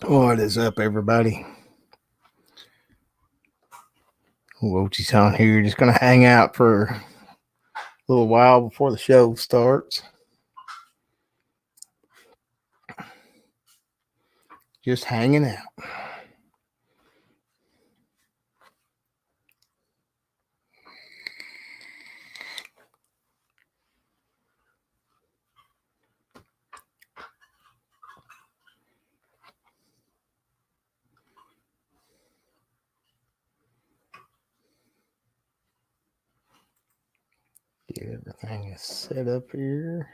What is up, everybody? Ojisan here. Just gonna hang out for a little while before the show starts. Just hanging out. Get everything is set up here.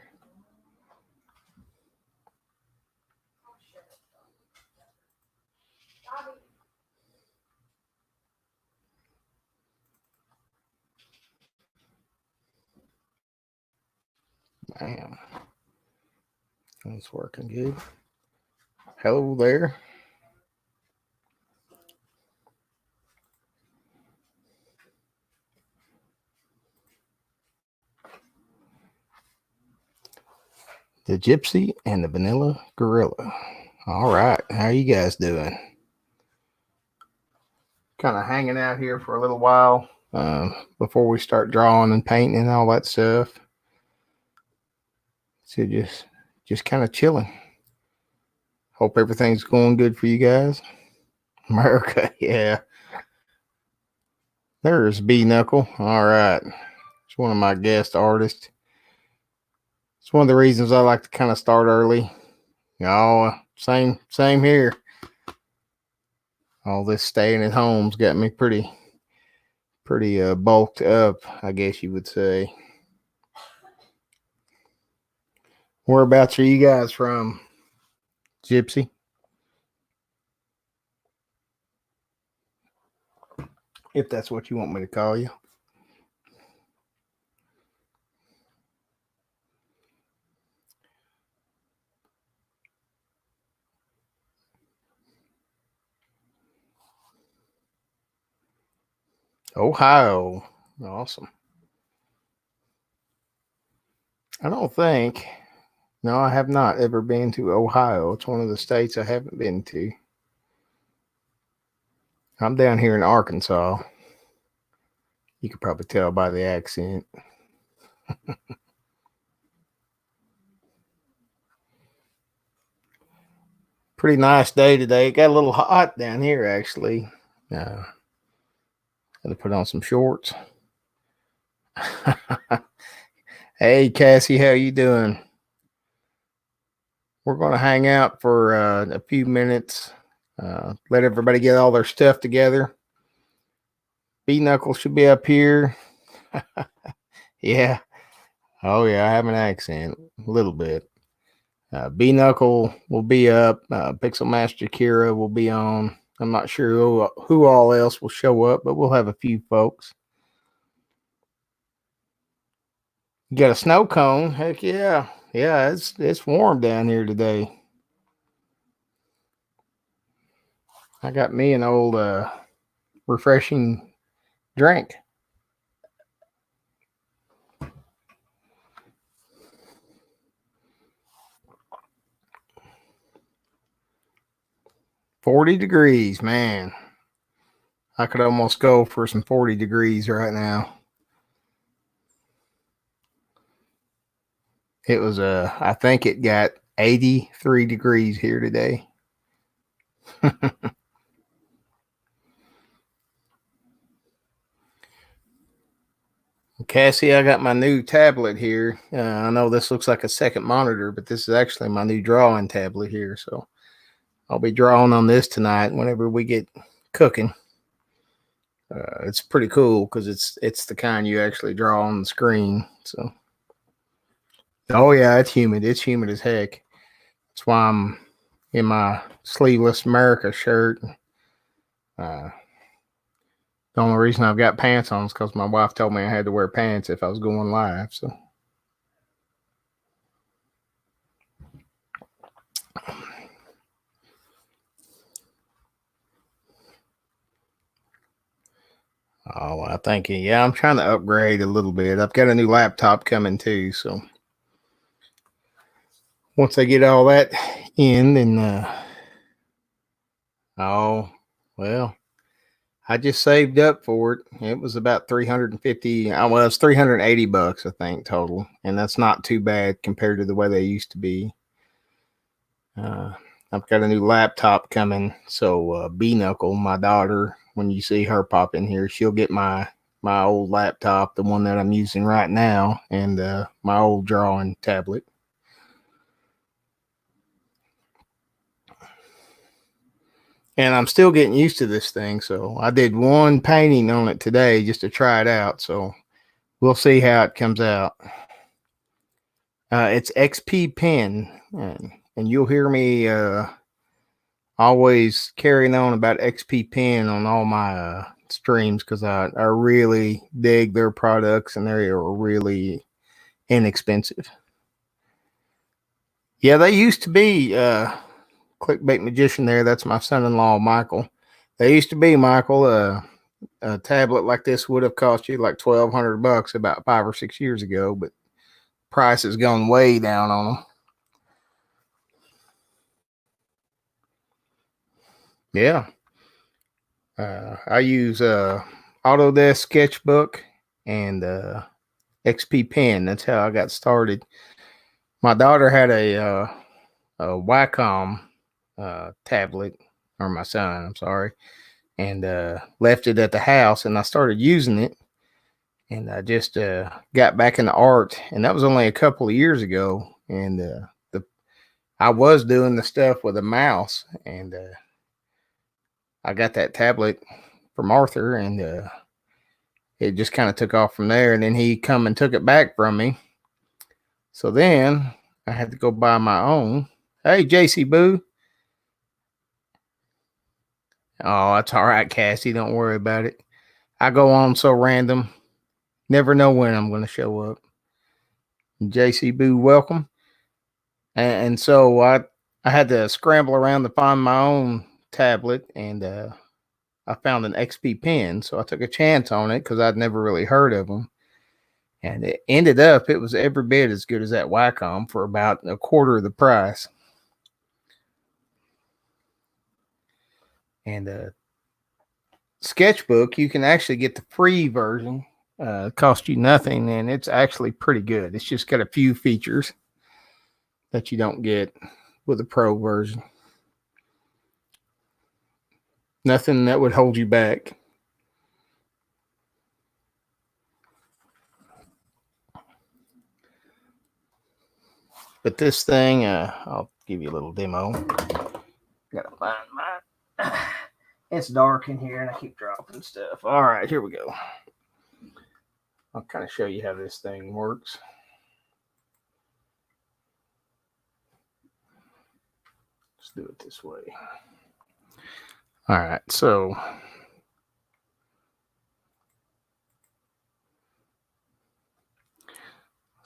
Bam. That's working good. Hello there. The Gypsy and the Vanilla Gorilla. All right. How you guys doing? Kind of hanging out here for a little while before we start drawing and painting and all that stuff. So just kind of chilling. Hope everything's going good for you guys. America, yeah. There's B Knuckle. All right. It's one of my guest artists. It's one of the reasons I like to kind of start early. Same here. All this staying at home's got me pretty bulked up, I guess you would say. Whereabouts are you guys from, Gypsy? If that's what you want me to call you. Ohio. Awesome. I don't think. No, I have not ever been to Ohio. It's one of the states I haven't been to. I'm down here in Arkansas. You could probably tell by the accent. Pretty nice day today. It got a little hot down here, actually. Had to put on some shorts. Hey, Cassie, how you doing? We're going to hang out for a few minutes. Let everybody get all their stuff together. B Knuckle should be up here. Yeah. Oh, yeah, I have an accent. A little bit. B Knuckle will be up. Pixel Master Kira will be on. I'm not sure who all else will show up, but we'll have a few folks. You got a snow cone? Heck yeah. Yeah, it's warm down here today. I got me an old refreshing drink. $40, man. I could almost go for some 40 degrees right now. It was I think it got 83 degrees here today. Cassie, I got my new tablet here. I know this looks like a second monitor, but this is actually my new drawing tablet here. So I'll be drawing on this tonight whenever we get cooking. It's pretty cool because it's the kind you actually draw on the screen. So, oh yeah, it's humid. It's humid as heck. That's why I'm in my sleeveless America shirt. The only reason I've got pants on is because my wife told me I had to wear pants if I was going live. So. Oh, I think, yeah, I'm trying to upgrade a little bit. I've got a new laptop coming too. So once I get all that in, then Oh, well, I just saved up for it. It was about 350. Well, it's 380 bucks, I think, total. And that's not too bad compared to the way they used to be. Uh, I've got a new laptop coming. So, B Knuckle, my daughter, when you see her pop in here, she'll get my old laptop, the one that I'm using right now, and my old drawing tablet. And I'm still getting used to this thing. So I did one painting on it today just to try it out. So we'll see how it comes out. It's XP Pen, and you'll hear me always carrying on about XP Pen on all my streams because I really dig their products and they are really inexpensive. Yeah, they used to be clickbait magician there. That's my son-in-law, Michael. They used to be, Michael, a tablet like this would have cost you like 1,200 bucks about 5 or 6 years ago, but price has gone way down on them. Yeah. I use Autodesk Sketchbook and XP Pen. That's how I got started. My daughter had a Wacom tablet, or my son, I'm sorry, and left it at the house, and I started using it, and I just got back into art, and that was only a couple of years ago, and I was doing the stuff with a mouse, and I got that tablet from Arthur, and it just kind of took off from there, and then he come and took it back from me. So then I had to go buy my own. Hey, JC Boo. Oh, that's all right, Cassie. Don't worry about it. I go on so random. Never know when I'm going to show up. JC Boo, welcome. And so I had to scramble around to find my own tablet, and I found an XP Pen. So I took a chance on it because I'd never really heard of them. And it ended up, it was every bit as good as that Wacom for about a quarter of the price. And Sketchbook, you can actually get the free version. It costs you nothing, and it's actually pretty good. It's just got a few features that you don't get with the pro version. Nothing that would hold you back. But this thing, I'll give you a little demo. Gotta find mine. It's dark in here and I keep dropping stuff. All right, here we go. I'll kind of show you how this thing works. Let's do it this way. All right, so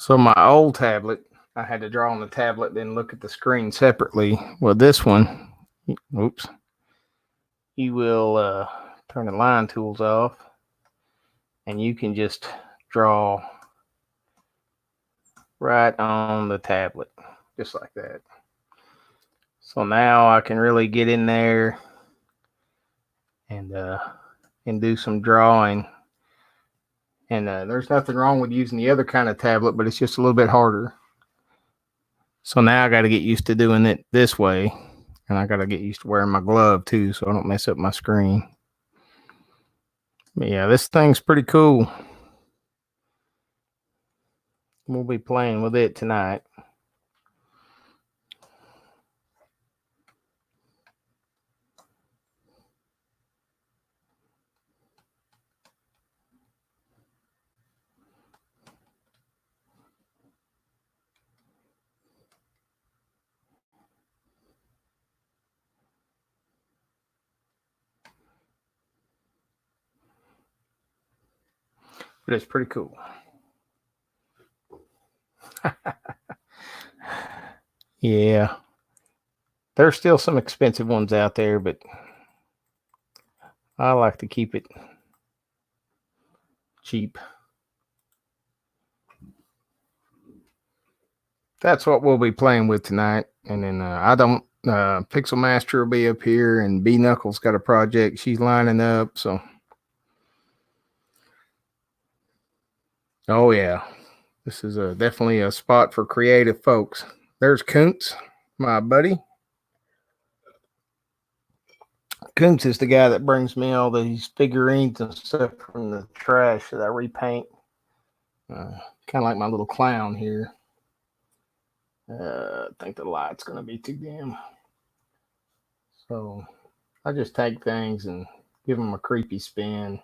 my old tablet, I had to draw on the tablet, then look at the screen separately. Well, this one, oops, you will turn the line tools off, and you can just draw right on the tablet, just like that. So now I can really get in there and do some drawing. And there's nothing wrong with using the other kind of tablet, but it's just a little bit harder. So now I got to get used to doing it this way, and I got to get used to wearing my glove too, so I don't mess up my screen. But yeah, this thing's pretty cool. We'll be playing with it tonight. But it's pretty cool. Yeah. There's still some expensive ones out there, but I like to keep it cheap. That's what we'll be playing with tonight. And then I don't Pixel Master will be up here, and B Knuckles got a project she's lining up. So, oh yeah, this is definitely a spot for creative folks. There's Kuntz, my buddy. Kuntz is the guy that brings me all these figurines and stuff from the trash that I repaint. Kind of like my little clown here. I think the light's going to be too dim. So I just take things and give them a creepy spin.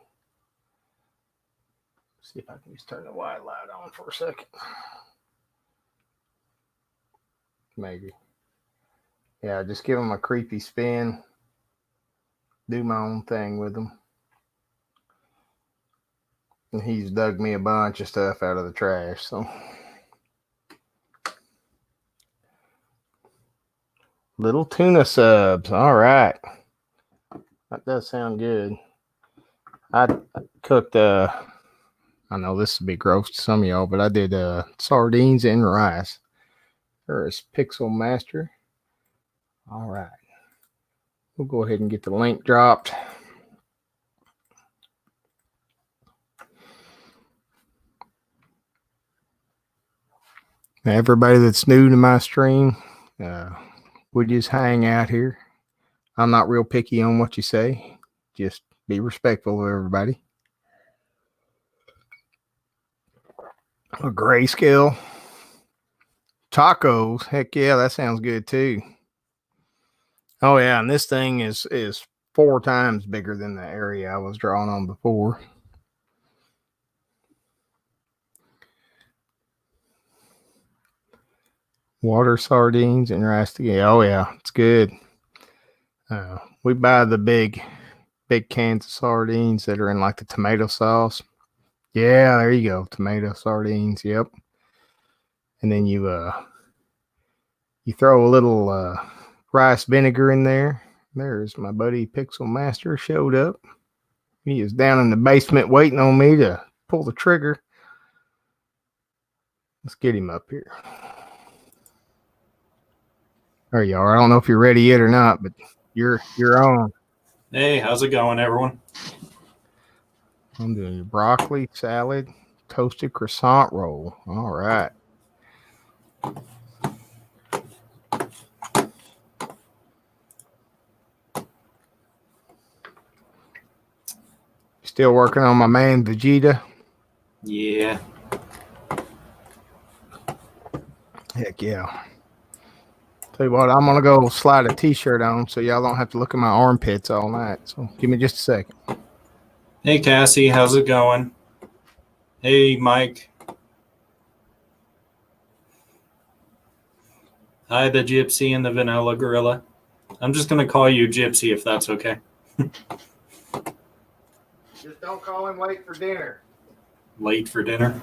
See if I can just turn the white light on for a second. Maybe. Yeah, just give them a creepy spin. Do my own thing with them. And he's dug me a bunch of stuff out of the trash, so. Little tuna subs. All right. That does sound good. I cooked, I know this would be gross to some of y'all, but I did sardines and rice. There's Pixel Master. All right. We'll go ahead and get the link dropped. Now, everybody that's new to my stream, we just hang out here. I'm not real picky on what you say. Just be respectful of everybody. A grayscale. Tacos. Heck yeah, that sounds good too. Oh yeah, and this thing is 4 times bigger than the area I was drawing on before. Water sardines and rice together. Oh yeah, it's good. We buy the big cans of sardines that are in like the tomato sauce. Yeah, there you go. Tomato sardines. Yep. And then you throw a little rice vinegar in there. There's my buddy Pixel Master showed up. He is down in the basement waiting on me to pull the trigger. Let's get him up here. There you are. I don't know if you're ready yet or not, but you're on. Hey, how's it going, everyone? I'm doing broccoli, salad, toasted croissant roll. All right. Still working on my man Vegeta. Yeah. Heck yeah. Tell you what, I'm going to go slide a t-shirt on so y'all don't have to look at my armpits all night. So give me just a second. Hey, Cassie, how's it going? Hey, Mike. Hi, the Gypsy and the Vanilla Gorilla. I'm just going to call you Gypsy if that's okay. Just don't call him late for dinner. Late for dinner?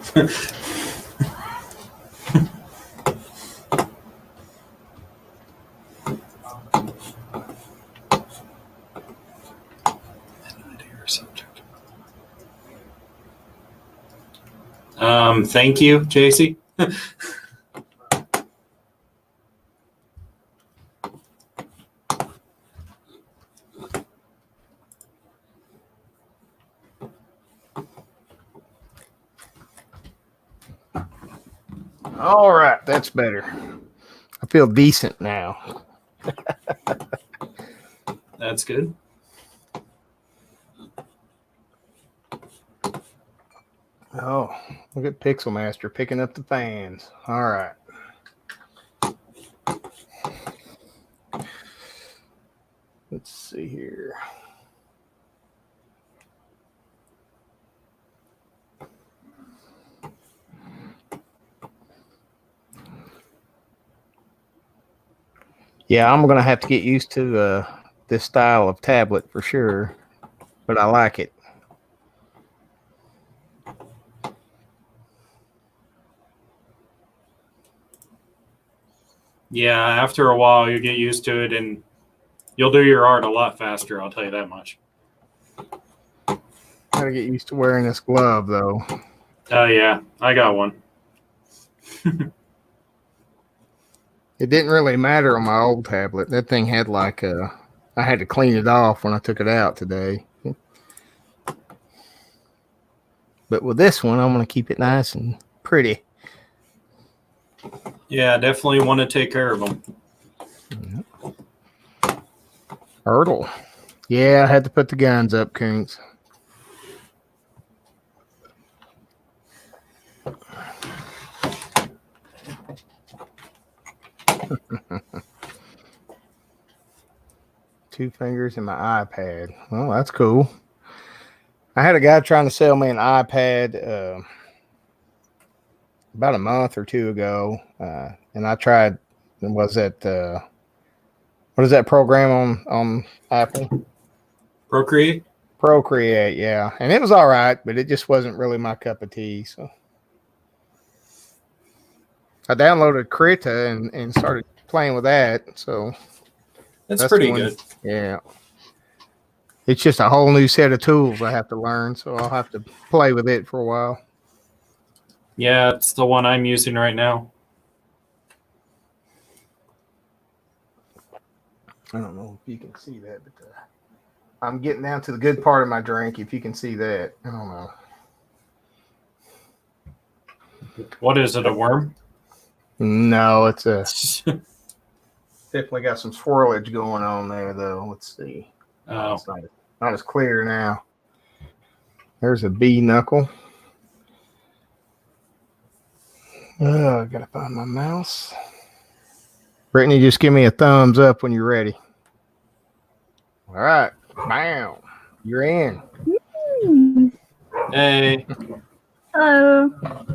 Thank you, JC. All right, that's better. I feel decent now. That's good. Oh, look at Pixel Master picking up the fans. All right. Let's see here. Yeah, I'm going to have to get used to this style of tablet for sure, but I like it. Yeah, after a while, you get used to it, and you'll do your art a lot faster, I'll tell you that much. Gotta get used to wearing this glove, though. Oh, yeah, I got one. It didn't really matter on my old tablet. That thing had like I had to clean it off when I took it out today. But with this one, I'm going to keep it nice and pretty. Yeah, definitely want to take care of them. Hurdle. Yeah, I had to put the guns up, Coons. Two fingers in my iPad. Well, that's cool. I had a guy trying to sell me an iPad about a month or two ago, and I tried. Was that what is that program on Apple? Procreate? Procreate, yeah, and it was all right, but it just wasn't really my cup of tea. So I downloaded Krita and started playing with that. So that's pretty good. Yeah. It's just a whole new set of tools I have to learn, so I'll have to play with it for a while. Yeah, it's the one I'm using right now. I don't know if you can see that, but I'm getting down to the good part of my drink. If you can see that, I don't know. What is it, a worm? No, it's a definitely got some swirlage going on there, though. Let's see. Oh. It's not as clear now. There's a B knuckle. I gotta find my mouse. Brittany, just give me a thumbs up when you're ready. All right. Bam. You're in. Hey. Hello. All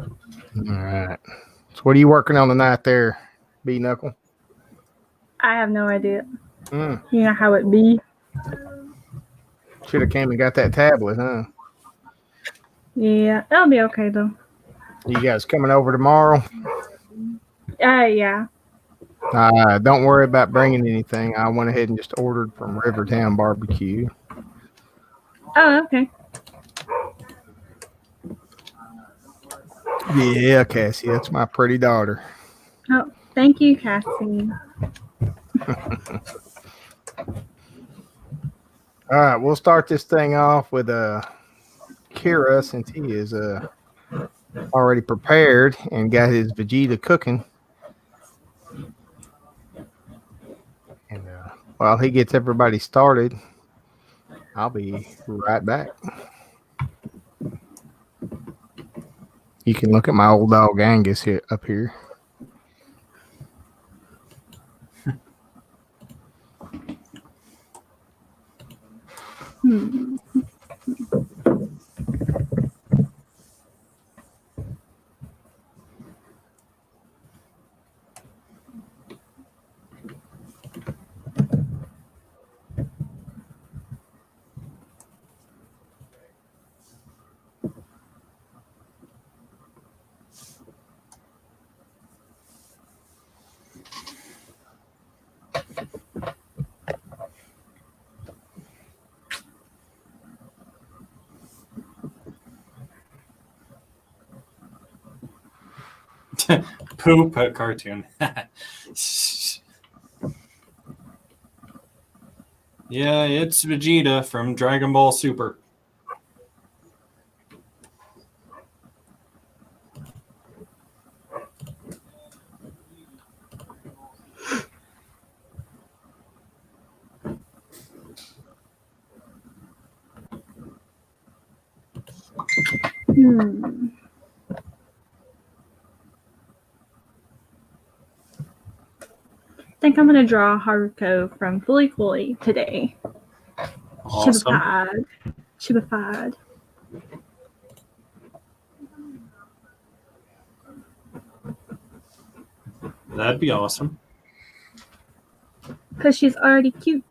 right. So what are you working on tonight there, B knuckle? I have no idea. You know how it be. Should have came and got that tablet, huh? Yeah, it'll be okay though. You guys coming over tomorrow? Yeah. Don't worry about bringing anything. I went ahead and just ordered from Rivertown Barbecue. Oh, okay. Yeah, Cassie, that's my pretty daughter. Oh, thank you, Cassie. All right, we'll start this thing off with Kira, since he is already prepared and got his Vegeta cooking. And while he gets everybody started, I'll be right back. You can look at my old dog Angus here up here. Poop a cartoon. Yeah, it's Vegeta from Dragon Ball Super. I think I'm gonna draw Haruko from Fully Fully today. Awesome. Shibified. That'd be awesome. Because she's already cute.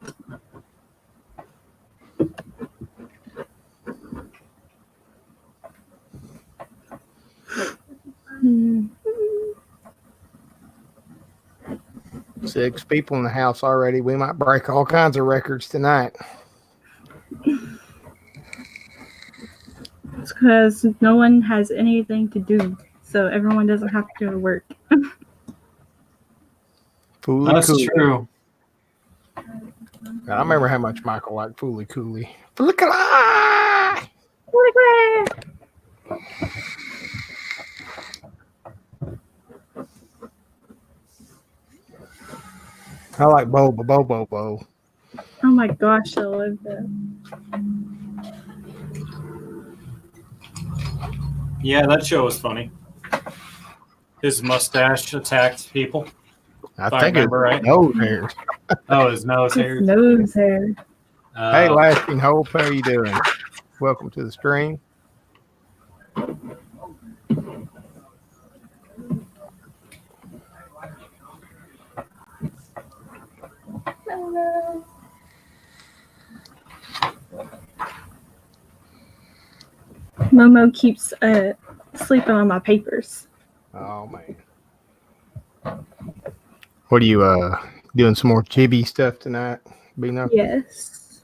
Six people in the house already. We might break all kinds of records tonight. It's because no one has anything to do, so everyone doesn't have to go to work. Fooly That's Cooly. true. I remember how much Michael liked Fooly Cooly. Fooly Cooly! I like Boba, Bo. Oh my gosh, I love that. Yeah, that show was funny. His mustache attacked people. I If I think it's remember right. nose hairs. Oh, his nose His hairs. nose hair. Hey, Lasting Hope, how you doing? Welcome to the stream. Momo keeps sleeping on my papers. Oh man. What are you doing some more chibi stuff tonight, Bino? Yes.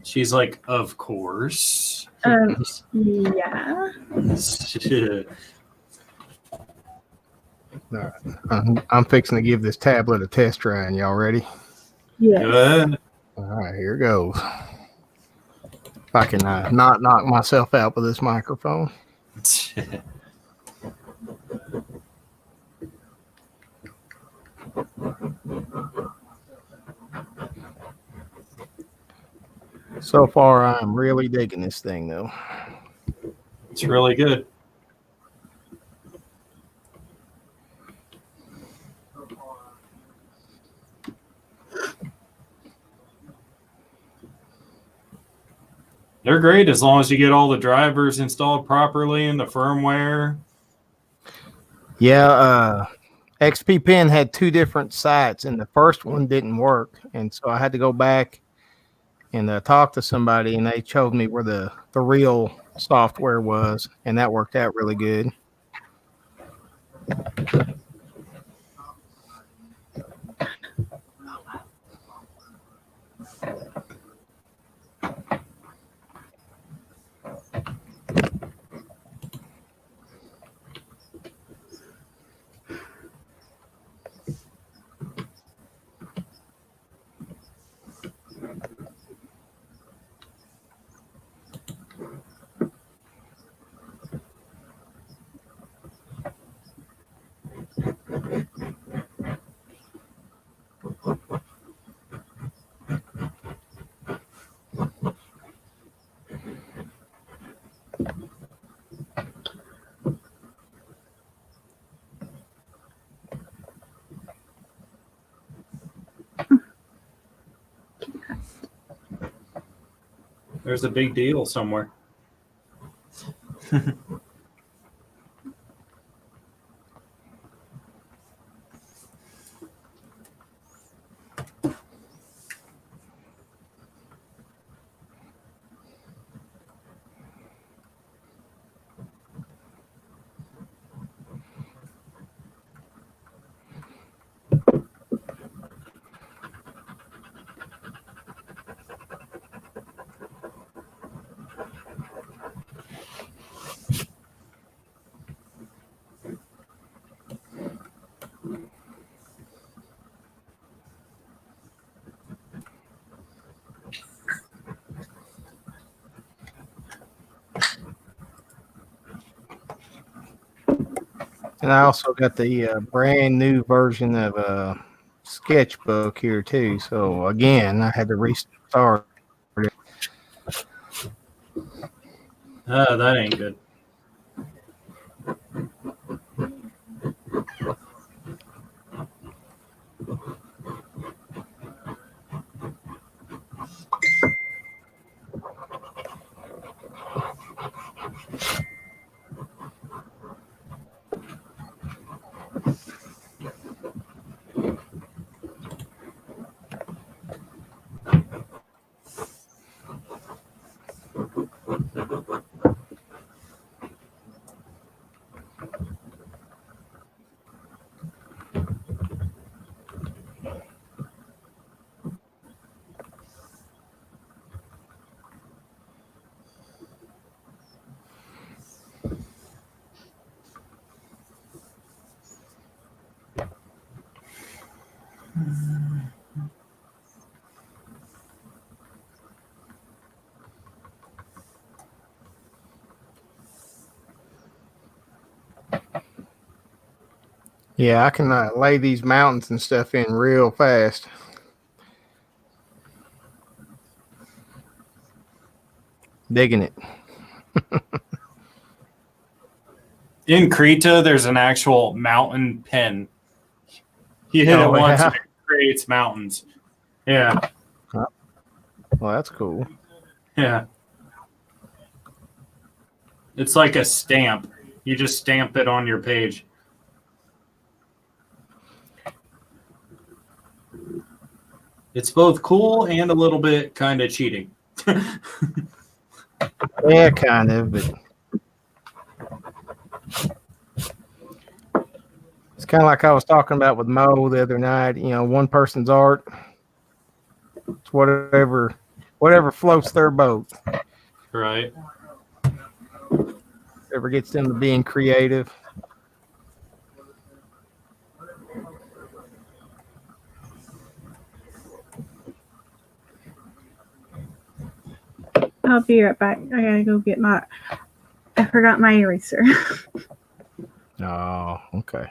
She's like, of course. Yeah. All right. I'm fixing to give this tablet a test run. Y'all ready? Yes. Good. All right, here it goes. If I can not knock myself out with this microphone. So far, I'm really digging this thing, though. It's really good. They're great as long as you get all the drivers installed properly and the firmware. Yeah, XP Pen had two different sites, and the first one didn't work, and so I had to go back and talk to somebody, and they showed me where the real software was, and that worked out really good. There's a big deal somewhere. And I also got the brand new version of Sketchbook here too. So again, I had to restart. That ain't good. Yeah, I can lay these mountains and stuff in real fast. Digging it. In Krita, there's an actual mountain pen. You hit it once and it creates mountains. Yeah. Well, that's cool. Yeah. It's like a stamp. You just stamp it on your page. It's both cool and a little bit kind of cheating. Yeah, kind of, but it's kind of like I was talking about with Mo the other night. You know, one person's art. It's whatever floats their boat. Right. Whatever gets them to being creative. I'll be right back. I gotta go get I forgot my eraser. Oh, okay.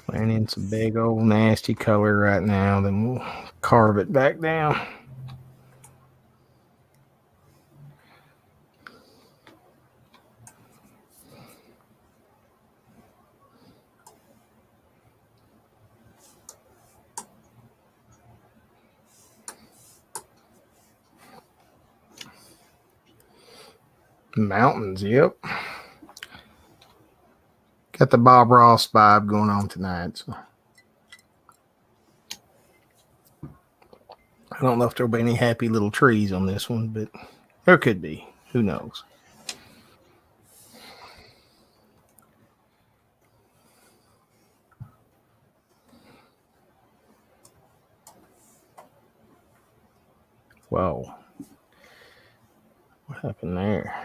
Laying in some big old nasty color right now. Then we'll carve it back down. Mountains, yep. Got the Bob Ross vibe going on tonight. So I don't know if there'll be any happy little trees on this one, but there could be. Who knows? Whoa. What happened there?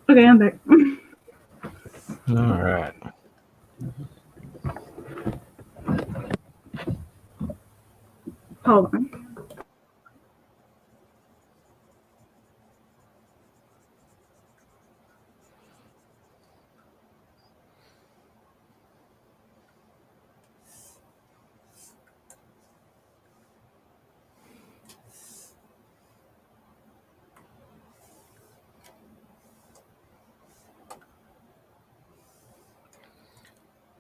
Okay, I'm back. All right. Hold on.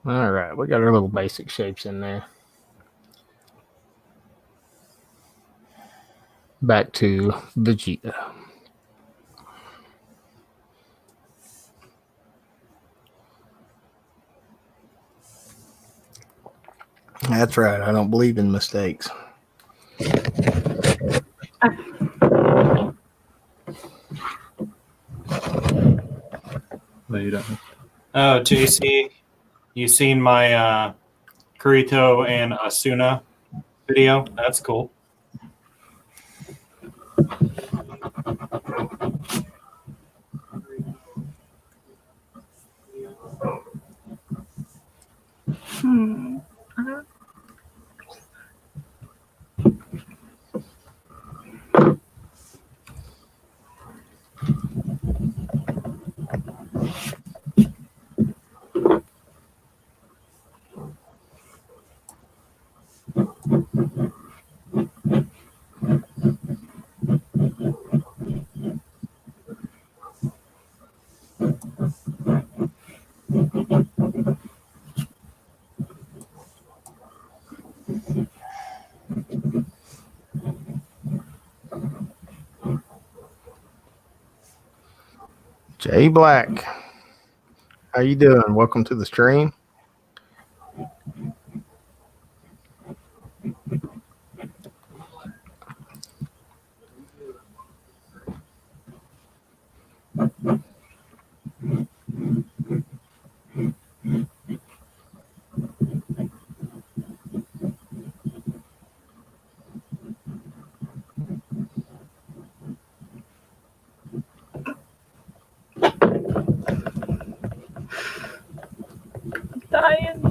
All right. We got our little basic shapes in there. Back to Vegeta. That's right. I don't believe in mistakes. Later. Oh, JC, you seen my Kurito and Asuna video? That's cool. Jay Black, how you doing? Welcome to the stream. Dying.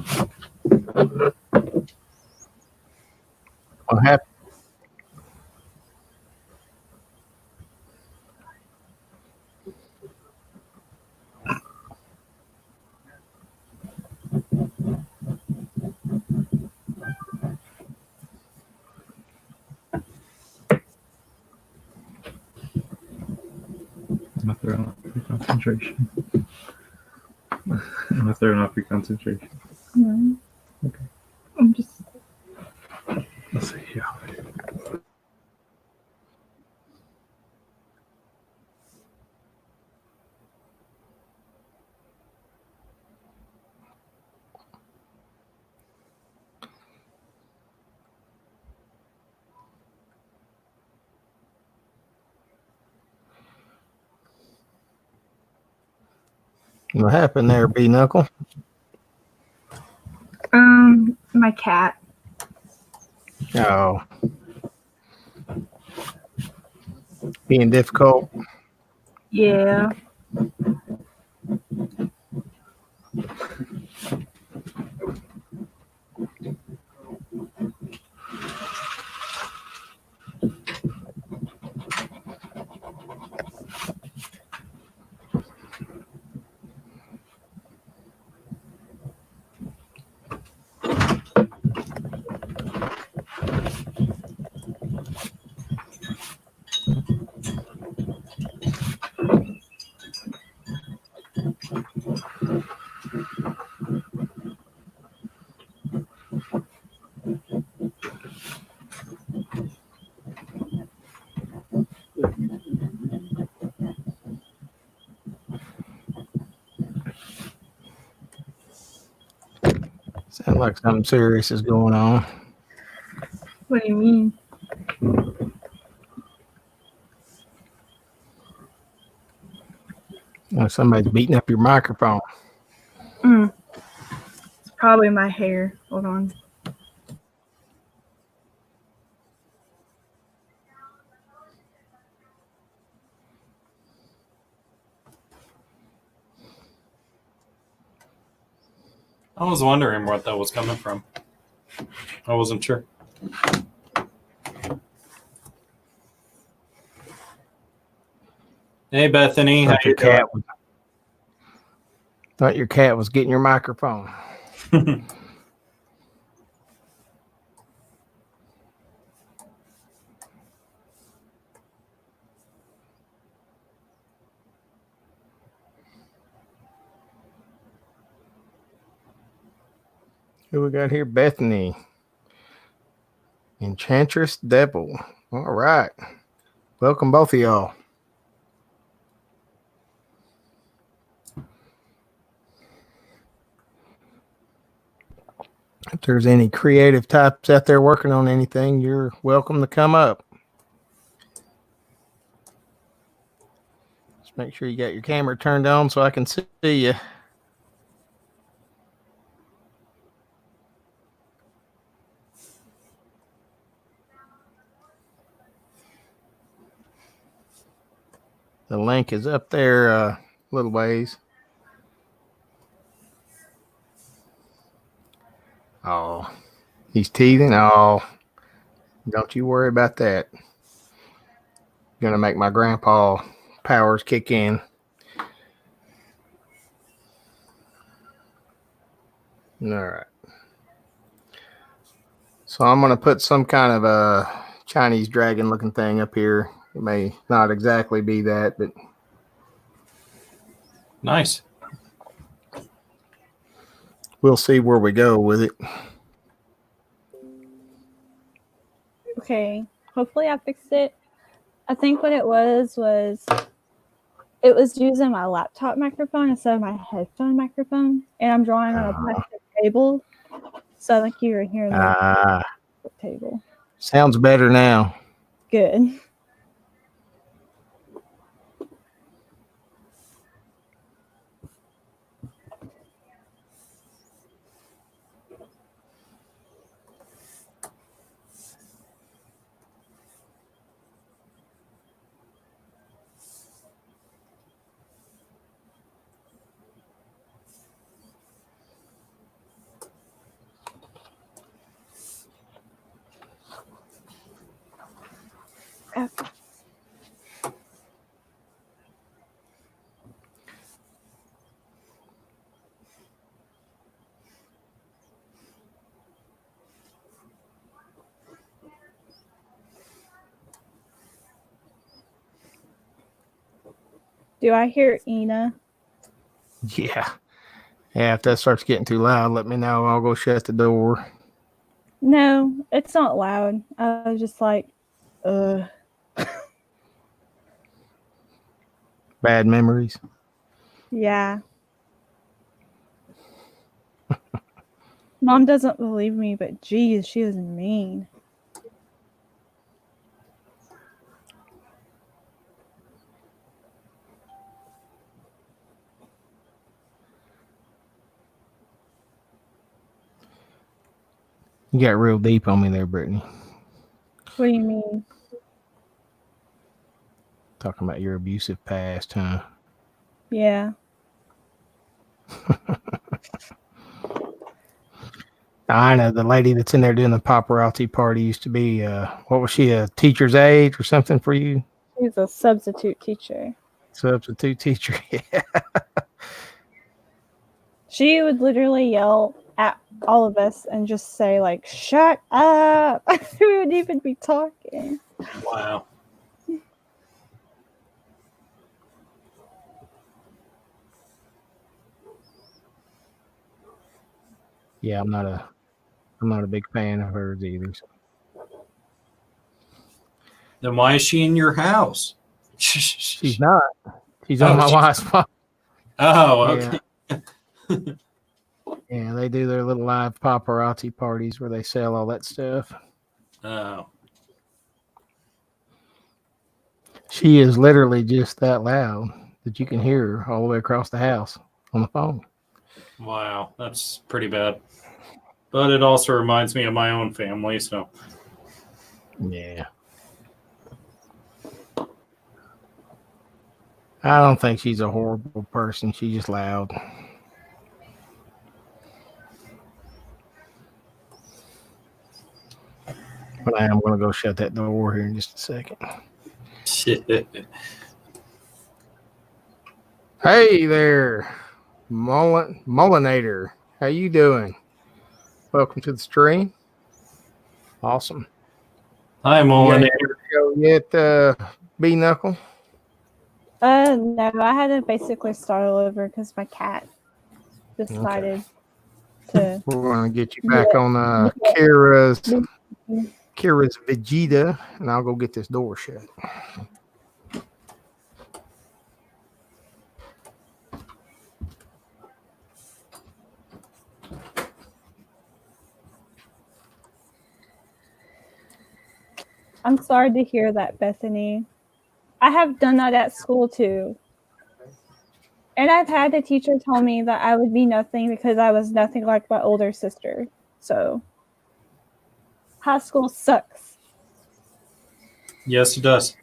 What happened? I'm not throwing off your concentration. I'm not throwing off your concentration. No. Okay. I'm just. Let's see. Yeah. What happened there, B Knuckle? My cat. Oh, being difficult. Yeah. Sounds like something serious is going on. What do you mean? Like somebody's beating up your microphone. It's probably my hair. Hold on. I was wondering what that was coming from. I wasn't sure. Hey, Bethany, how you doing? Thought your cat was getting your microphone. Who we got here? Bethany. Enchantress Devil. All right. Welcome, both of y'all. If there's any creative types out there working on anything, you're welcome to come up. Just make sure you got your camera turned on so I can see you. The link is up there a little ways. Oh, he's teething. Oh, don't you worry about that. Gonna make my grandpa powers kick in. All right. So I'm gonna put some kind of a Chinese dragon looking thing up here. It may not exactly be that, but Nice. we'll see where we go with it. Okay. Hopefully I fixed it. I think what it was it was using my laptop microphone instead of my headphone microphone, and I'm drawing on a plastic table, so I think you were hearing the table. Sounds better now. Good. Okay. Do I hear Ina? Yeah. Yeah, if that starts getting too loud, let me know. I'll go shut the door. No, it's not loud. I was just like, Bad memories. yeah. Mom doesn't believe me, but geez, she was mean. You got real deep on me there, Brittany. What do you mean? Talking about your abusive past, huh? Yeah. I know the lady that's in there doing the paparazzi party used to be, what was she, a teacher's aide or something for you? She was a substitute teacher. Substitute teacher. Yeah. She would literally yell at all of us and just say, like, shut up. We wouldn't even be talking. Wow. Yeah, I'm not a big fan of hers either. So. Then why is she in your house? She's not. She's on my wife's phone. Oh, okay. Yeah, they do their little live paparazzi parties where they sell all that stuff. Oh. She is literally just that loud that you can hear her all the way across the house on the phone. Wow, that's pretty bad. But it also reminds me of my own family, so. Yeah. I don't think she's a horrible person. She's just loud. But I am going to go shut that door here in just a second. Hey there, Mullinator. How you doing? Welcome to the stream. Awesome. Hi, Molinator. Show yet, B Knuckle? No, I had to basically start all over because my cat decided to. We're going to get you back on Kira's Vegeta, and I'll go get this door shut. I'm sorry to hear that, Bethany. I have done that at school too. And I've had the teacher tell me that I would be nothing because I was nothing like my older sister. So, high school sucks. Yes, it does.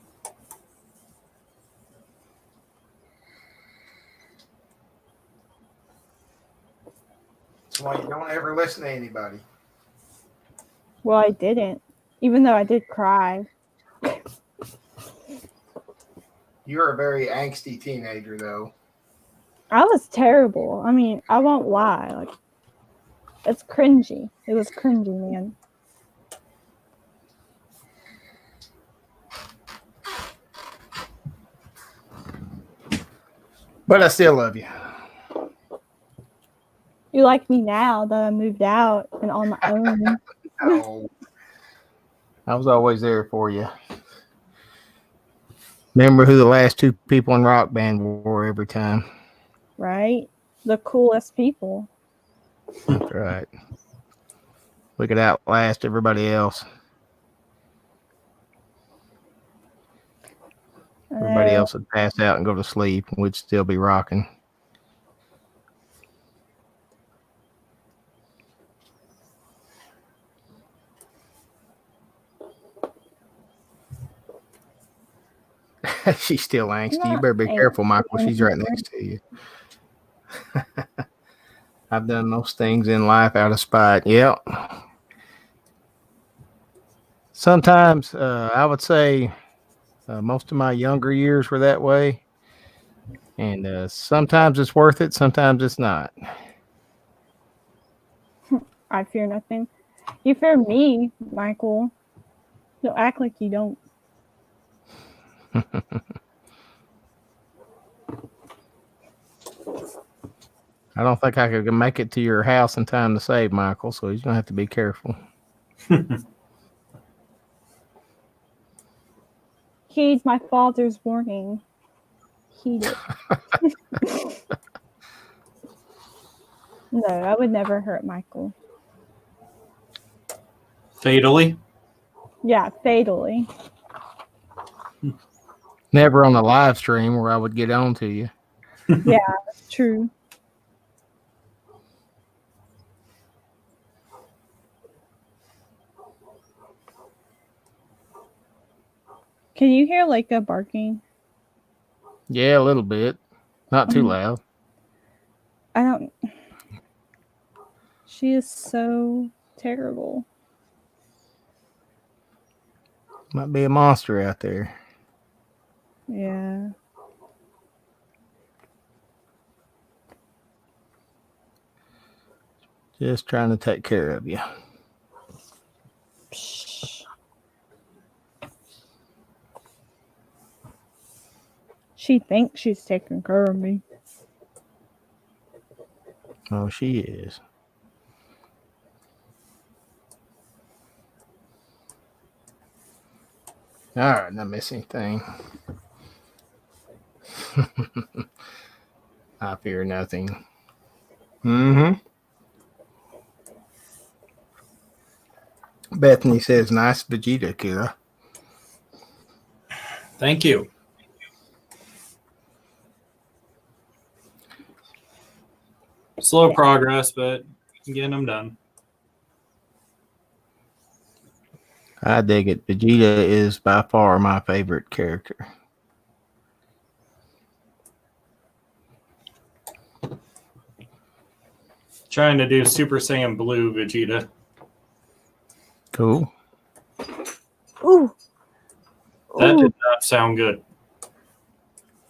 That's why you don't ever listen to anybody. Well, I didn't, even though I did cry. You're a very angsty teenager, though. I was terrible. I mean, I won't lie. Like, it's cringy. It was cringy, man. But I still love you. You like me now that I moved out and on my own. Oh, I was always there for you. Remember who the last two people in Rock Band were every time. Right? The coolest people. That's right. We could outlast everybody else. Everybody else would pass out and go to sleep, and we'd still be rocking. She's still angsty. You better be careful, Michael. She's right next to you. I've done those things in life out of spite. Yep. Sometimes I would say most of my younger years were that way. And sometimes it's worth it. Sometimes it's not. I fear nothing. You fear me, Michael. Don't act like you don't. I don't think I could make it to your house in time to save Michael, so he's going to have to be careful. Heed my father's warning. Heed it. No, I would never hurt Michael. Fatally? Yeah, fatally. Never on the live stream where I would get on to you. Yeah, that's true. Can you hear Leica barking? Yeah, a little bit. Not too loud. I don't. She is so terrible. Might be a monster out there. Yeah. Just trying to take care of you. Psh. She thinks she's taking care of me. Oh, she is. All right, not miss anything. I fear nothing. Mm-hmm. Bethany says, nice Vegeta, Kira. Thank you. Slow progress, but getting them done. I dig it. Vegeta is by far my favorite character. Trying to do Super Saiyan Blue Vegeta. Cool. Ooh. That Ooh. did not sound good.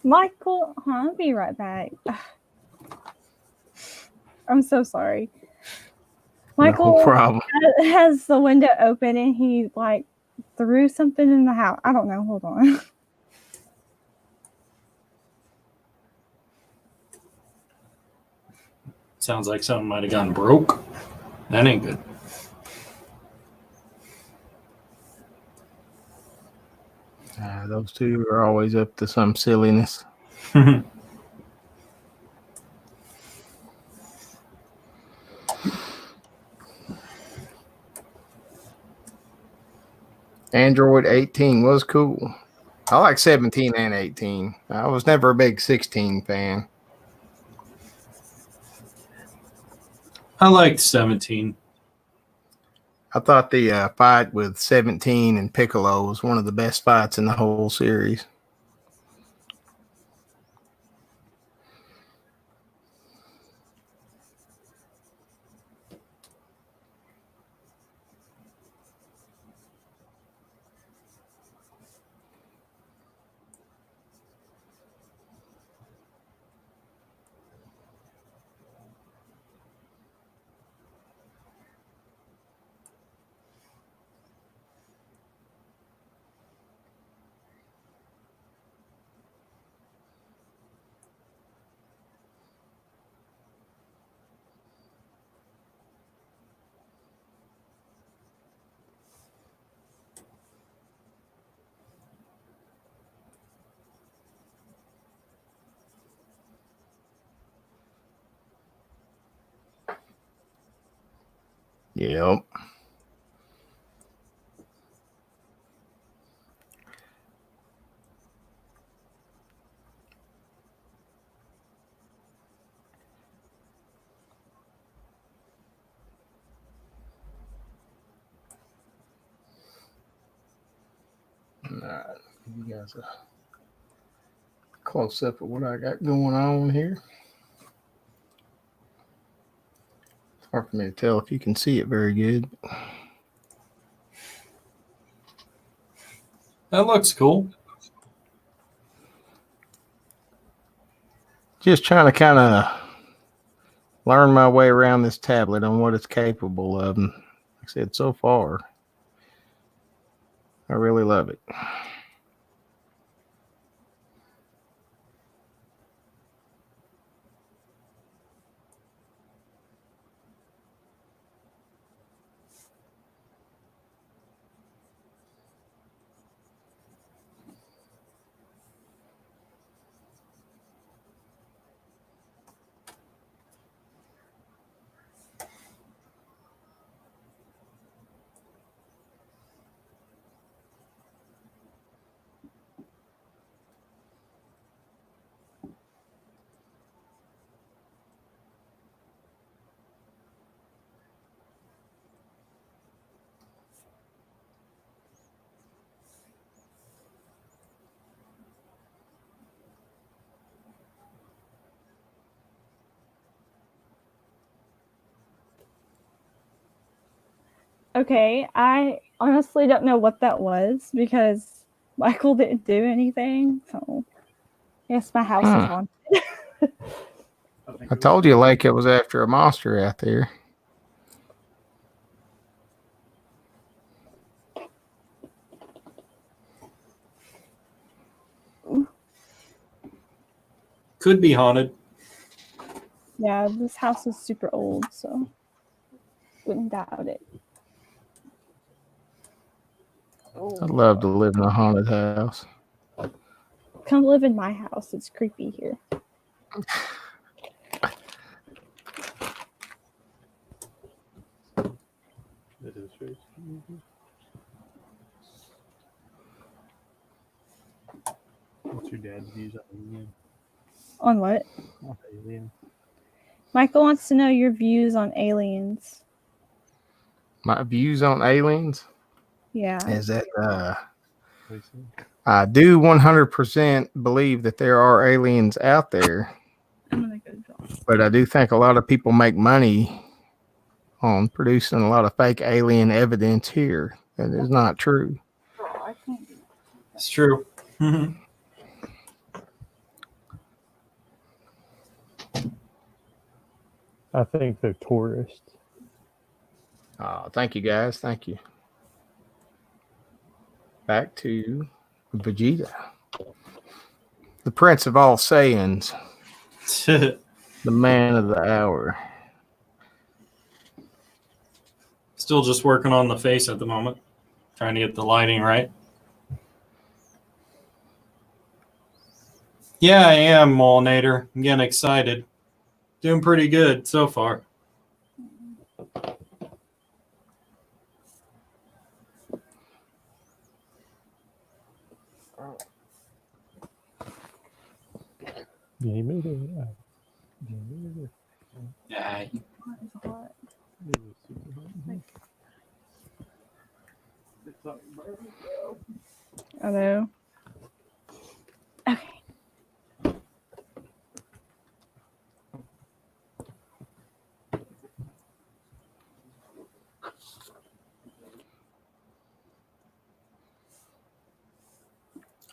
Michael, I'll be right back. I'm so sorry. Michael No problem. has the window open and he like threw something in the house. I don't know. Hold on. Sounds like something might have gone broke. That ain't good. Those two are always up to some silliness. Android 18 was cool. I like 17 and 18. I was never a big 16 fan. I liked 17. I thought the fight with 17 and Piccolo was one of the best fights in the whole series. Yep. All right, give you guys a close up of what I got going on here. It's hard for me to tell if you can see it very good. That looks cool. Just trying to kind of learn my way around this tablet on what it's capable of. And like I said, so far, I really love it. Okay, I honestly don't know what that was because Michael didn't do anything. So, yes, my house is haunted. I told you, like, it was after a monster out there. Could be haunted. Yeah, this house is super old, so wouldn't doubt it. I'd love to live in a haunted house. Come live in my house. It's creepy here. What's your dad's views on Alien? On what? Alien. Michael wants to know your views on aliens. My views on aliens Yeah. is that I do 100% believe that there are aliens out there, I'm gonna go draw. but I do think a lot of people make money on producing a lot of fake alien evidence here. That is not true. I can't do It's true. I think they're tourists. Thank you, guys. Thank you. Back to Vegeta, the Prince of all Saiyans, the man of the hour. Still just working on the face at the moment. Trying to get the lighting right. Yeah, I am, Molinator. I'm getting excited. Doing pretty good so far. Yeah. I know. Okay.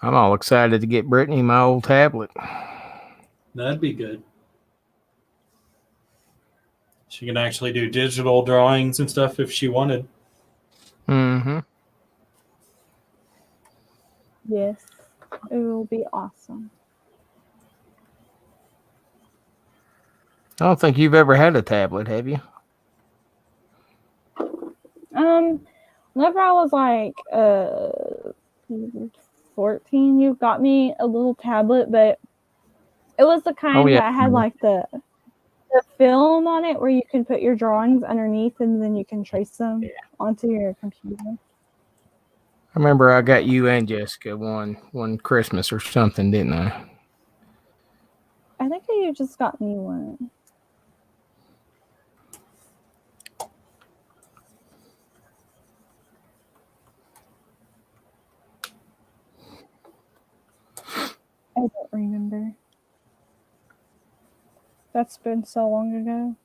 I'm all excited to get Brittany my old tablet. That'd be good. She can actually do digital drawings and stuff if she wanted. Mm-hmm. Yes. It will be awesome. I don't think you've ever had a tablet, have you? Whenever I was like 14, you got me a little tablet, but it was the kind that had like the the film on it where you can put your drawings underneath and then you can trace them onto your computer. I remember I got you and Jessica one Christmas or something, didn't I? I think you just got me one. I don't remember. That's been so long ago.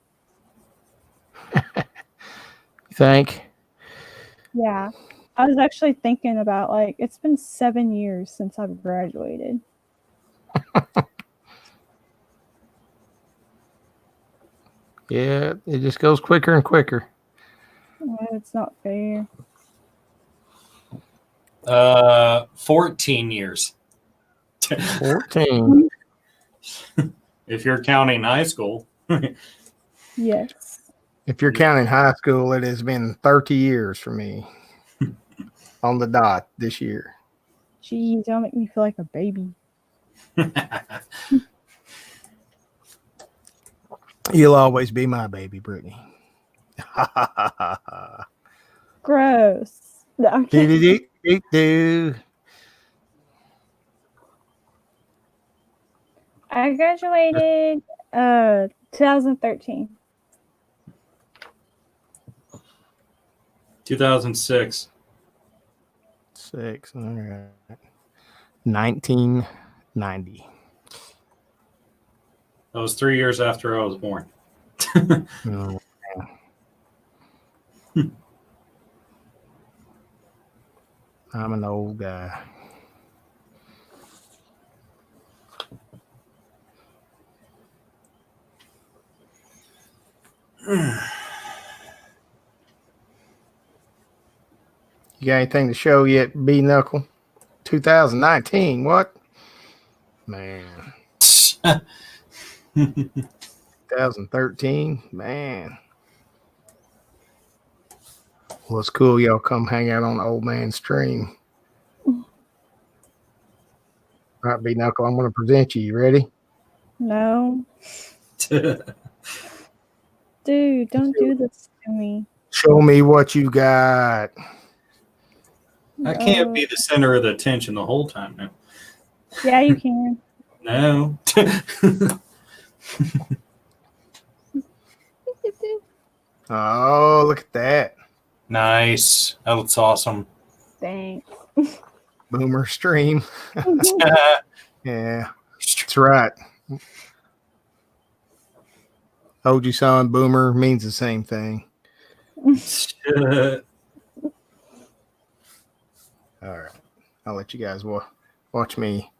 You think? Yeah. I was actually thinking about, like, it's been 7 years since I've graduated. Yeah, it just goes quicker and quicker. It's not fair. 14 years. 14. If you're counting high school. Yes. If you're counting high school, it has been 30 years for me on the dot this year. Jeez, y'all make me feel like a baby. You'll always be my baby, Brittany. Gross. No, I'm kidding. Do. I graduated 2013. 2006. 6. All right. 1990. That was 3 years after I was born. Oh, I'm an old guy. You got anything to show yet, B Knuckle? 2019. What? Man. 2013. Man. Well, it's cool. Y'all come hang out on the old man stream. All right, B Knuckle, I'm going to present you. You ready? No. Dude, don't do this to me. Show me what you got. I can't be the center of the attention the whole time now. Yeah, you can. No. Oh, look at that. Nice. That looks awesome. Thanks. Boomer stream. Yeah, that's right. Ojisan boomer means the same thing. All right. I'll let you guys watch me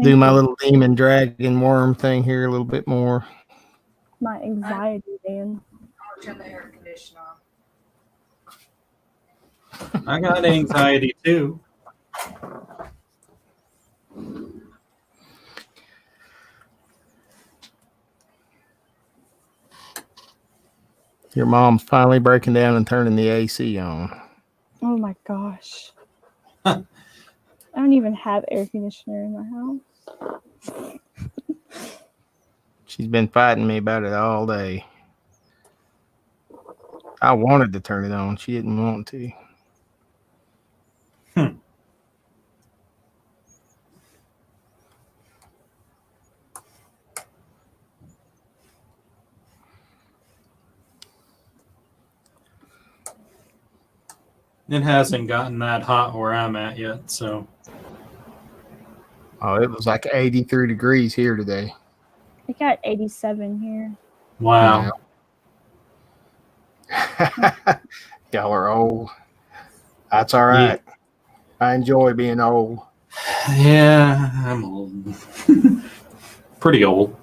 do my little demon dragon worm thing here a little bit more. My anxiety, man. I'll turn the air conditioner on. I got anxiety too. Your mom's finally breaking down and turning the AC on. Oh my gosh. I don't even have air conditioner in my house. She's been fighting me about it all day. I wanted to turn it on. She didn't want to. It hasn't gotten that hot where I'm at yet, so. Oh, it was like 83 degrees here today. It got 87 here. Wow. Yeah. Y'all are old. That's all right. Yeah. I enjoy being old. Yeah, I'm old. Pretty old.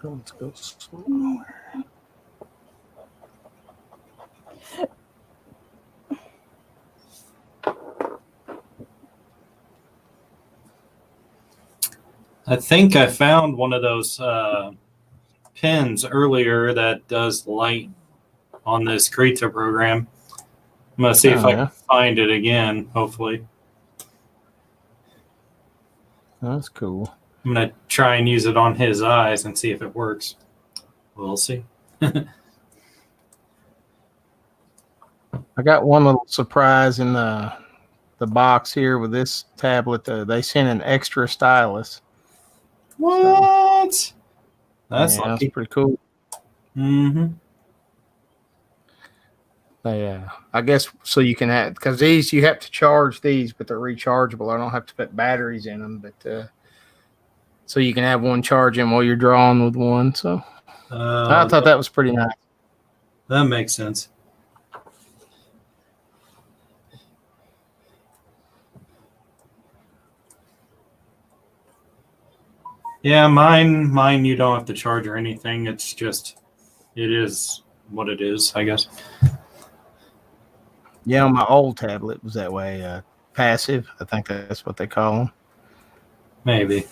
Let's go slower. I think I found one of those pins earlier that does light on this Krita program. I'm going to see if I can find it again, hopefully. That's cool. I'm going to try and use it on his eyes and see if it works. We'll see. I got one little surprise in the box here with this tablet. They sent an extra stylus. What? So, That's lucky. That's pretty cool. Mm-hmm. I guess so you can have, because these you have to charge these, but they're rechargeable. I don't have to put batteries in them, but so you can have one charging while you're drawing with one. So I thought that was pretty nice. That makes sense. Yeah, mine. You don't have to charge or anything. It's just, it is what it is, I guess. Yeah, on my old tablet was that way. Passive, I think that's what they call them. Maybe.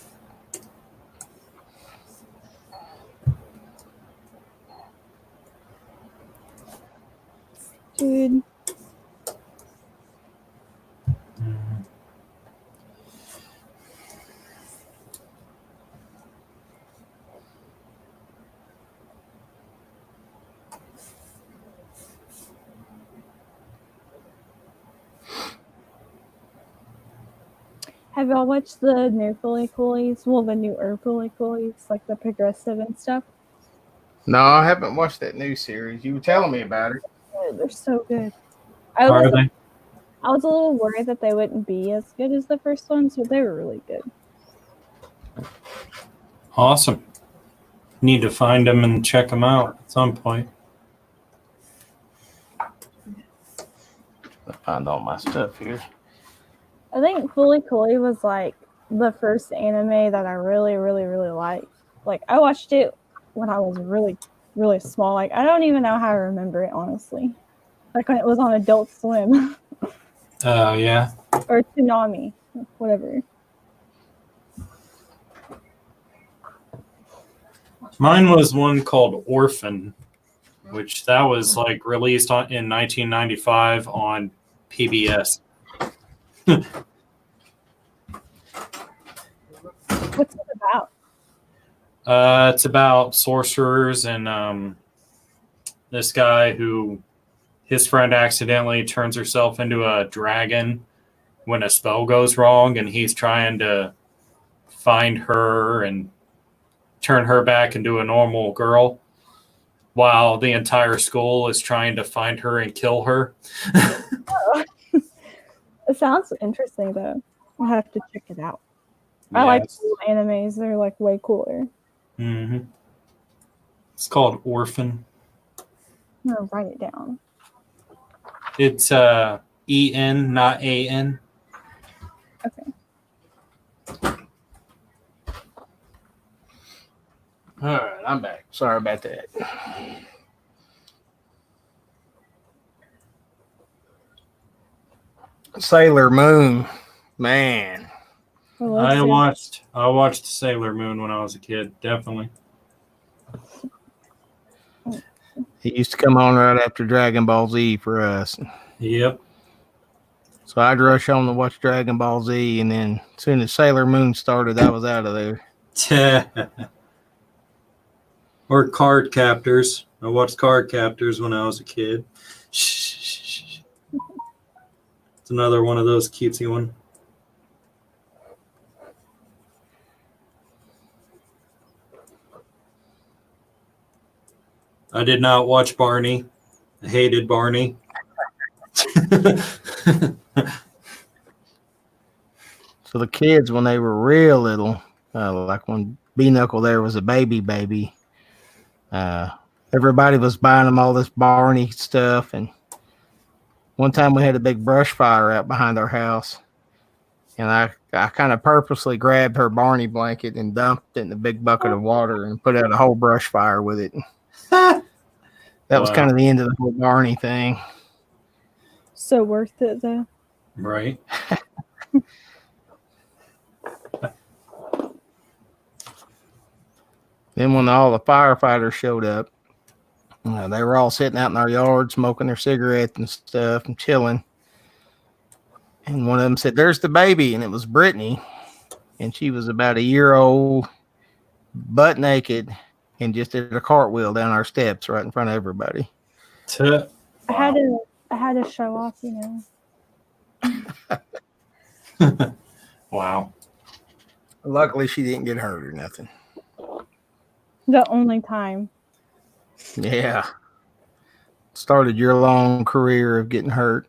Dude. Have y'all watched the new Fully Coolies? Well, the newer Fully Coolies, like the progressive and stuff? No, I haven't watched that new series. You were telling me about it. Oh, they're so good. I Are was they? a little worried that they wouldn't be as good as the first ones, but they were really good. Awesome. Need to find them and check them out at some point. I'll find all my stuff here. I think Fully Cooley was like the first anime that I really, really, really liked. Like I watched it when I was really, really small. Like I don't even know how to remember it, honestly. Like when it was on Adult Swim. Oh, yeah. Or Tsunami, whatever. Mine was one called Orphan, which that was like released in 1995 on PBS. What's it about? It's about sorcerers and this guy who his friend accidentally turns herself into a dragon when a spell goes wrong, and he's trying to find her and turn her back into a normal girl while the entire school is trying to find her and kill her. It sounds interesting though. I'll have to check it out. Yes. I like cool animes. They're like way cooler. Mm-hmm. It's called Orphan. I'm gonna write it down. It's E-N, not A-N. Okay. All right, I'm back. Sorry about that. Sailor Moon, man. Well, I watched Sailor Moon when I was a kid, definitely. It used to come on right after Dragon Ball Z for us. Yep. So I'd rush on to watch Dragon Ball Z, and then as soon as Sailor Moon started, I was out of there. Or Card Captors. I watched Card Captors when I was a kid. It's another one of those cutesy one. I did not watch Barney. I hated Barney. So the kids, when they were real little, like when B-Knuckle there was a baby, everybody was buying them all this Barney stuff. And one time we had a big brush fire out behind our house. And I kind of purposely grabbed her Barney blanket and dumped it in a big bucket of water and put out a whole brush fire with it. That was kind of the end of the whole Barney thing. So worth it though. Right. Then when all the firefighters showed up, they were all sitting out in our yard smoking their cigarettes and stuff and chilling. And one of them said, "There's the baby," and it was Brittany, and she was about a year old, butt naked, and just did a cartwheel down our steps right in front of everybody. Tuh. I had to show off, you know. Wow. Luckily, she didn't get hurt or nothing. The only time. Yeah. Started your long career of getting hurt.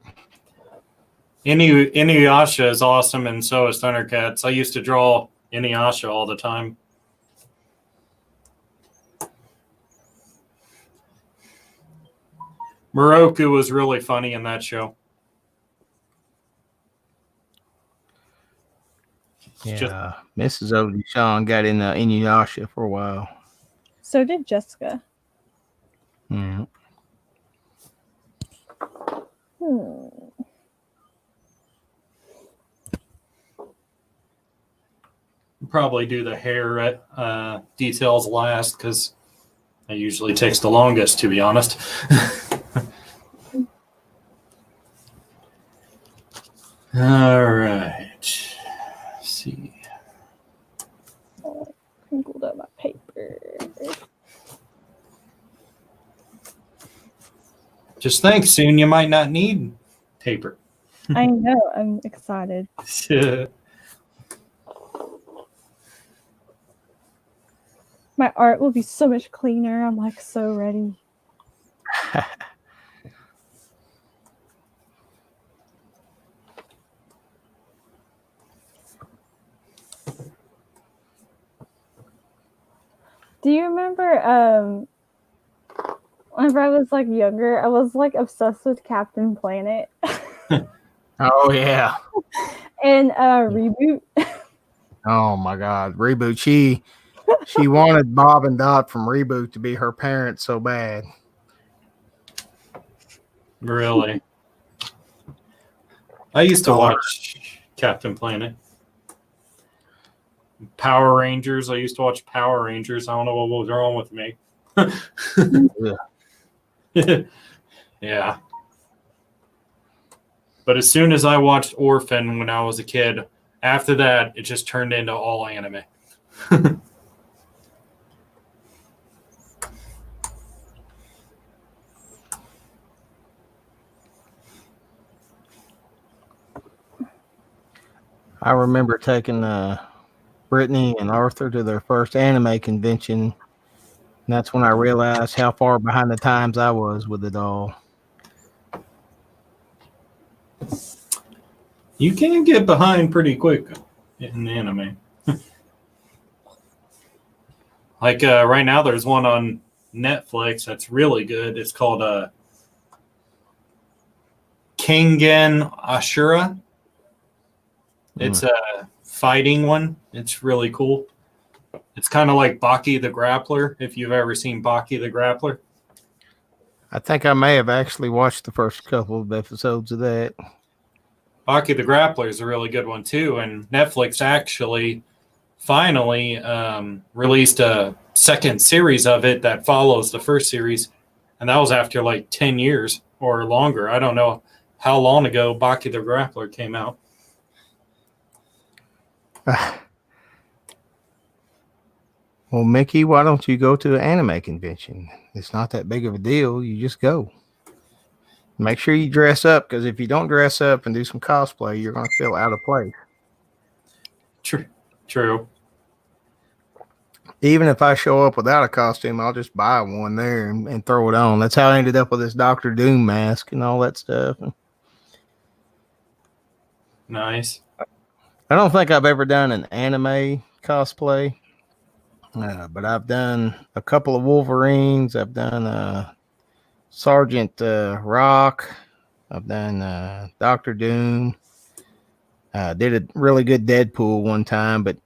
Inuyasha is awesome, and so is Thundercats. I used to draw Inuyasha all the time. Moroku was really funny in that show. Yeah. Mrs. Ojisan got in Inuyasha for a while. So did Jessica. Yeah. Probably do the hair details last because it usually takes the longest, to be honest. All right. Let's see. Crinkled up my paper. Just think, soon you might not need paper. I know. I'm excited. My art will be so much cleaner. I'm like so ready. Do you remember whenever I was like younger, I was like obsessed with Captain Planet Oh, yeah. and Reboot. Oh, my God. Reboot. She wanted Bob and Dot from Reboot to be her parents so bad. Really? I used to watch Captain Planet. Power Rangers. I used to watch Power Rangers. I don't know what was wrong with me. Yeah. But as soon as I watched Orphan when I was a kid, after that, it just turned into all anime. I remember taking Brittany and Arthur to their first anime convention. And that's when I realized how far behind the times I was with it all. You can get behind pretty quick in anime. Like right now, there's one on Netflix that's really good. It's called Kengan Ashura. It's a fighting one. It's really cool. It's kind of like Baki the Grappler, if you've ever seen Baki the Grappler. I think I may have actually watched the first couple of episodes of that. Baki the Grappler is a really good one, too. And Netflix actually finally released a second series of it that follows the first series. And that was after like 10 years or longer. I don't know how long ago Baki the Grappler came out. Well, Mickey, why don't you go to an anime convention? It's not that big of a deal. You just go. Make sure you dress up, because if you don't dress up and do some cosplay, you're going to feel out of place. True. Even if I show up without a costume, I'll just buy one there and throw it on. That's how I ended up with this Dr. Doom mask and all that stuff. Nice. I don't think I've ever done an anime cosplay, but I've done a couple of Wolverines. I've done Sergeant Rock. I've done Dr. Doom. Did a really good Deadpool one time, but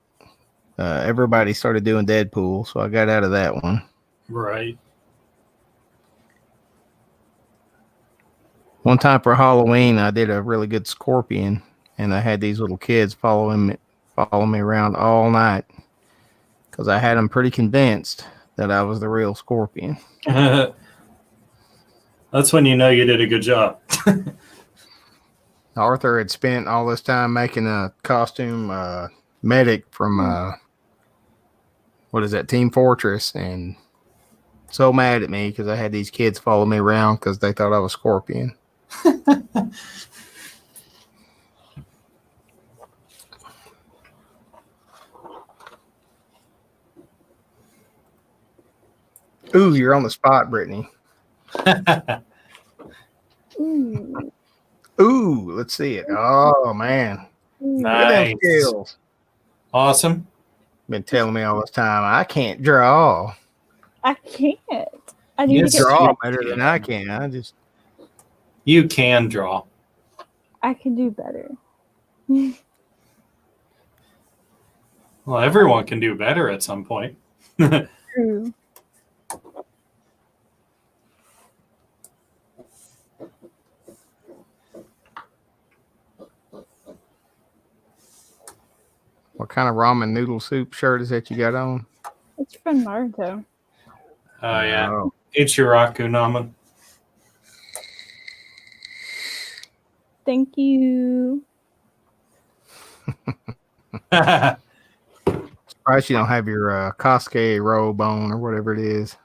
everybody started doing Deadpool, so I got out of that one. Right. One time for Halloween, I did a really good Scorpion, and I had these little kids follow me around all night because I had them pretty convinced that I was the real Scorpion. That's when you know you did a good job. Arthur had spent all this time making a costume medic from what is that, Team Fortress, and so mad at me because I had these kids follow me around because they thought I was Scorpion. Ooh, you're on the spot, Brittany. Ooh. Ooh, let's see it. Oh man, look at them Nice. skills. Awesome. Been telling me all this time I can't draw. I can't. I need Yes. to get. Draw better than I can. You can draw. I can do better. Well, everyone can do better at some point. True. What kind of ramen noodle soup shirt is that you got on? It's from Naruto. Oh, yeah. Oh. Ichiraku Namen. Thank you. Surprised you don't have your Kosuke robe on or whatever it is.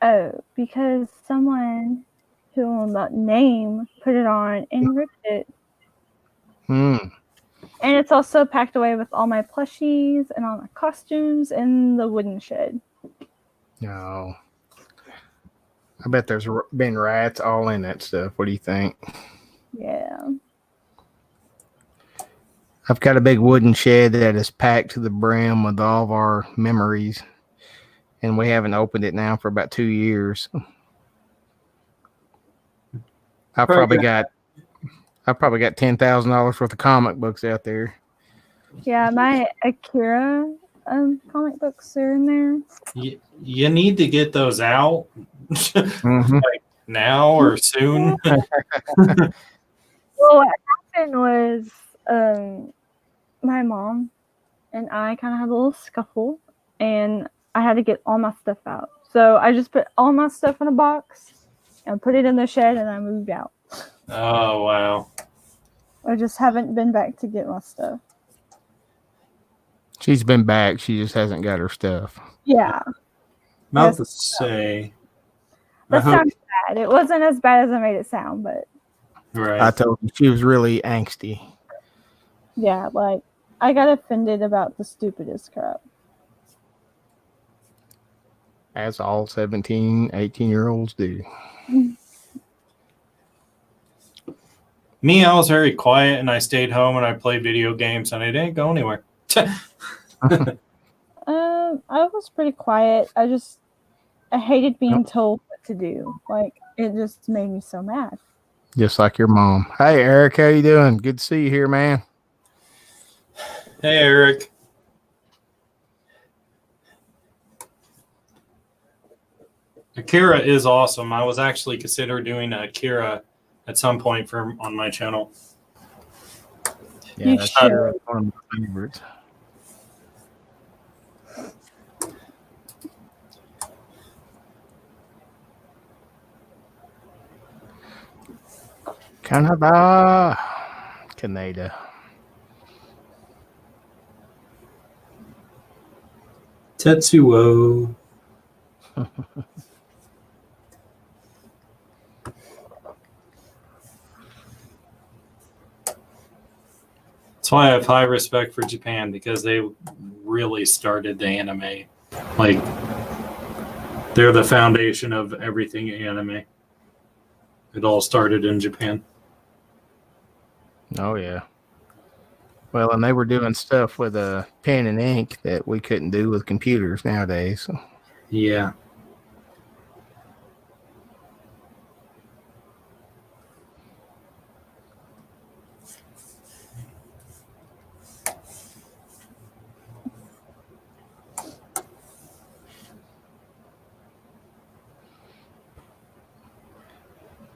Oh, because someone who will not name put it on and ripped it. Hmm. And it's also packed away with all my plushies and all my costumes in the wooden shed. No. I bet there's been rats all in that stuff. What do you think? Yeah. I've got a big wooden shed that is packed to the brim with all of our memories, and we haven't opened it now for about 2 years. I've probably got $10,000 worth of comic books out there. Yeah, my Akira comic books are in there. You need to get those out Mm-hmm. like now or soon. Well, what happened was my mom and I kind of had a little scuffle, and I had to get all my stuff out. So I just put all my stuff in a box and put it in the shed, and I moved out. Oh, wow. I just haven't been back to get my stuff. She's been back. She just hasn't got her stuff. Yeah, Not Yes. to say. that I hope- sounds bad. It wasn't as bad as I made it sound, but Right. I told you she was really angsty. yeah, like I got offended about the stupidest crap. As all 17, 18-year-olds do. Me, I was very quiet and I stayed home and I played video games and I didn't go anywhere. I was pretty quiet. I hated being told what to do. Like it just made me so mad. Just like your mom. Hey, Eric, how you doing? Good to see you here, man. Hey, Eric. Akira is awesome. I was actually considering doing Akira at some point on my channel. Yeah, You that's should. one of my favorites. Canada. Tetsuo. That's why I have high respect for Japan, because they really started the anime. Like, they're the foundation of everything anime. It all started in Japan. Oh, yeah. Well, and they were doing stuff with a pen and ink that we couldn't do with computers nowadays. So. Yeah.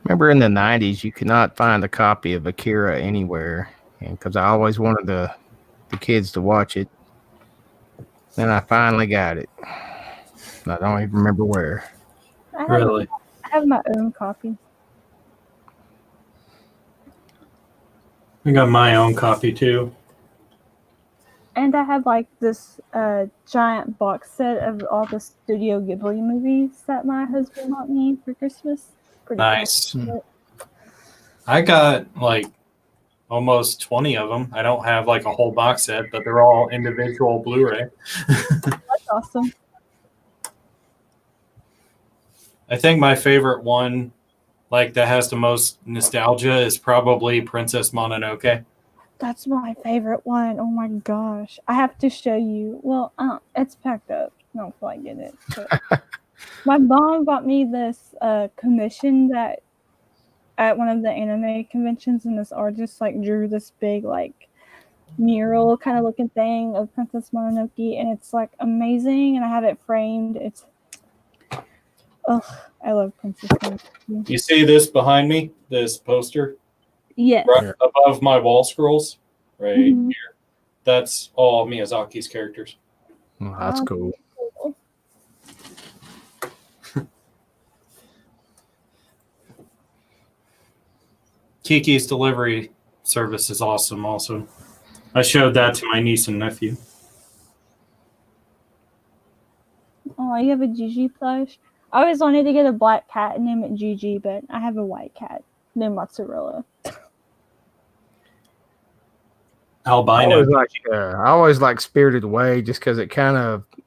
Remember in the 90s, you could not find a copy of Akira anywhere. And because I always wanted the kids to watch it. And I finally got it. I don't even remember where. I have, Really? I have my own copy. I got my own copy too. And I have like this giant box set of all the Studio Ghibli movies that my husband bought me for Christmas. Pretty Nice. cool. I got like almost 20 of them. I don't have like a whole box set, but they're all individual Blu-ray. That's awesome. I think my favorite one, like that has the most nostalgia, is probably Princess Mononoke. That's my favorite one. Oh my gosh. I have to show you. Well, it's packed up. I don't feel like getting it. But my mom bought me this commission that at one of the anime conventions, and this artist like drew this big like mural kind of looking thing of Princess Mononoke, and it's like amazing, and I have it framed. It's I love Princess Mononoke. You see this behind me, this poster? Yes. Right above my wall scrolls, right Mhm. here. That's all Miyazaki's characters. Well, that's cool. Cool. Kiki's delivery service is awesome also. I showed that to my niece and nephew. Oh, you have a Gigi plush? I always wanted to get a black cat and name it Gigi, but I have a white cat named Mozzarella. Albino. I always like Spirited Away just because it kind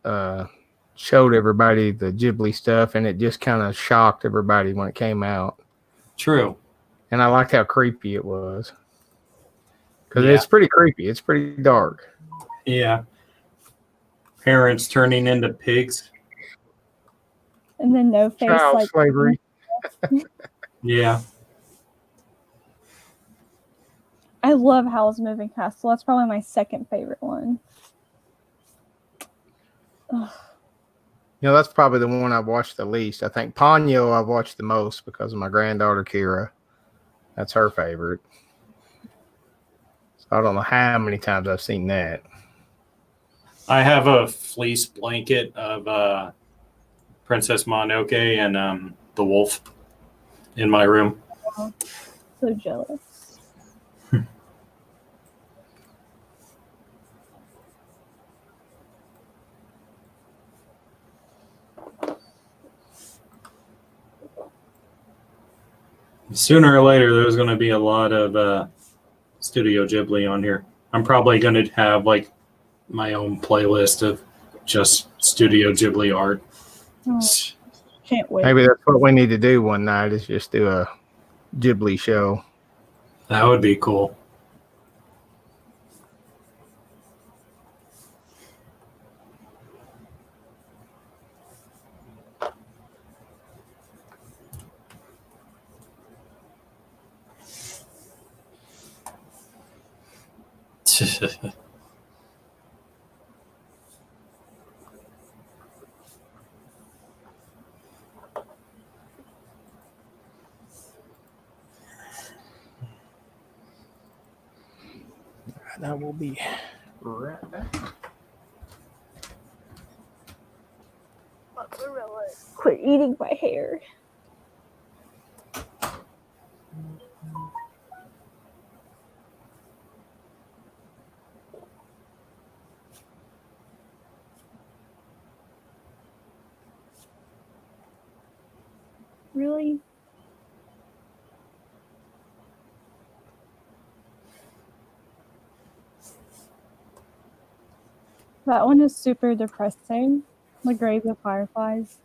of showed everybody the Ghibli stuff, and it just kind of shocked everybody when it came out. True. And I liked how creepy it was. Because Yeah. it's pretty creepy. It's pretty dark. Yeah. Parents turning into pigs. And then No Face Child like slavery. Yeah. I love Howl's Moving Castle. That's probably my second favorite one. Ugh. You know, that's probably the one I've watched the least. I think Ponyo I've watched the most because of my granddaughter Kira. That's her favorite. So I don't know how many times I've seen that. I have a fleece blanket of Princess Mononoke and the wolf in my room. So jealous. Sooner or later, there's going to be a lot of Studio Ghibli on here. I'm probably going to have like my own playlist of just Studio Ghibli art. Oh, can't wait. Maybe that's what we need to do one night is just do a Ghibli show. That would be cool. And I will be right back. Quit eating my hair. Really? That one is super depressing. The Grave of Fireflies.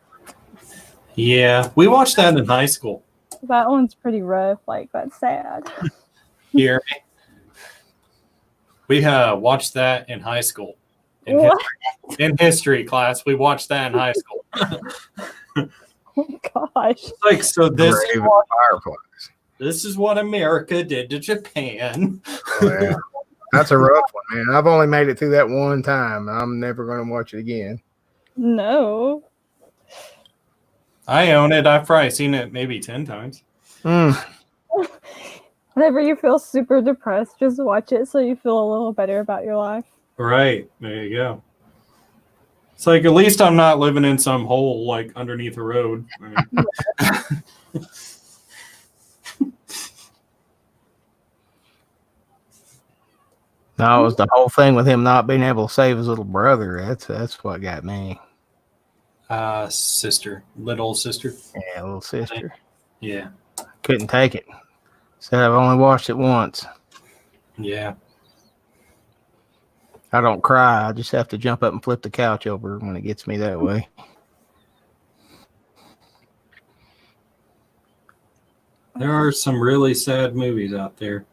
Yeah, we watched that in high school. That one's pretty rough. Like, that's sad. You hear me? We watched that in high school. What? In history class, we watched that in high school. Oh, gosh. Like, so this is, Grave of what, Fireflies. this is what America did to Japan. Oh, yeah. That's a rough one, man. I've only made it through that one time. I'm never going to watch it again. No. I own it. I've probably seen it maybe 10 times. Whenever you feel super depressed, just watch it so you feel a little better about your life. Right. There you go. It's like at least I'm not living in some hole like underneath a road. I mean, No, it was the whole thing with him not being able to save his little brother. That's what got me. sister, little sister. Yeah, little sister. Yeah, Couldn't take it. Said I've only watched it once. yeah. I don't cry. I just have to jump up and flip the couch over when it gets me that way. There are some really sad movies out there.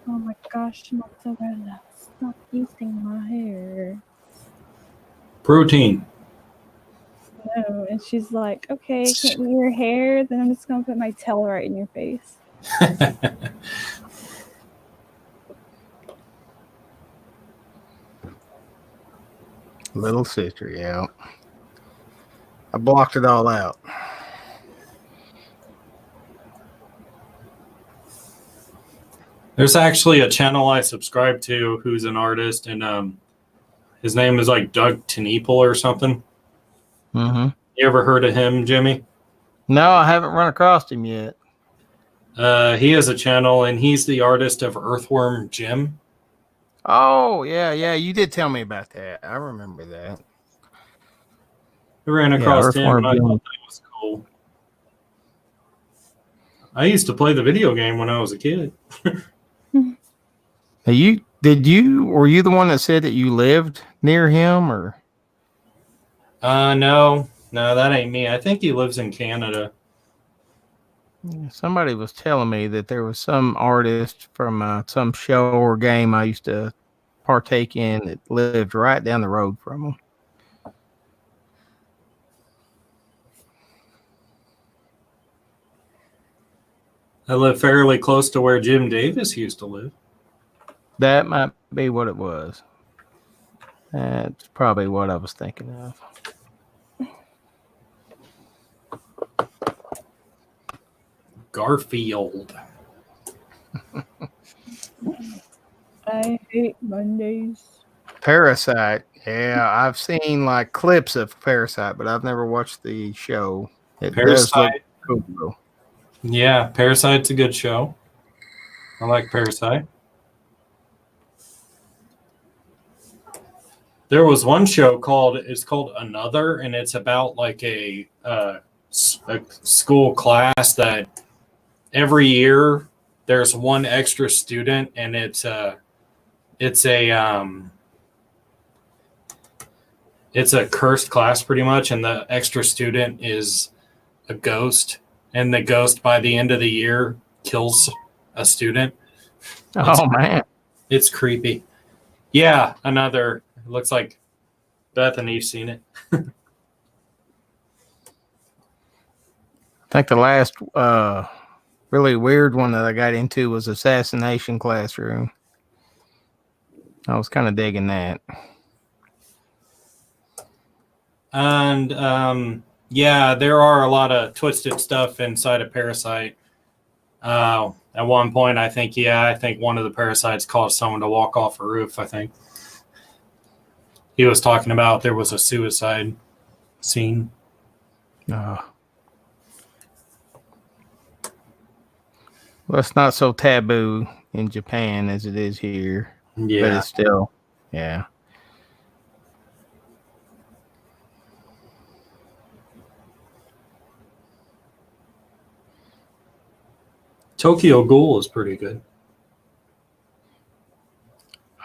Oh my gosh, mozzarella. Stop eating my hair. Protein. No. And she's like, okay, I can't eat your hair. Then I'm just going to put my tail right in your face. Little sister, yeah. I blocked it all out. There's actually a channel I subscribe to who's an artist, and his name is like Doug Teneeple or something. Mm-hmm. You ever heard of him, Jimmy? No, I haven't run across him yet. He has a channel, and he's the artist of Earthworm Jim. Oh, yeah. You did tell me about that. I remember that. I ran across him, and I Earthworm Jim. thought that was cool. I used to play the video game when I was a kid. Now, were you the one that said that you lived near him, or? No, that ain't me. I think he lives in Canada. Somebody was telling me that there was some artist from some show or game I used to partake in that lived right down the road from him. I live fairly close to where Jim Davis used to live. That might be what it was. That's probably what I was thinking of. Garfield. I hate Mondays. Parasite. Yeah, I've seen like clips of Parasite, but I've never watched the show. It does look Parasite. cool, though. Yeah, Parasite's a good show. I like Parasite. There was one show called Another, and it's about like a school class that every year there's one extra student, and it's a cursed class pretty much, and the extra student is a ghost, and the ghost by the end of the year kills a student. Oh, man. It's creepy. Yeah, Another. It looks like Bethany's seen it. I think the last really weird one that I got into was Assassination Classroom. I was kind of digging that. And yeah, there are a lot of twisted stuff inside of Parasite. At one point, I think one of the parasites caused someone to walk off a roof, I think. He was talking about there was a suicide scene. Well, it's not so taboo in Japan as it is here. But Yeah. it's still, yeah. Tokyo Ghoul is pretty good.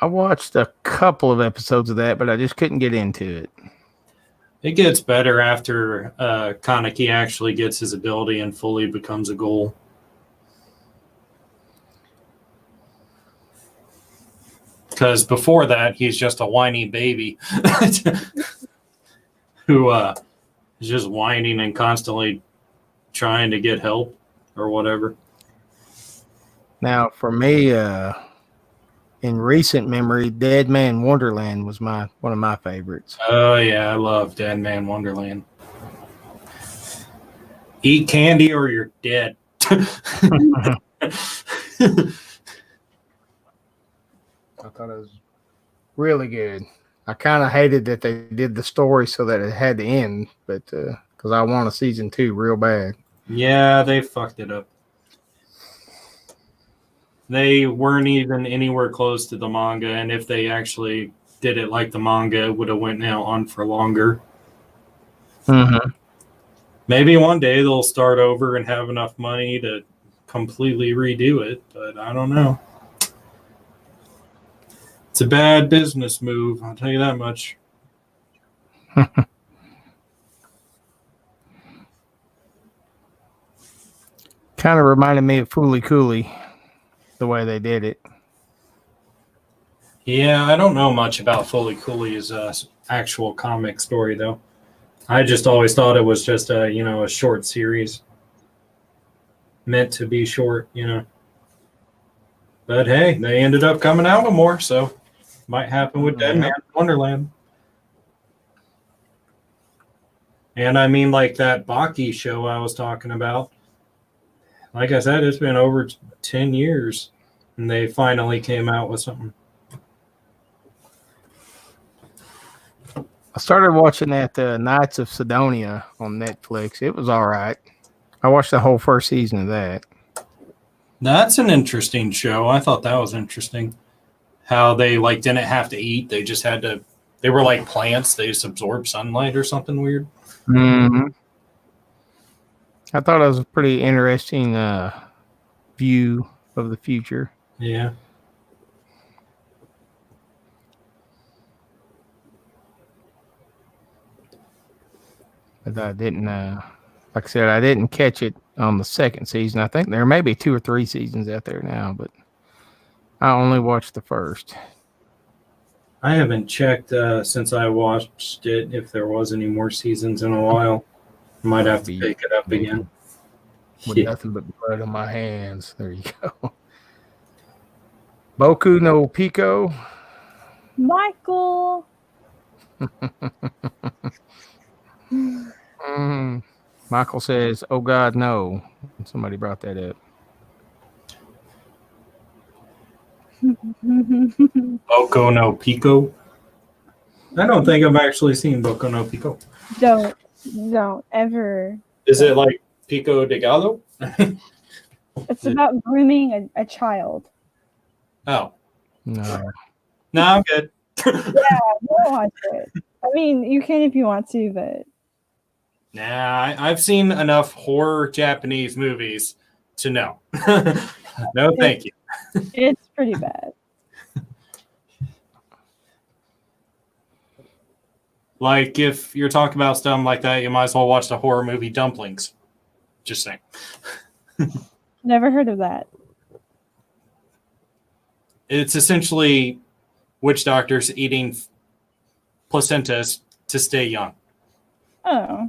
I watched a couple of episodes of that, but I just couldn't get into it. It gets better after Kaneki actually gets his ability and fully becomes a ghoul. Because before that, he's just a whiny baby who is just whining and constantly trying to get help or whatever. Now, for me, in recent memory, Dead Man Wonderland was one of my favorites. Oh, yeah, I love Dead Man Wonderland. Eat candy or you're dead. I thought it was really good. I kind of hated that they did the story so that it had to end, but because I want a season 2 real bad. Yeah, they fucked it up. They weren't even anywhere close to the manga, and if they actually did it like the manga, it would have went on for longer. Mm-hmm. Maybe one day they'll start over and have enough money to completely redo it, but I don't know. It's a bad business move, I'll tell you that much. Kind of reminded me of Fooly Cooley, the way they did it. Yeah, I don't know much about Fully Cooley's actual comic story, though. I just always thought it was just a short series meant to be short, But hey, they ended up coming out with more, so might happen with Dead Man Wonderland. And I mean, like that Baki show I was talking about. Like I said, it's been over 10 years, and they finally came out with something. I started watching that Knights of Sidonia on Netflix. It was all right. I watched the whole first season of that. That's an interesting show. I thought that was interesting. How they didn't have to eat; they just had to. They were like plants; they just absorb sunlight or something weird. Mm-hmm. I thought it was a pretty interesting view of the future. Yeah. But I didn't, like I said, I didn't catch it on the second season. I think there may be 2 or 3 seasons out there now, but I only watched the first. I haven't checked since I watched it if there was any more seasons in a while. Might have to pick it up again. With nothing but blood on my hands. There you go. Boku no Pico. Michael. Michael says, "Oh God, no!" Somebody brought that up. Boku no Pico. I don't think I've actually seen Boku no Pico. Don't ever. Is it like Pico de Gallo? It's about grooming a child. Oh. No. No, I'm good. Yeah, don't watch it. I mean, you can if you want to, but Nah, I've seen enough horror Japanese movies to know. No, thank you. It's pretty bad. Like, if you're talking about stuff like that, you might as well watch the horror movie Dumplings. Just saying. Never heard of that. It's essentially witch doctors eating placentas to stay young. Oh.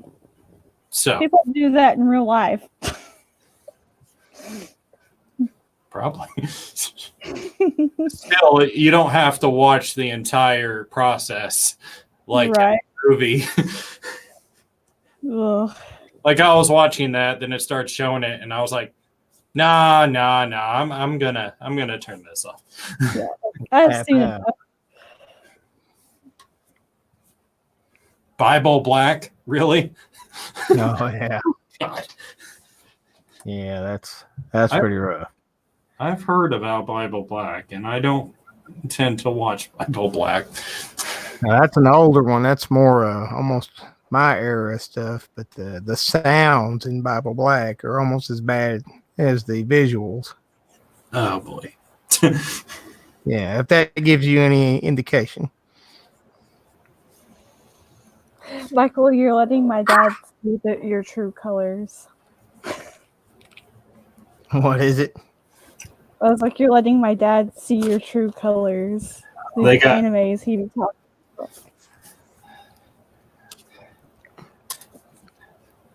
So People do that in real life. probably. Still, you don't have to watch the entire process like Right. a movie. Ugh. Like I was watching that, then it started showing it, and I was like, nah. I'm gonna turn this off. Yeah. I've seen it. Bible Black, really? Oh yeah. God. Yeah, that's pretty rough. I've heard about Bible Black, and I don't intend to watch Bible Black. Now, that's an older one. That's more almost my era stuff, but the sounds in Bible Black are almost as bad as the visuals. Oh boy. Yeah, if that gives you any indication. Michael, you're letting my dad see your true colors. What is it? I was like, you're letting my dad see your true colors. These animes he be talking about.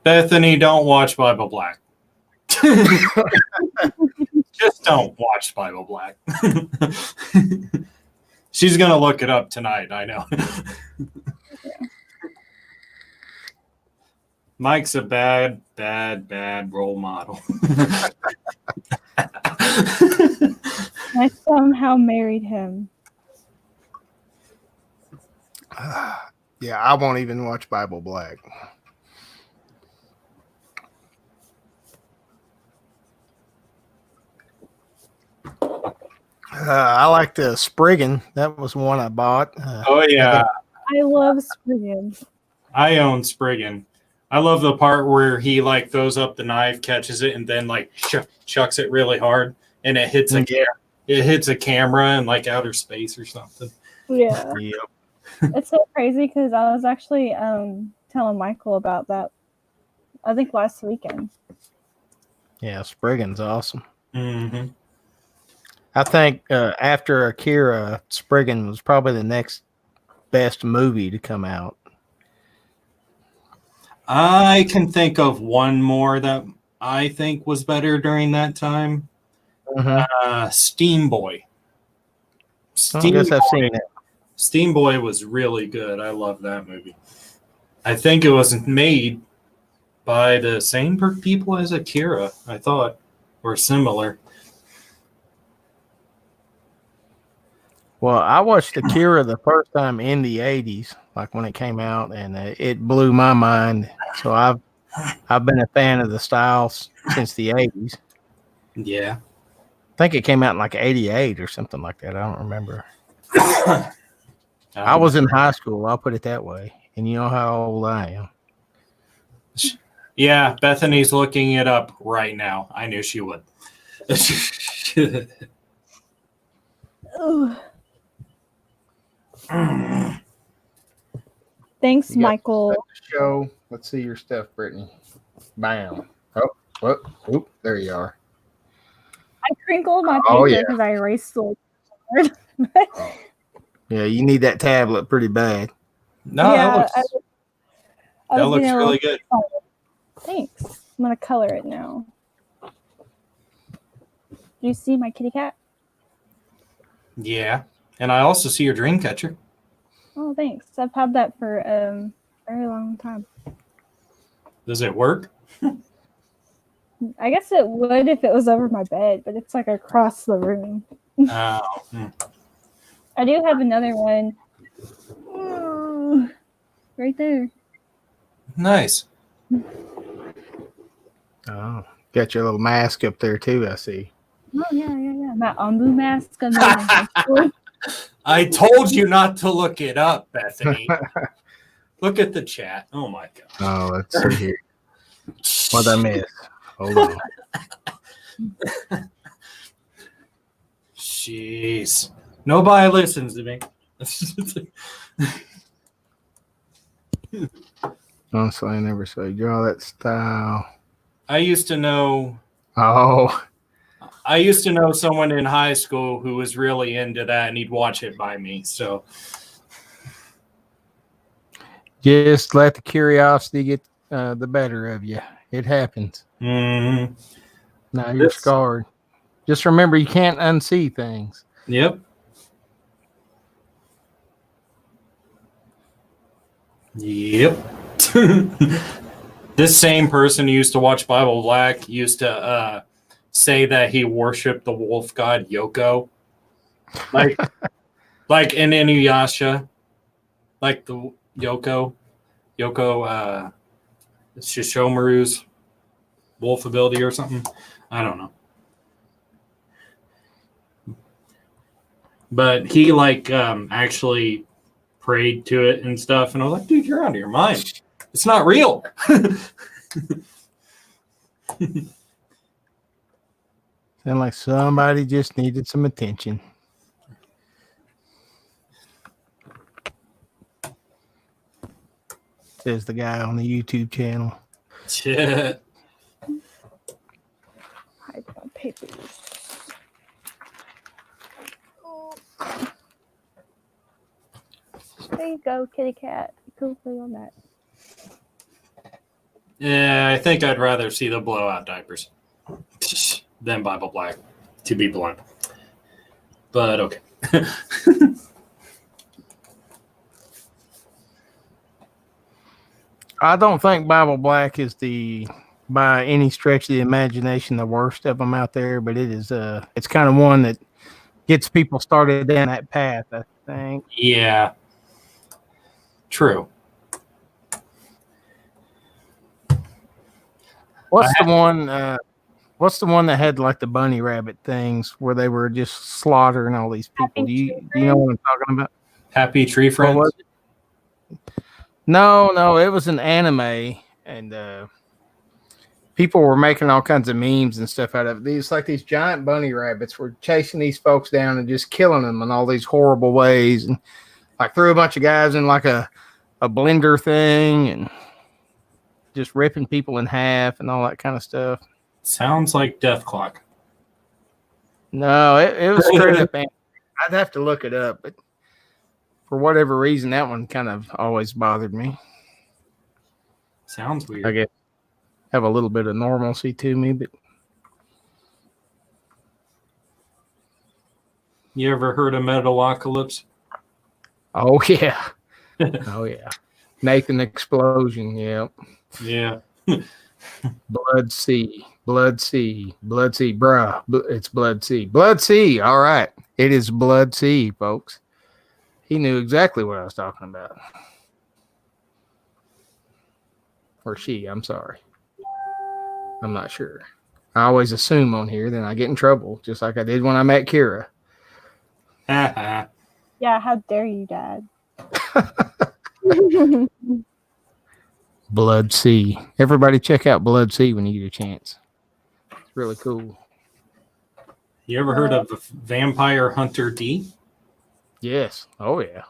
Bethany, don't watch Bible Black. Just don't watch Bible Black. She's gonna look it up tonight, I know. Mike's a bad role model. somehow married him. Yeah, I won't even watch Bible Black. I like the Spriggan. That was one I bought. Oh yeah, I love Spriggan. I own Spriggan. I love the part where he like throws up the knife, catches it, and then like chucks it really hard, and it hits a camera in like outer space or something. Yeah. Yep. It's so crazy because I was actually telling Michael about that, I think last weekend. Yeah, Spriggan's awesome. Mm-hmm. I think after Akira, Spriggan was probably the next best movie to come out. I can think of one more that I think was better during that time. Steam Boy. I guess I've seen that. Steam Boy was really good. I love that movie. I think it was made by the same people as Akira, I thought, or similar. Well, I watched Akira the first time in the 80s, like when it came out, and it blew my mind. So I've been a fan of the style since the 80s. Yeah. I think it came out in like 88 or something like that. I don't remember. I was in high school, I'll put it that way. And you know how old I am. Yeah, Bethany's looking it up right now. I knew she would. Ugh. Thanks, Michael. Show. Let's see your stuff, Brittany. Bam. Oh, whoop, there you are. I crinkled my paper because I erased the word. Yeah, you need that tablet pretty bad. No, Yeah, that looks really good. Thanks. I'm going to color it now. Do you see my kitty cat? Yeah. And I also see your dream catcher. Oh, thanks. I've had that for a very long time. Does it work? I guess it would if it was over my bed, but it's like across the room. Oh. I do have another one right there. Nice. Oh, got your little mask up there too, I see. Oh, yeah. My Umbu mask. I made in high school. I told you not to look it up, Bethany. Look at the chat. Oh, my gosh. Oh, let's see here. What I missed? Hold on. Jeez. Nobody listens to me. Honestly, I never say draw that style. I used to know someone in high school who was really into that, and he'd watch it by me. So just let the curiosity get the better of you. It happens. mm-hmm. Now you're scarred. Just remember, you can't unsee things. Yep. This same person who used to watch Bible Black used to say that he worshipped the wolf god Yoko, like in Inuyasha, like the Yoko, Shishomaru's wolf ability or something. I don't know. But he actually prayed to it and stuff, and I was like, dude, you're out of your mind. It's not real. Sound like somebody just needed some attention. Says the guy on the YouTube channel. Shit. Hide my papers. There you go, kitty cat. Cool play on that. Yeah, I think I'd rather see the blowout diapers than Bible Black, to be blunt. But okay. I don't think Bible Black is by any stretch of the imagination, the worst of them out there, but it is it's kind of one that gets people started down that path, I think. Yeah. True. What's the one? What's the one that had like the bunny rabbit things where they were just slaughtering all these people? Do you know what I'm talking about? Happy Tree What Friends? was it? No, it was an anime, and people were making all kinds of memes and stuff out of it. These giant bunny rabbits were chasing these folks down and just killing them in all these horrible ways, and like threw a bunch of guys in like a blender thing and just ripping people in half and all that kind of stuff. Sounds like Death Clock. No, it was straight up. I'd have to look it up, but for whatever reason, that one kind of always bothered me. Sounds weird. I guess have a little bit of normalcy to me, but You ever heard of Metalocalypse? oh yeah, oh yeah, Nathan Explosion, yeah, Yeah. Blood Sea, Blood Sea, Blood Sea, bruh, it's Blood Sea, Blood Sea. All right, it is Blood Sea, folks. He knew exactly what I was talking about, or she. I'm sorry. I'm not sure. I always assume on here, then I get in trouble, just like I did when I met Kira. Haha. Yeah, how dare you, Dad? Blood Sea. Everybody check out Blood Sea when you get a chance. It's really cool. You ever heard of Vampire Hunter D? Yes. Oh, yeah.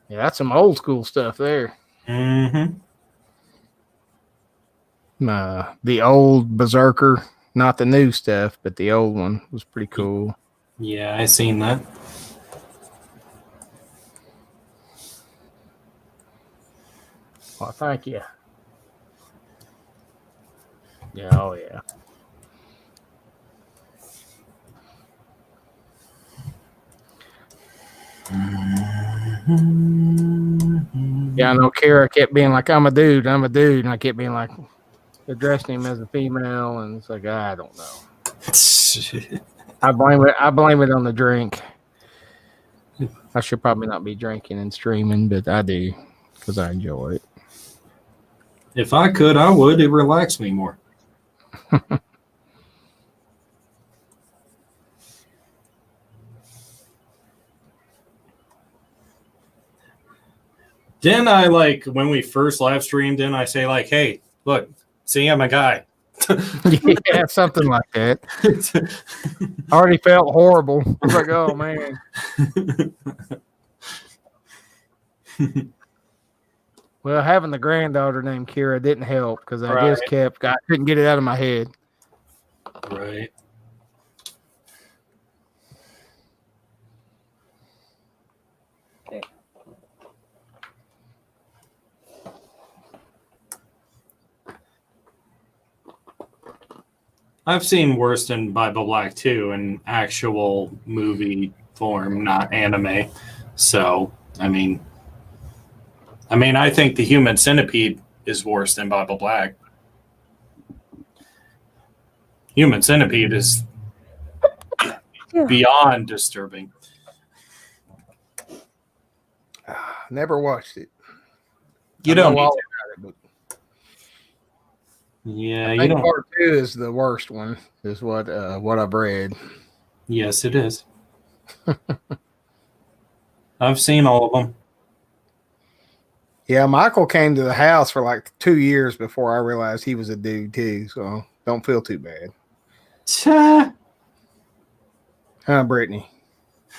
Yeah, that's some old school stuff there. Mm-hmm. The old Berserker, not the new stuff, but the old one was pretty cool. Yeah, I seen that. Well, thank you. Yeah, oh yeah. Yeah, I know Kara kept being like, I'm a dude, and I kept being like, addressing him as a female, and it's like, I don't know. I blame it on the drink. I should probably not be drinking and streaming, but I do because I enjoy it. If I could, I would. It relaxed me more. Didn't I, like, when we first live streamed, didn't I say, like, hey, look, see, I'm a guy. Yeah, something like that. I already felt horrible. I was like, oh, man. Well, having the granddaughter named Kira didn't help because I just I couldn't get it out of my head. Right. Okay. I've seen worse than Bible Black 2 in actual movie form, not anime. So, I mean, I think the Human Centipede is worse than Bible Black. Human Centipede is beyond disturbing. Never watched it. You don't need all to. about it, Yeah, I you think don't. part 2 is the worst one, is what I've read. Yes, it is. I've seen all of them. Yeah, Michael came to the house for like 2 years before I realized he was a dude too, so don't feel too bad. Huh, Brittany?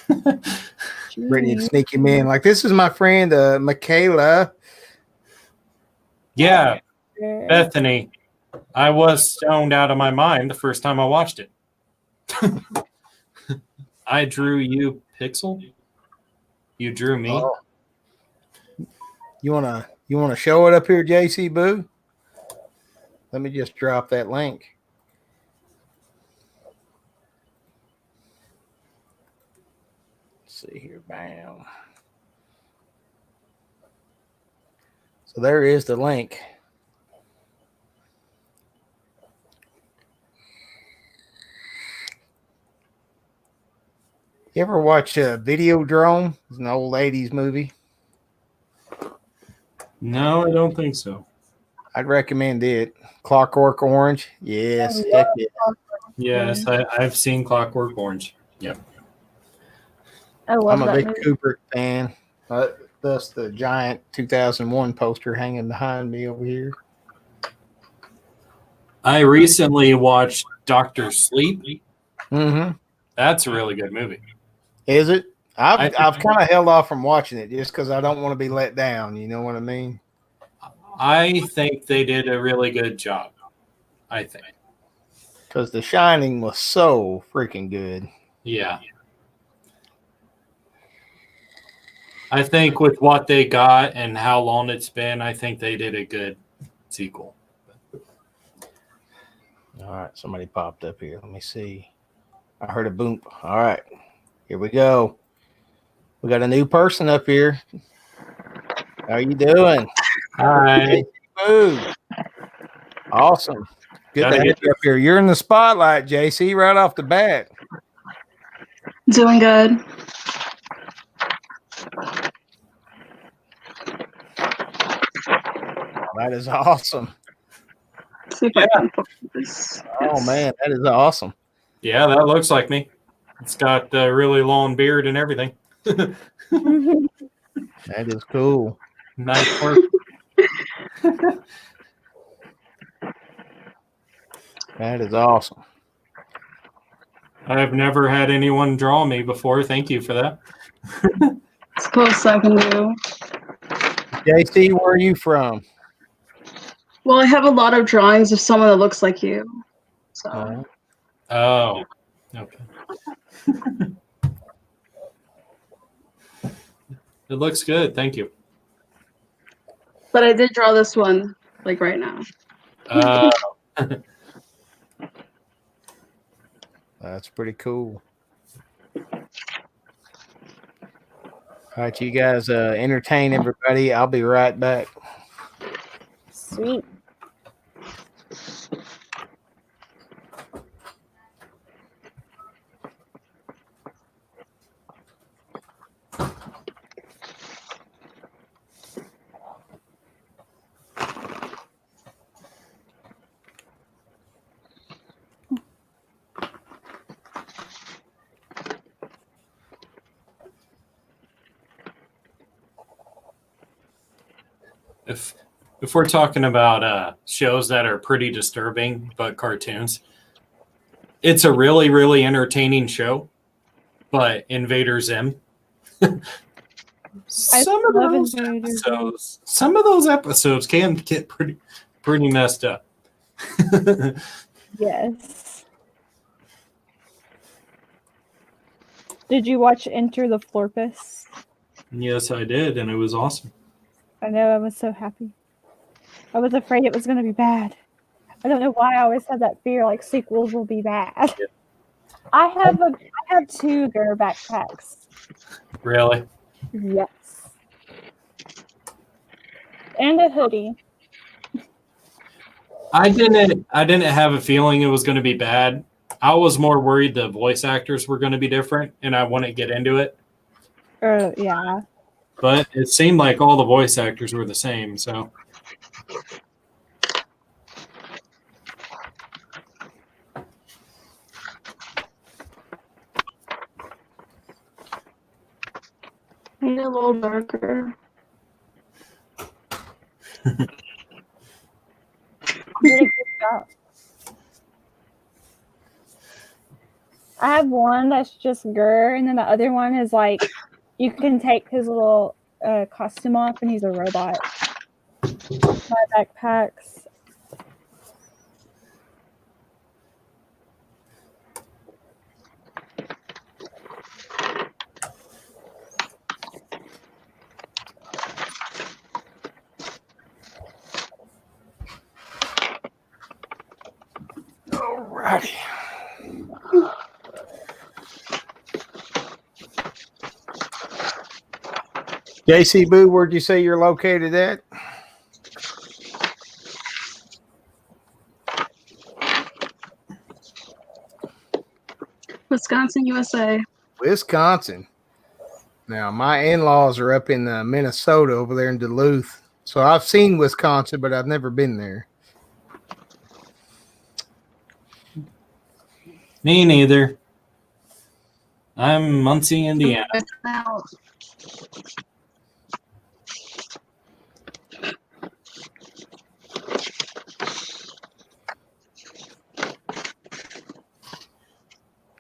Brittany would sneak him in like, this is my friend Michaela. Yeah, Bethany. I was stoned out of my mind the first time I watched it. I drew you, Pixel. You drew me. Oh. You wanna show it up here, JC Boo? Let me just drop that link. Let's see here, bam. So there is the link. You ever watch Videodrome? It's an old 80s movie. No, I don't think so. I'd recommend it. Clockwork Orange. Yes. I Heck love yeah. Yes, I've seen Clockwork Orange. Yep. I love I'm a that big movie. Kubrick fan. Thus the giant 2001 poster hanging behind me over here. I recently watched Doctor Sleep. Mm-hmm. That's a really good movie. Is it? I've I- kind of held off from watching it just because I don't want to be let down. You know what I mean? I think they did a really good job. I think. Because The Shining was so freaking good. Yeah. I think with what they got and how long it's been, I think they did a good sequel. All right, somebody popped up here. Let me see. I heard a boom. All right, here we go. We got a new person up here. How you doing? Hi. Boo. Awesome. Good Gotta to have get- you up here. You're in the spotlight, JC, right off the bat. Doing good. That is awesome. See if I can focus. Oh Yes. man, that is awesome. Yeah, that looks like me. It's got a really long beard and everything. That is cool. Nice work. That is awesome. I've never had anyone draw me before. Thank you for that. It's close I can do. JC, where are you from? Well, I have a lot of drawings of someone that looks like you. So Oh, okay. It looks good. Thank you. but I did draw this one like right now. That's pretty cool. All right, you guys entertain everybody. I'll be right back. Sweet. If we're talking about shows that are pretty disturbing but cartoons, it's a really, really entertaining show. But Invader Zim, some of love those Invader Zim. episodes, some of those episodes can get pretty messed up. Yes. Did you watch Enter the Florpus? Yes, I did, and it was awesome. I know, I was so happy. I was afraid it was going to be bad. I don't know why I always had that fear, like sequels will be bad. Yep. I have 2 Gur backpacks. Really? Yes. And a hoodie. I didn't have a feeling it was going to be bad. I was more worried the voice actors were going to be different, and I wouldn't get into it. Yeah. But it seemed like all the voice actors were the same, so. Maybe a little darker. You did a good job. I have one that's just Gur, and then the other one is like you can take his little costume off, and he's a robot. My backpacks. Alrighty. JC Boo, where'd you say you're located at? Wisconsin, USA. Wisconsin. Now, my in-laws are up in Minnesota over there in Duluth. So I've seen Wisconsin, but I've never been there. Me neither. I'm Muncie, Indiana. Now,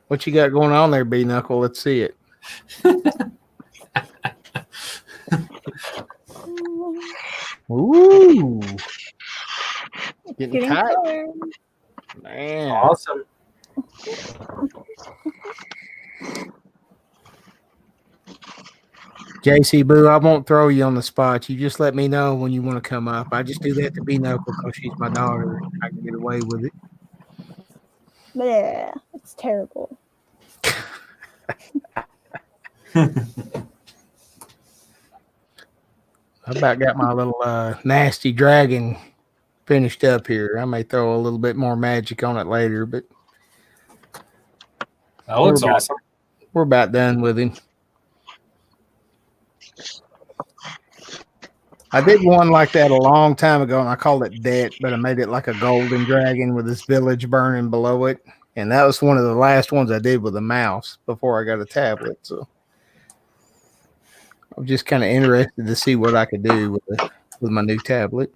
What you got going on there, B Knuckle? Let's see it. Ooh. Getting Getting tight. color. Man. Awesome. JC Boo, I won't throw you on the spot. You just let me know when you want to come up. I just do that to B Knuckle because she's my daughter. I can get away with it. Yeah, it's terrible. I about got my little nasty dragon finished up here. I may throw a little bit more magic on it later, but That looks We're about- awesome. we're about done with him. I did one like that a long time ago, and I called it Debt, but I made it like a golden dragon with this village burning below it. And that was one of the last ones I did with a mouse before I got a tablet. So I'm just kind of interested to see what I could do with my new tablet.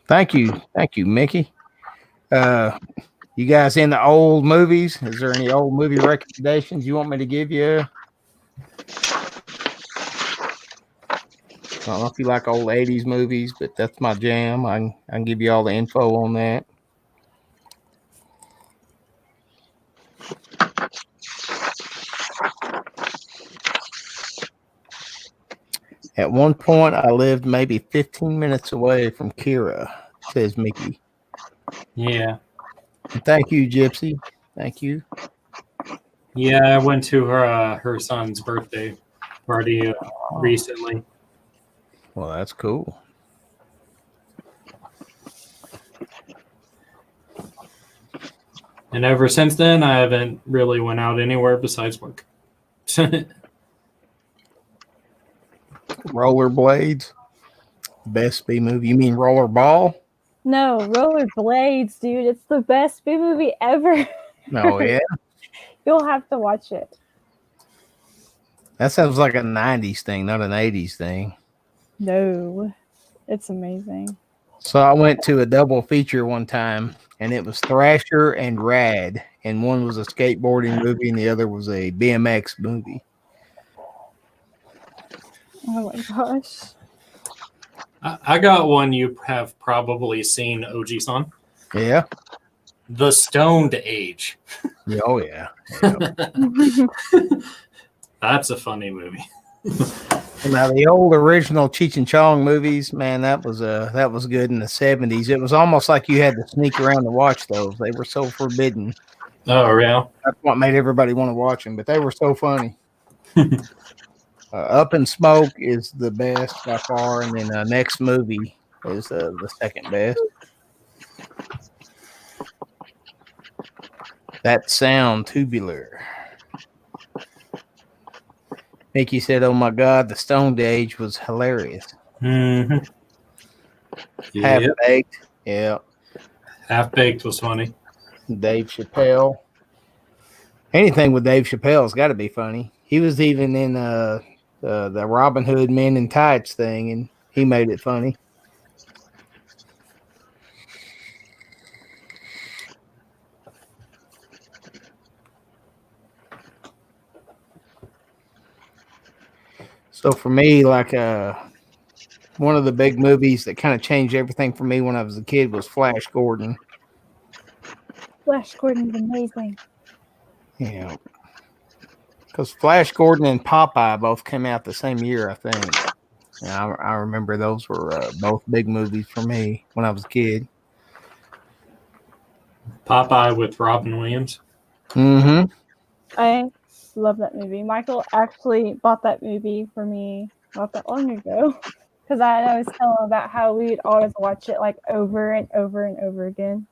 Thank you, Mickey. You guys in the old movies? Is there any old movie recommendations you want me to give you? I don't know if you like old 80s movies, but that's my jam. I can give you all the info on that. At one point, I lived maybe 15 minutes away from Kira, says Mickey. Yeah. And thank you, Gypsy. Thank you. Yeah, I went to her son's birthday party recently. Well, that's cool. And ever since then, I haven't really went out anywhere besides work. Rollerblades. Best B movie. You mean Rollerball? No, Rollerblades, dude. It's the best B movie ever. Oh, yeah. You'll have to watch it. That sounds like a 90s thing, not an 80s thing. No, it's amazing. So I went to a double feature one time, and it was Thrasher and Rad. And one was a skateboarding movie, and the other was a BMX movie. Oh my gosh. I got one you have probably seen, Ojisan. Yeah. The Stoned Age. Yeah, oh, yeah. That's a funny movie. Now the old original Cheech and Chong movies, man, that was good in the 70s. It was almost like you had to sneak around to watch those. They were so forbidden. Oh, yeah. That's what made everybody want to watch them, but they were so funny. Up in Smoke is the best by far, and then Next Movie is the second best. That Sound Tubular. Mickey said, "Oh my God, the Stoned Age was hilarious." Mm-hmm. Half Yep. Baked, yeah. Half Baked was funny. Dave Chappelle. Anything with Dave Chappelle's got to be funny. He was even in the Robin Hood Men in Tights thing, and he made it funny. So for me, like one of the big movies that kind of changed everything for me when I was a kid was Flash Gordon. Flash Gordon's amazing. Yeah. Because Flash Gordon and Popeye both came out the same year, I think. Yeah, I remember those were both big movies for me when I was a kid. Popeye with Robin Williams. Mm-hmm. I love that movie. Michael actually bought that movie for me not that long ago because because I was telling him about how we'd always watch it like over and over and over again.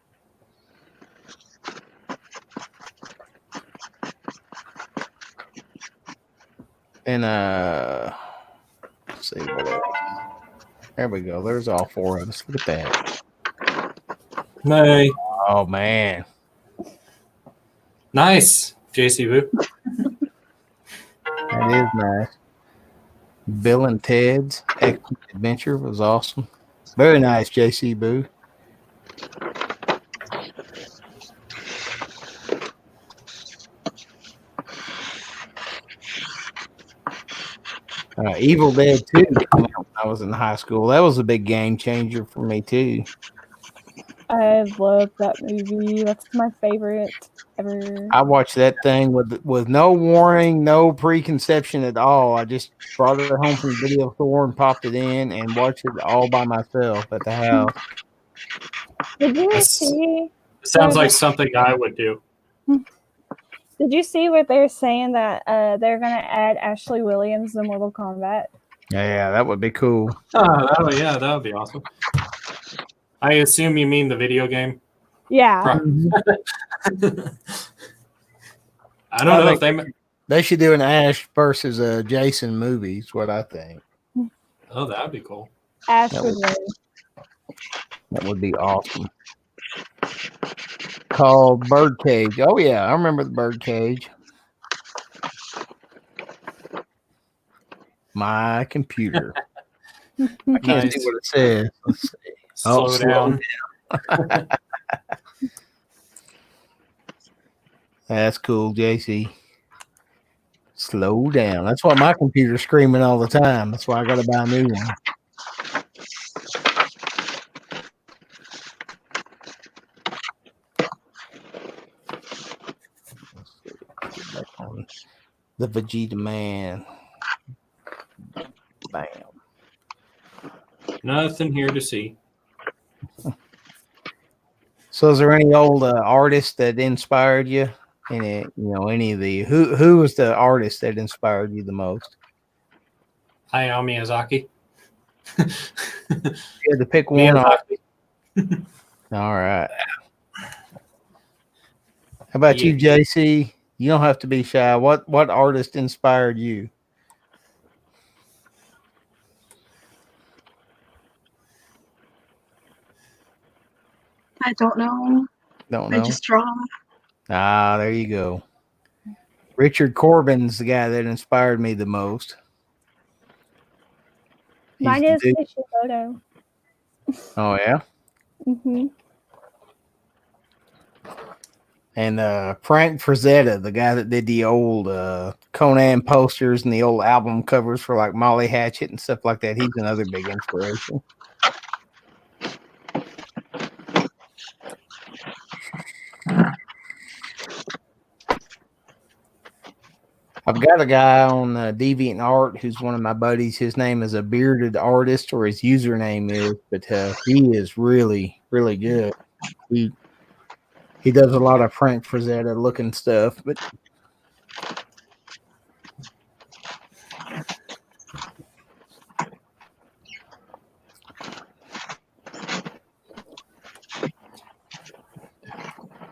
And let's see what else. There we go. There's all four of us. Look at that. Nay. Oh man. Nice, JC Boo. That is nice. Bill and Ted's Excellent Adventure was awesome. Very nice, JC Boo. Evil Dead 2 came out when I was in high school. That was a big game changer for me too. I love that movie. That's my favorite ever. I watched that thing with no warning, no preconception at all. I just brought it home from the video store and popped it in and watched it all by myself at the house. Did you That's- see? Sounds like something I would do. Did you see what they're saying that they're gonna add Ashley Williams in Mortal Kombat? Yeah, that would be cool. Yeah, that would be awesome. I assume you mean the video game. Yeah. I don't know if they. They should do an Ash versus Jason movie. Is what I think. Oh, that would be cool. Ash That would would- win. That would be awesome. Called Birdcage. Oh yeah, I remember the Birdcage. My computer. I can't Nice. see what it says. Let's see. Slow slow down. That's cool, JC. Slow down. That's why my computer's screaming all the time. That's why I gotta buy a new one. Let's get back on the Vegeta Man. Bam. Nothing here to see. So, is there any old artist that inspired you? Any, any of the who was the artist that inspired you the most? Hayao Miyazaki. You had to pick one. Miyazaki. All right. How about you, JC? You don't have to be shy. What artist inspired you? I don't know. Don't I know. just draw. Ah, there you go. Richard Corbin's the guy that inspired me the most. He's Mine the is dude- Kishimoto. Oh yeah. Mm-hmm. And Frank Frazetta, the guy that did the old Conan posters and the old album covers for like Molly Hatchet and stuff like that. He's another big inspiration. I've got a guy on DeviantArt who's one of my buddies. His name is a bearded artist, or his username is, but he is really, really good. He does a lot of Frank Frazetta looking stuff, but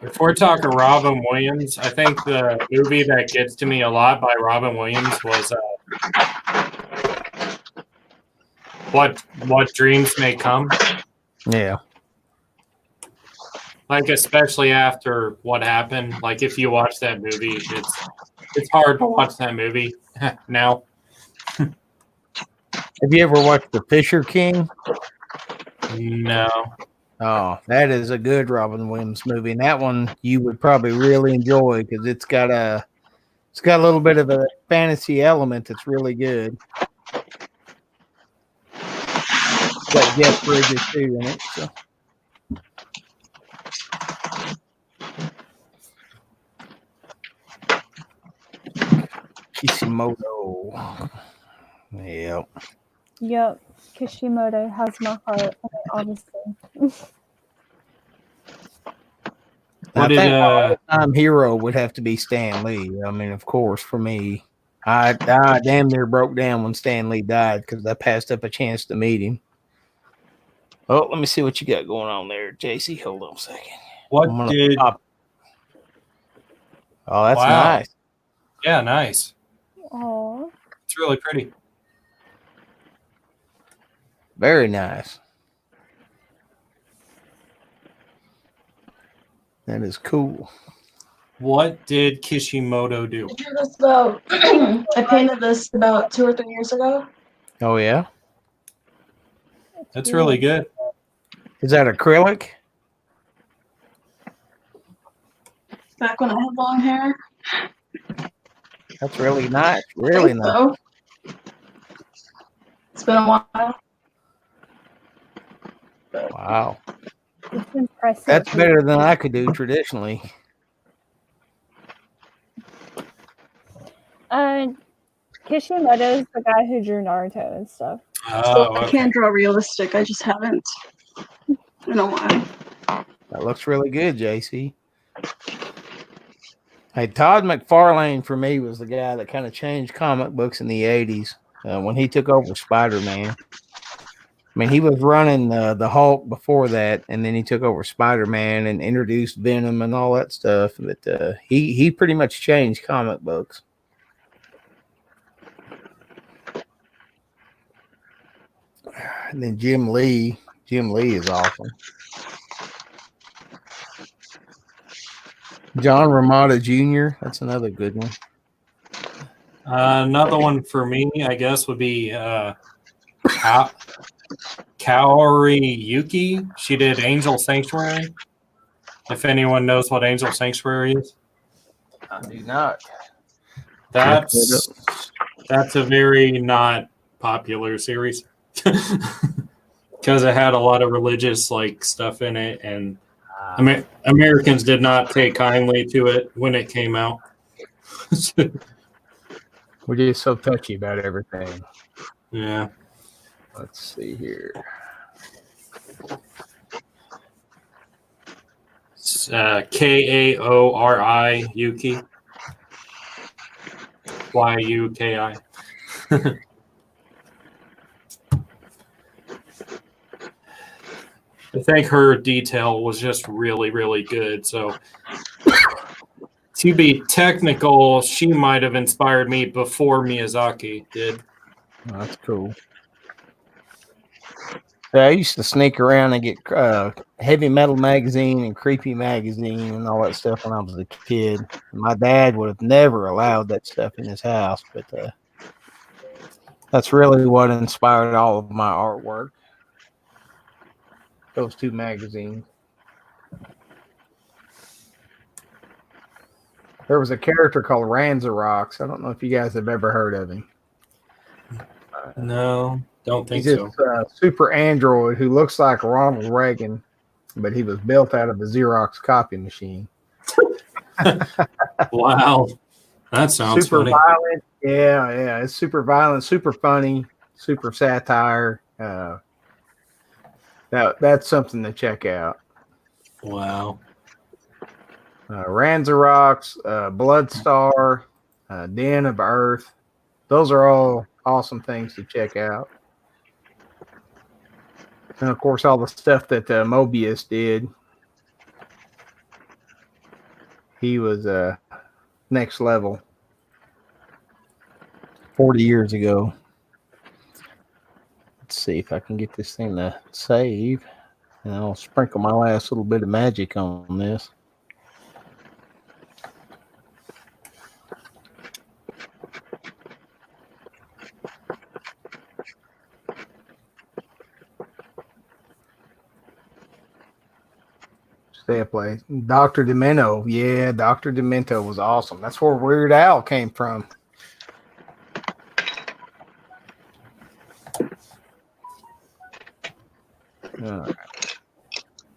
If we're talking Robin Williams, I think the movie that gets to me a lot by Robin Williams was What Dreams May Come. yeah. Like, especially after what happened. Like, if you watch that movie, it's hard to watch that movie now. Have you ever watched The Fisher King? No. Oh, that is a good Robin Williams movie, and that one you would probably really enjoy because it's got a little bit of a fantasy element that's really good. It's got Jeff Bridges too in it. So. Kishimoto. Yep. Yep. Kishimoto has my heart, obviously. What I did think my all-time hero would have to be Stan Lee. I mean, of course, for me, I damn near broke down when Stan Lee died because I passed up a chance to meet him. Oh, let me see what you got going on there, JC. Hold on a second. What did? Oh, that's Wow. nice. Yeah, nice. Oh, It's really pretty. Very nice. That is cool. What did Kishimoto do? I drew this about. I painted this about 2 or 3 years ago. Oh yeah, That's really good. is that acrylic? Back when I had long hair. That's really nice. I Really think nice. so. It's been a while. Wow, it's impressive. that's better than I could do traditionally. Kishimoto's the guy who drew Naruto and stuff. Oh, I okay. can't draw realistic. I just haven't in a while. That looks really good, JC. Hey, Todd McFarlane for me was the guy that kind of changed comic books in the 80s when he took over Spider-Man. I mean, he was running the Hulk before that, and then he took over Spider-Man and introduced Venom and all that stuff. But he pretty much changed comic books. And then Jim Lee is awesome. John Ramada Jr., that's another good one. Another one for me, I guess, would be Kaori Yuki. She did Angel Sanctuary. If anyone knows what Angel Sanctuary is, I do not. that's a very not popular series because it had a lot of religious like stuff in it, and Americans did not take kindly to it when it came out. We're just so touchy about everything. Yeah. Let's see here. Kaori Yuki. Yuki. I think her detail was just really, really good. So, to be technical, she might have inspired me before Miyazaki did. Oh, that's cool. Yeah, I used to sneak around and get Heavy Metal magazine and Creepy magazine and all that stuff when I was a kid. My dad would have never allowed that stuff in his house, but that's really what inspired all of my artwork. Those two magazines. There was a character called Ranzarox. I don't know if you guys have ever heard of him. No, don't think He's so. this super android who looks like Ronald Reagan, but he was built out of a Xerox copy machine. Wow. That sounds super funny. violent. Yeah. It's super violent, super funny, super satire. That's something to check out. Wow. Ranzarox, Bloodstar, Den of Earth. Those are all awesome things to check out. And of course, all the stuff that Mobius did. He was next level 40 years ago. Let's see if I can get this thing to save. And I'll sprinkle my last little bit of magic on this. Stay up late. Dr. Demento. Yeah, Dr. Demento was awesome. That's where Weird Al came from.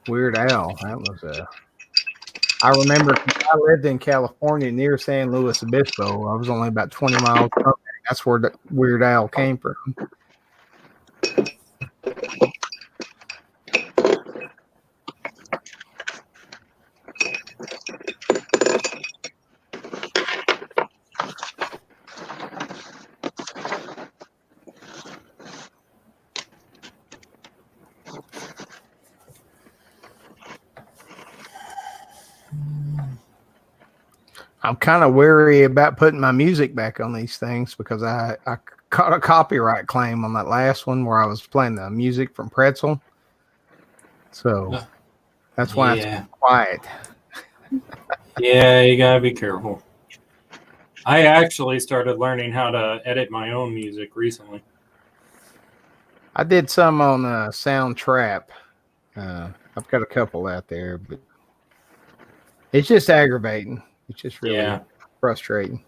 Weird Al. That was I remember I lived in California near San Luis Obispo. I was only about 20 miles from there. That's where the Weird Al came from. I'm kind of wary about putting my music back on these things because I caught a copyright claim on that last one where I was playing the music from Pretzel. So that's why it's Yeah. quiet. Yeah, you gotta be careful. I actually started learning how to edit my own music recently. I did some on Soundtrap. I've got a couple out there, but it's just aggravating. It's just really Yeah. frustrating.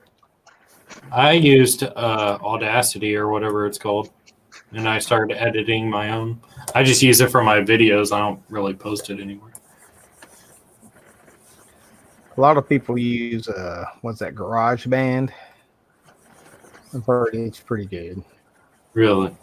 I used Audacity or whatever it's called, and I started editing my own. I just use it for my videos. I don't really post it anywhere. A lot of people use what's that, Garage Band? I've heard it's pretty good. Really?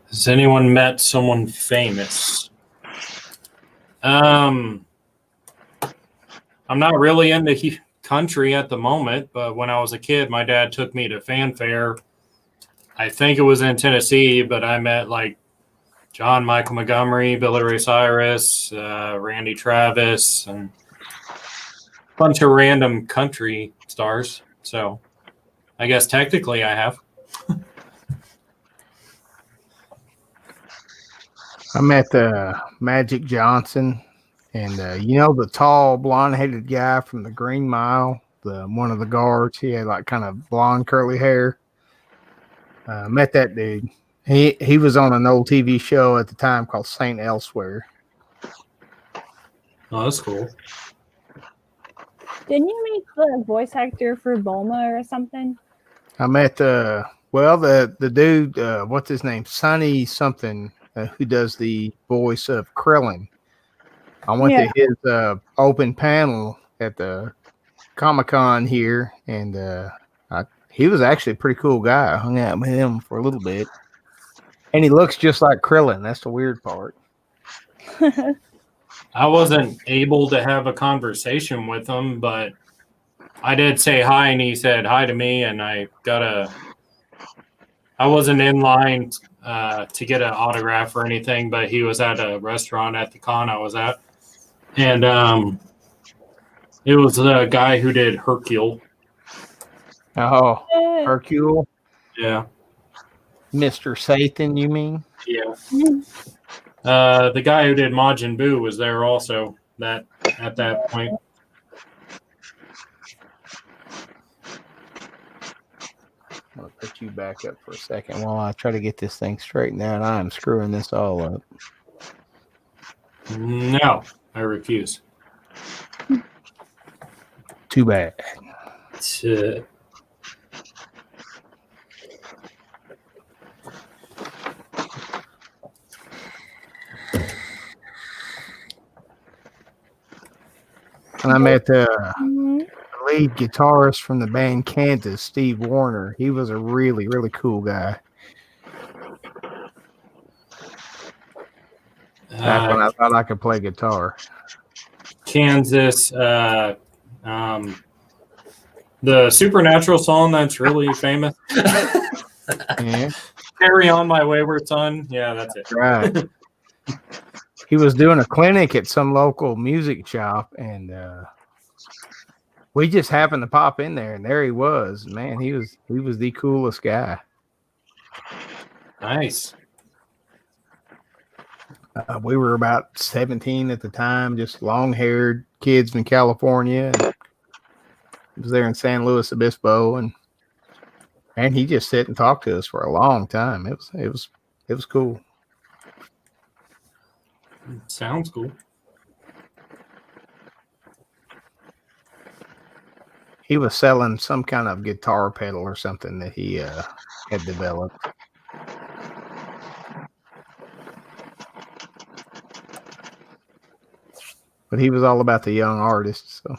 Has anyone met someone famous? I'm not really into country at the moment, but when I was a kid, my dad took me to Fanfare. I think it was in Tennessee, but I met like John Michael Montgomery, Billy Ray Cyrus, Randy Travis, and a bunch of random country stars. So I guess technically I have. I met Magic Johnson, and the tall, blonde-headed guy from the Green Mile, the one of the guards. He had like kind of blonde, curly hair. Met that dude. He was on an old TV show at the time called Saint Elsewhere. Oh, that's cool. Didn't you meet the voice actor for Bulma or something? I met the dude. What's his name? Sonny something. Who does the voice of Krillin? I went to his open panel at the Comic-Con here, and he was actually a pretty cool guy. I hung out with him for a little bit, and he looks just like Krillin. That's the weird part. I wasn't able to have a conversation with him, but I did say hi, and he said hi to me, and I wasn't in line to get an autograph or anything, but he was at a restaurant at the con I was at, and it was the guy who did Hercule. Oh, Hercule, Yeah, Mr. Satan, you mean? yeah. The guy who did Majin Buu was there also. At that point. I'm gonna put you back up for a second while I try to get this thing straightened out. I am screwing this all up. No, I refuse. Too bad. And I met the lead guitarist from the band Kansas, Steve Warner. He was a really, really cool guy. Back when I thought I could play guitar. Kansas, the Supernatural song that's really famous. Yeah. Carry On My Wayward Son. Yeah, that's it. Right. He was doing a clinic at some local music shop, and we just happened to pop in there, and there he was. Man, he was the coolest guy. Nice. We were about 17 at the time, just long-haired kids from California. And he was there in San Luis Obispo, and he just sat and talked to us for a long time. It was cool. Sounds cool. He was selling some kind of guitar pedal or something that he had developed. But he was all about the young artists, so.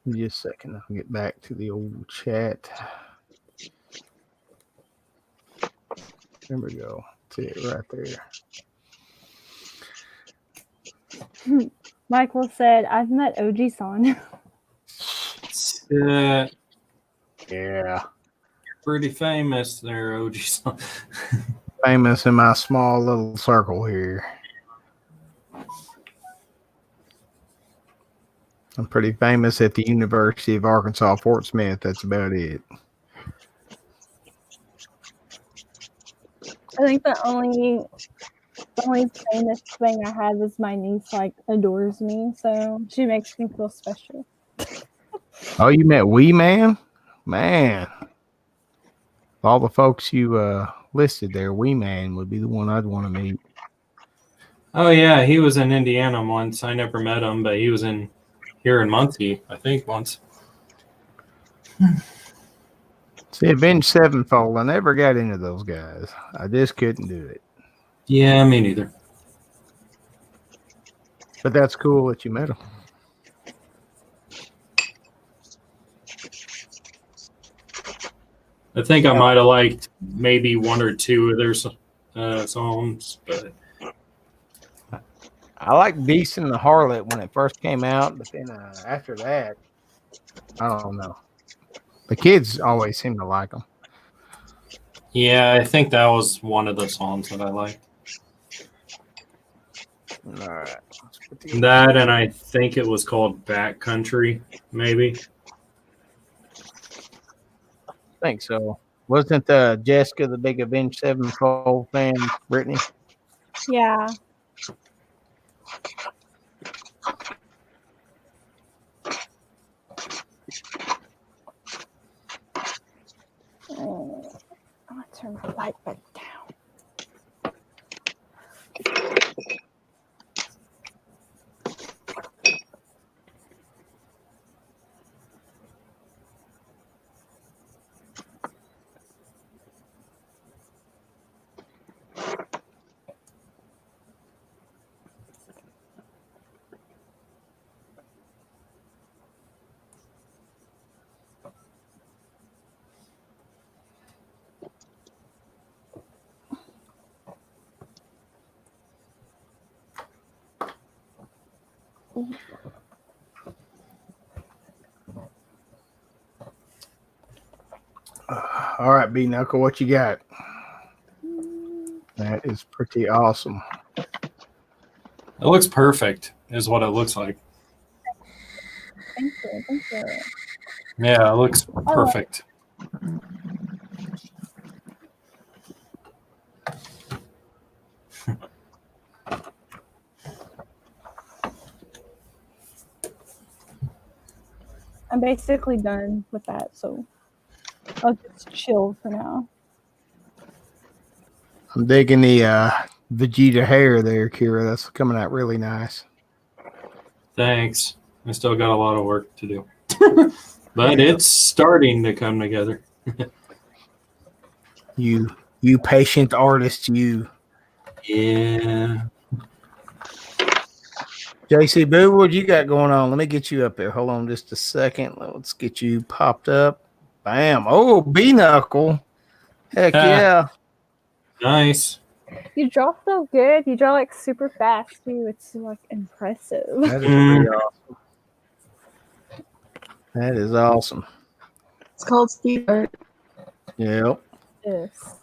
Just a second. I'll get back to the old chat. There we go. See it right there. Michael said, I've met Ojisan. Yeah. Pretty famous there, Ojisan. Famous in my small little circle here. I'm pretty famous at the University of Arkansas, Fort Smith. That's about it. I think the only famous thing I had was my niece adores me, so she makes me feel special. Oh, you met Wee Man? Man. All the folks you listed there, Wee Man would be the one I'd want to meet. Oh yeah, he was in Indiana once. I never met him, but he was here in Muncie, I think, once. See, Avenged Sevenfold, I never got into those guys. I just couldn't do it. Yeah, me neither. But that's cool that you met them. I think I might have liked maybe one or two of their songs, but I liked Beast and the Harlot when it first came out, but then after that, I don't know. The kids always seem to like them. yeah, I think that was one of the songs that I liked. All right. That, and I think it was called Backcountry, maybe. I think so. Wasn't Jessica the big Avenged Sevenfold fan, Brittany? Yeah. I'm going to turn the light back down. All right, B Knuckle, what you got? That is pretty awesome. It looks perfect, is what it looks like. Thank you. Yeah, it looks perfect. I'm basically done with that, so I'll just chill for now. I'm digging the Vegeta hair there, Kira. That's coming out really nice. Thanks. I still got a lot of work to do. But it's starting to come together. You patient artist, you. Yeah. JC Boo, what you got going on? Let me get you up there. Hold on just a second. Let's get you popped up. Bam. Oh, B Knuckle. Heck yeah. Nice. You draw so good. You draw super fast too. It's impressive. That is pretty awesome. That is awesome. It's called speed art. Yep. Yes.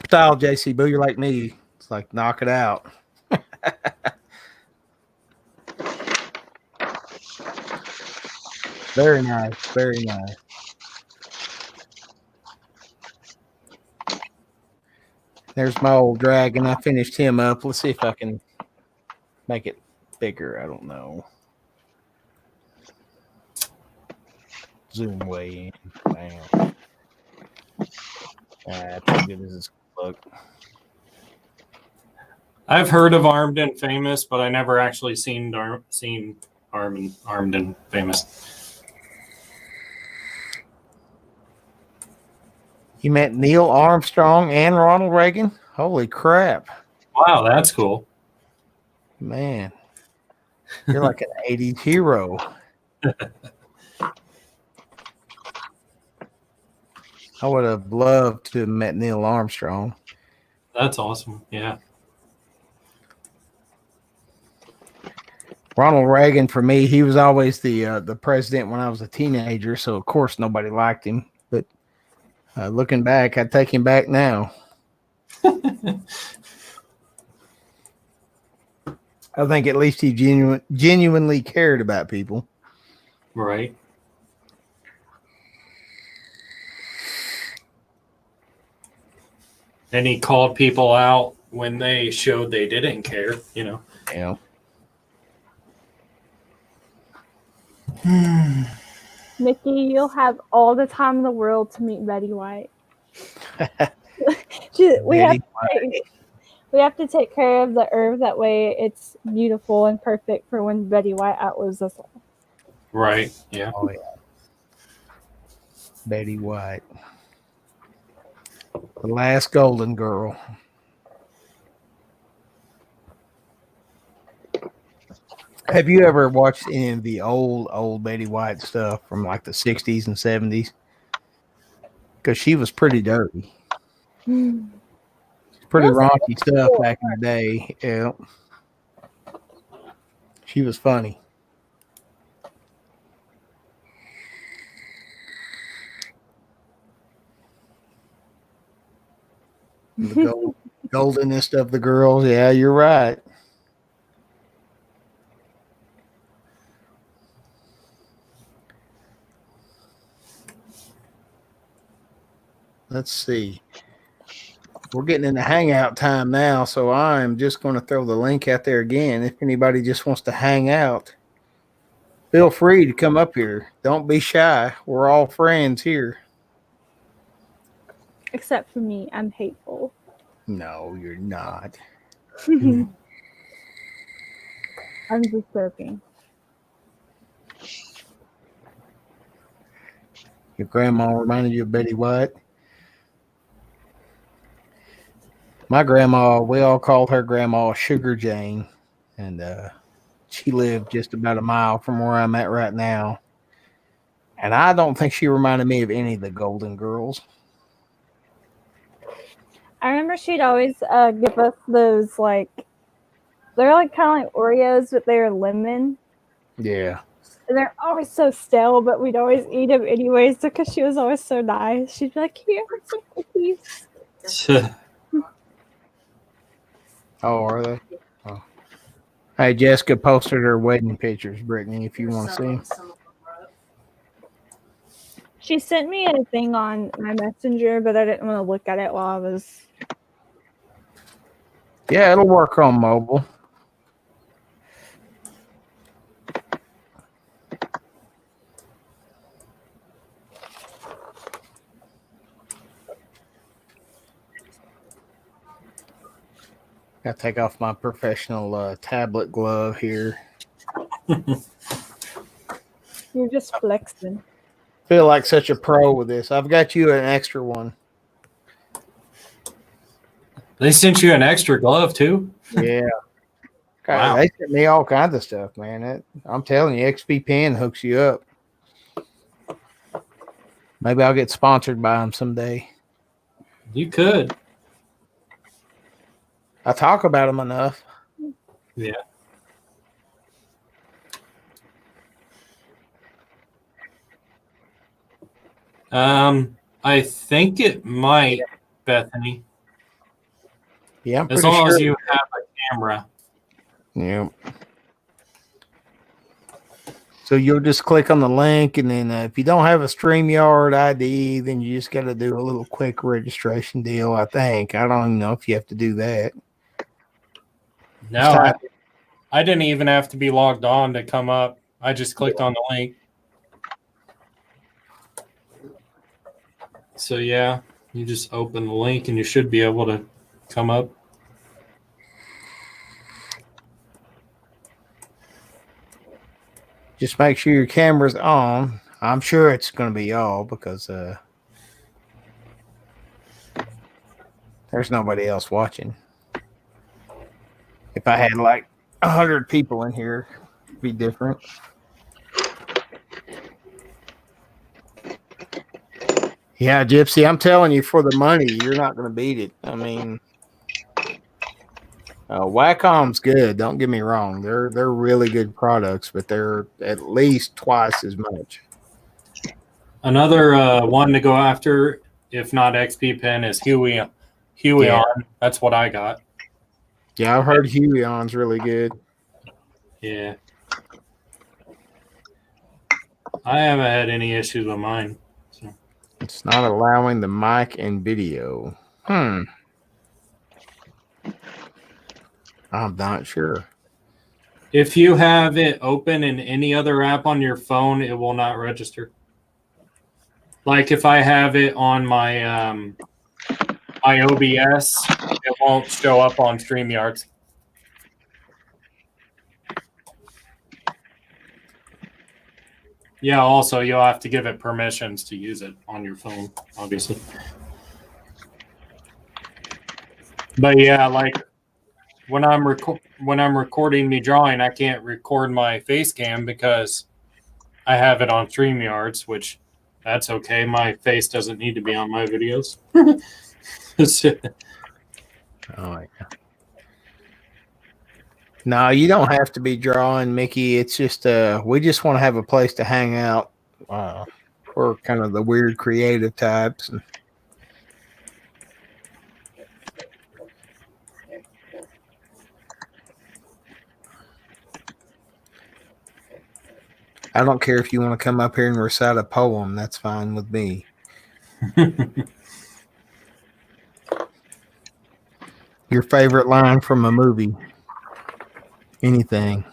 Style, JC Boo, you're like me. It's like knock it out. Very nice. Very nice. There's my old dragon. I finished him up. Let's see if I can make it bigger. I don't know. Zoom way in. Bam. That's as good as it's gonna look. I've heard of Armed and Famous, but I never actually seen Armed and Famous. You met Neil Armstrong and Ronald Reagan? Holy crap. Wow, that's cool. Man. You're like an 80s hero. I would have loved to have met Neil Armstrong. That's awesome. Yeah. Ronald Reagan, for me, he was always the president when I was a teenager, so of course nobody liked him. But looking back, I'd take him back now. I think at least he genuinely cared about people. Right. And he called people out when they showed they didn't care, you know. Yeah. Mickey, you'll have all the time in the world to meet Betty White. we have to take care of the earth. That way it's beautiful and perfect for when Betty White outlives us all. Right. Yeah. Oh, yeah. Betty White. The last golden girl. Have you ever watched any of the old Betty White stuff from like the 60s and 70s? Because she was pretty dirty. Pretty raunchy stuff back in the day. Yeah. She was funny. The goldenest of the girls. Yeah, you're right. Let's see. We're getting into hangout time now, so I'm just going to throw the link out there again. If anybody just wants to hang out, feel free to come up here. Don't be shy. We're all friends here. Except for me, I'm hateful. No, you're not. I'm just joking. Your grandma reminded you of Betty White? My grandma, we all called her Grandma Sugar Jane, and she lived just about a mile from where I'm at right now. And I don't think she reminded me of any of the Golden Girls. I remember she'd always give us those, like, they're like kind of like Oreos, but they're lemon. Yeah. And they're always so stale, but we'd always eat them anyways because she was always so nice. She'd be like, here, have some cookies. Oh, are they? Oh. Hey, Jessica posted her wedding pictures, Brittany, if you want to see them. She sent me a thing on my messenger, but I didn't want to look at it while I was... Yeah, it'll work on mobile. Got to take off my professional tablet glove here. You're just flexing. Feel like such a pro with this. I've got you an extra one. They sent you an extra glove too? Yeah. Wow. They sent me all kinds of stuff, man. I'm telling you, XP Pen hooks you up. Maybe I'll get sponsored by them someday. You could. I talk about them enough. Yeah. I think it might, Bethany. Yeah, I'm as pretty long sure. as you have a camera. Yeah. So you'll just click on the link, and then if you don't have a StreamYard ID, then you just got to do a little quick registration deal, I think. I don't even know if you have to do that. No, I didn't even have to be logged on to come up. I just clicked on the link. So, yeah, you just open the link, and you should be able to come up. Just make sure your camera's on. I'm sure it's going to be all because there's nobody else watching. If I had like 100 people in here, Be different. Yeah, Gypsy, I'm telling you, for the money, you're not going to beat it. I mean, Wacom's good. Don't get me wrong; they're really good products, but they're at least twice as much. Another one to go after, if not XP Pen, is Huey. Yeah. On. That's what I got. Yeah, I've heard Hueyon's really good. Yeah. I haven't had any issues with mine. So. It's not allowing the mic and video. I'm not sure. If you have it open in any other app on your phone, it will not register. Like if I have it on my my OBS, it won't show up on StreamYards. Yeah, also you'll have to give it permissions to use it on your phone, obviously. But yeah, like when I'm recording me drawing, I can't record my face cam because I have it on StreamYards, which that's okay. My face doesn't need to be on my videos. Oh, yeah. No, you don't have to be drawing, Mickey. It's just we just want to have a place to hang out. We're kind of the weird creative types. And I don't care if you want to come up here and recite a poem. That's fine with me. Your favorite line from a movie? Anything?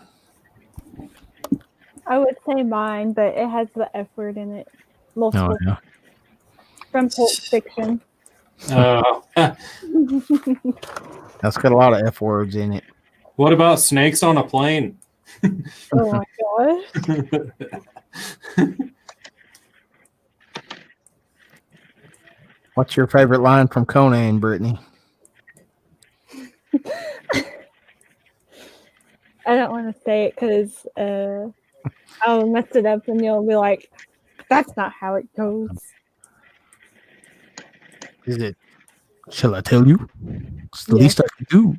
I would say mine, but it has the F word in it. Multiple. Oh, yeah. From Pulp Fiction. That's got a lot of F words in it. What about snakes on a plane? Oh my gosh. What's your favorite line from Conan, Brittany? I don't want to say it because I'll mess it up and you'll be like, that's not how it goes. Is it, shall I tell you? It's the least I can do.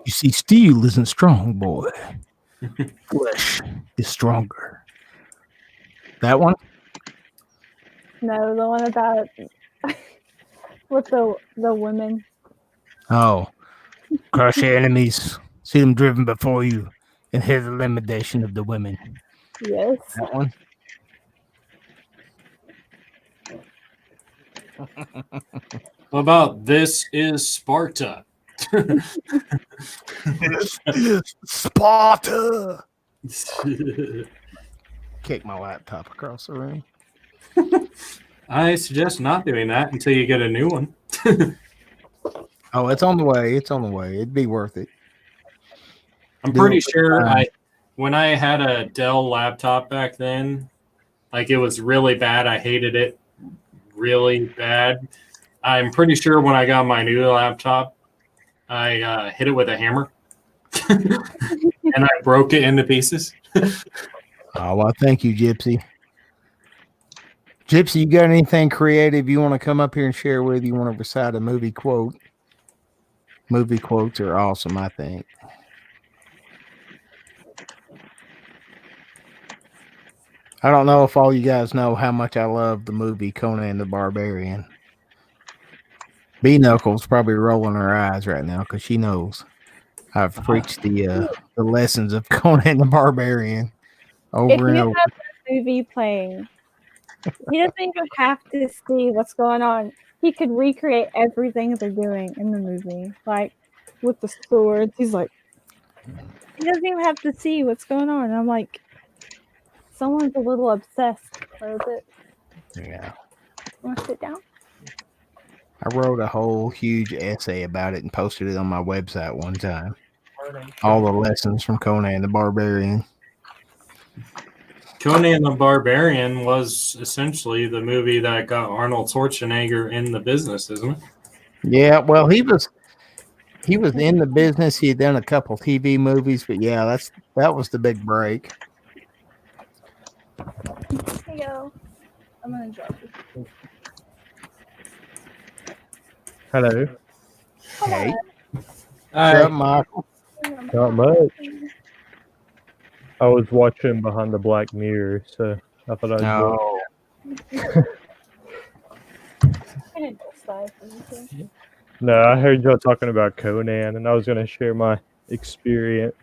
You see, steel isn't strong, boy. Flesh is stronger. That one? No, the one about with the women. Oh. Crush your enemies. See them driven before you. And hear the lamentation of the women. Yes. That one? What about This Is Sparta? This is Sparta. Kick my laptop across the room. I suggest not doing that until you get a new one. Oh, it's on the way. It's on the way. It'd be worth it. I'm pretty sure when I had a Dell laptop back then, like it was really bad. I hated it really bad. I'm pretty sure when I got my new laptop, I hit it with a hammer and I broke it into pieces. Oh, well, thank you, Gypsy. Gypsy, you got anything creative you want to come up here and share with? You want to recite a movie quote? Movie quotes are awesome, I think. I don't know if all you guys know how much I love the movie Conan the Barbarian. B Knuckles probably rolling her eyes right now because she knows I've preached the lessons of Conan the Barbarian over If and you over. have the movie playing, he doesn't even have to see what's going on. He could recreate everything they're doing in the movie, like with the swords. He's like, he doesn't even have to see what's going on. I'm like, someone's a little obsessed with it. Yeah. Want to sit down? I wrote a whole huge essay about it and posted it on my website one time. All the lessons from Conan the Barbarian. Conan the Barbarian was essentially the movie that got Arnold Schwarzenegger in the business, isn't it? Yeah, well, he was he was in the business. He had done a couple TV movies, but yeah, that was the big break. Hey, yo. I'm gonna drop you. Hello. Hey, Hi. what's up, Michael? Not much. I was watching Behind the Black Mirror, so I thought I'd join. Oh, I didn't go slide for anything. No, I heard y'all talking about Conan, and I was gonna share my experience.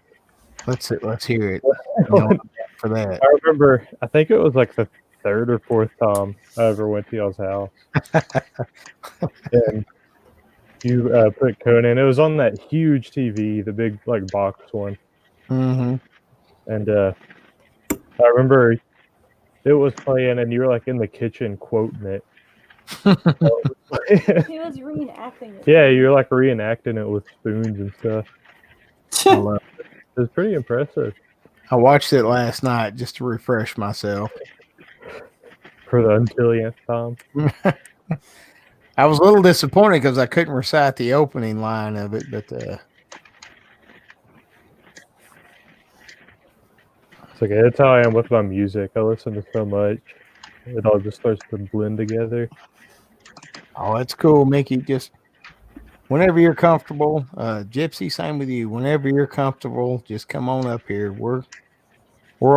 let's hear it. You know what I'm at for that. I remember, I think it was like the third or fourth time I ever went to y'all's house, and you put Conan. It was on that huge TV, the big like box one, Mm-hmm. and I remember it was playing, and you were like in the kitchen quoting it. He was reenacting it. Yeah, you were like reenacting it with spoons and stuff. I love it. It was pretty impressive I watched it last night just to refresh myself. for the untillionth time. I was a little disappointed because I couldn't recite the opening line of it, but It's like that's how I am with my music. I listen to so much, it all just starts to blend together. oh, it's cool, Mickey. Just whenever you're comfortable, Gypsy, same with you. Whenever you're comfortable, just come on up here. We're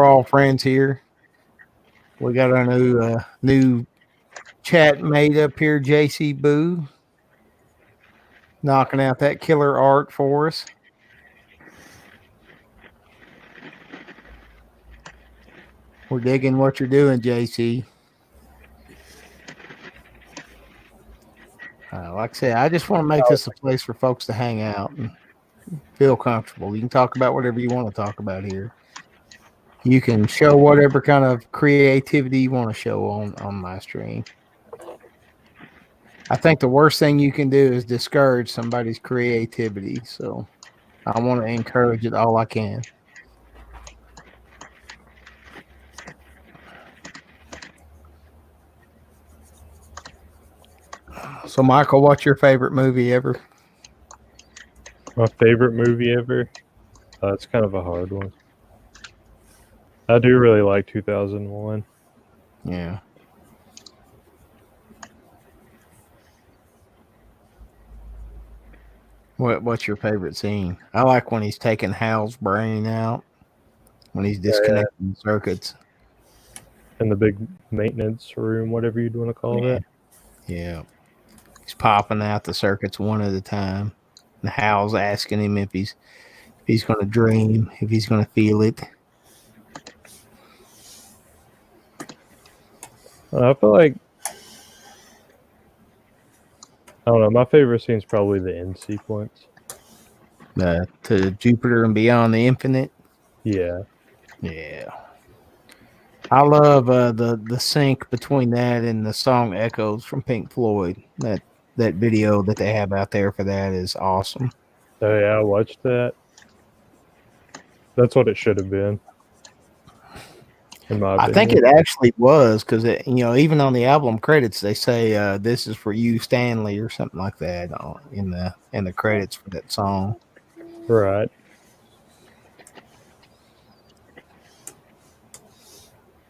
all friends here. We got our new chat mate up here, JC Boo, knocking out that killer art for us. We're digging what you're doing, JC. Like I said, I just want to make this a place for folks to hang out and feel comfortable. You can talk about whatever you want to talk about here. You can show whatever kind of creativity you want to show on my stream. I think the worst thing you can do is discourage somebody's creativity. So I want to encourage it all I can. So, Michael, what's your favorite movie ever? My favorite movie ever? It's kind of a hard one. I do really like 2001. Yeah. What's your favorite scene? I like when he's taking Hal's brain out, when he's disconnecting circuits. In the big maintenance room, whatever you'd want to call that. Yeah. He's popping out the circuits one at a time. And Hal's asking him if he's going to dream, if he's going to feel it. I feel like, I don't know, my favorite scene is probably the end sequence. To Jupiter and Beyond the Infinite. Yeah. Yeah. I love the sync between that and the song Echoes from Pink Floyd. That video that they have out there for that is awesome. Oh yeah, I watched that. That's what it should have been. In my opinion. I think it actually was because even on the album credits they say this is for you, Stanley, or something like that in the credits for that song. Right.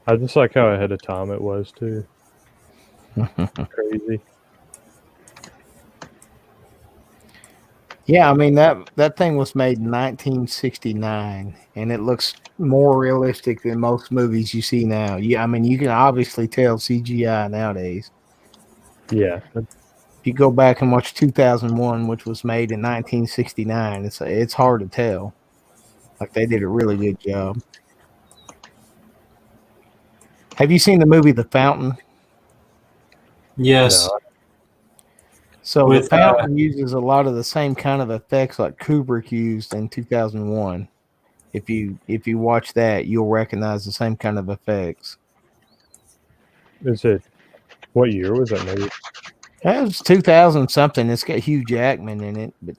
I just like how ahead of time it was too. Crazy. Yeah, I mean that thing was made in 1969, and it looks more realistic than most movies you see now. Yeah, I mean you can obviously tell CGI nowadays. Yeah. If you go back and watch 2001, which was made in 1969, it's hard to tell. Like they did a really good job. Have you seen the movie The Fountain? Yes. No. So The Fountain uses a lot of the same kind of effects like Kubrick used in 2001. If you watch that, you'll recognize the same kind of effects. Is it, what year was that movie? That was 2000 something. It's got Hugh Jackman in it, but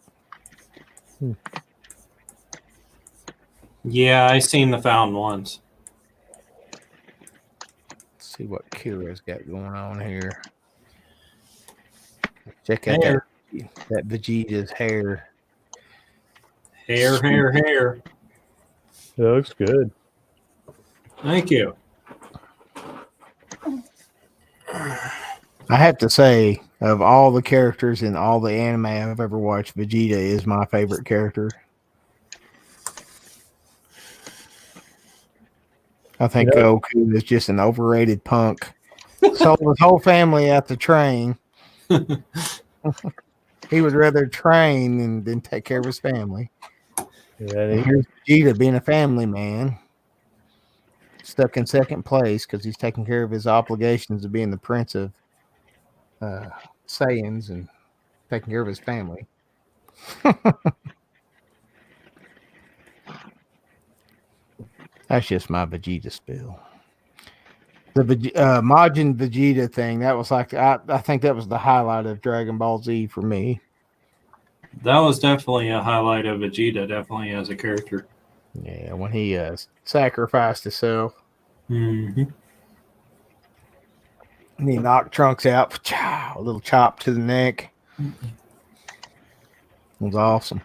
Yeah, I seen The Fountain once. let's see what Kira's got going on here. Check out that Vegeta's hair. Hair. It looks good. Thank you. I have to say, of all the characters in all the anime I've ever watched, Vegeta is my favorite character. I think Yeah. Goku is just an overrated punk. Sold his whole family out the train. He would rather train than take care of his family. Yeah, And and here's Vegeta being a family man, stuck in second place because he's taking care of his obligations of being the prince of Saiyans and taking care of his family. That's just my Vegeta spill. The Majin Vegeta thing, that was like, I think that was the highlight of Dragon Ball Z for me. That was definitely a highlight of Vegeta, definitely as a character. Yeah, when he sacrificed himself Mm-hmm. and he knocked Trunks out, a little chop to the neck. It was awesome.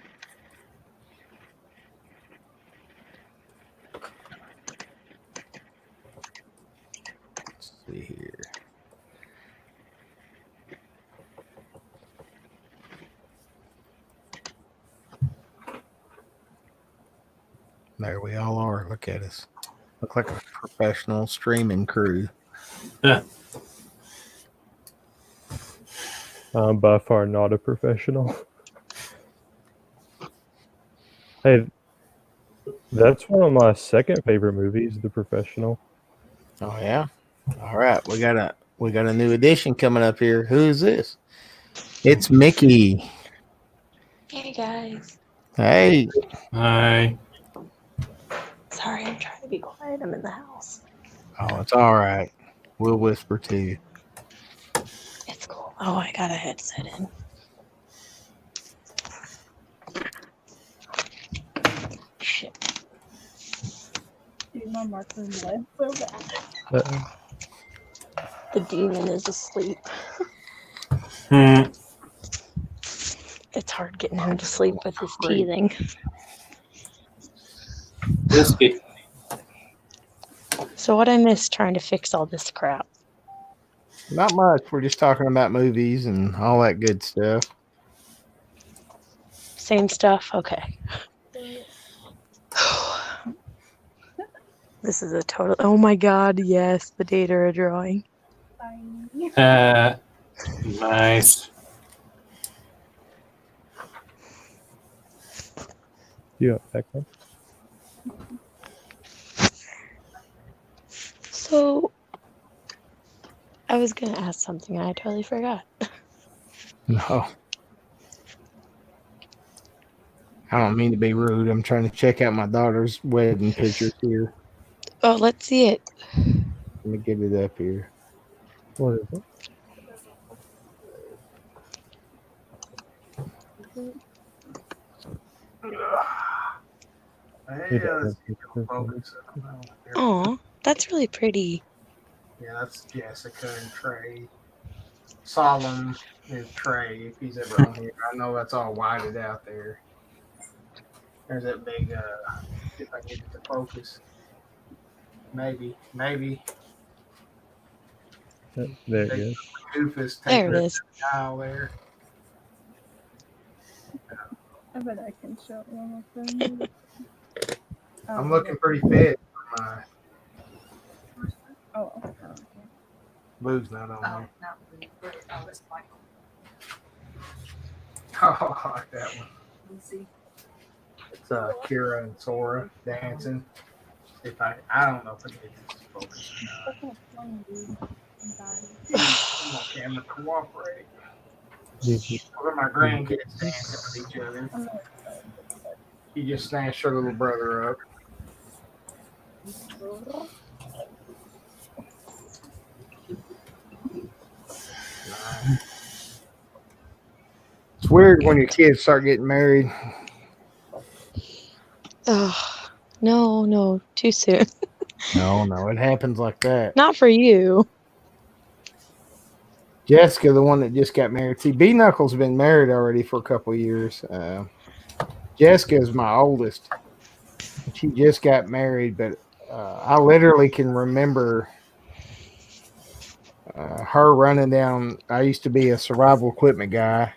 Let's see here. There we all are. Look at us. Look like a professional streaming crew. I'm by far not a professional. Hey, that's one of my second favorite movies, The Professional. Oh yeah. All right. We got a new edition coming up here. Who is this? It's Mickey. Hey guys. Hey. Hi. Sorry, I'm trying to be quiet. I'm in the house. Oh, it's all right. We'll whisper to you. It's cool. Oh, I got a headset in. Shit. Dude, my marker bled so bad. The demon is asleep. Hmm. It's hard getting him to sleep with his teething. Biscuit. So what I missed trying to fix all this crap? Not much. We're just talking about movies and all that good stuff. Same stuff? Okay. This is a total... Oh my god, yes, the data are drawing. Nice. You got back one? So, I was gonna ask something and I totally forgot. No. I don't mean to be rude. I'm trying to check out my daughter's wedding pictures here. Oh, let's see it. Let me get it up here. What is it? Oh, that's really pretty. Yeah, that's Jessica and Trey. Solomon is Trey, if he's ever on here. I know that's all whited out there. There's that big, if I get it to focus. Maybe. There it is. Doofus There it is. dial there. I bet I can show it one more time. I'm looking pretty fit for my Oh, okay. Blue's not on Oh, there. not really. Oh, it's Michael. Oh, I like that one. Let me see. It's Kira and Sora dancing. If I don't know if I get this to focus or not. Come on, camera, cooperate. Look at my grandkids dancing with each other. He just snatched her little brother up. It's weird when your kids start getting married. Oh, no, too soon. No, it happens like that. Not for you. Jessica, the one that just got married. See, B Knuckles has been married already for a couple of years. Jessica is my oldest. She just got married, but I literally can remember her running down. I used to be a survival equipment guy,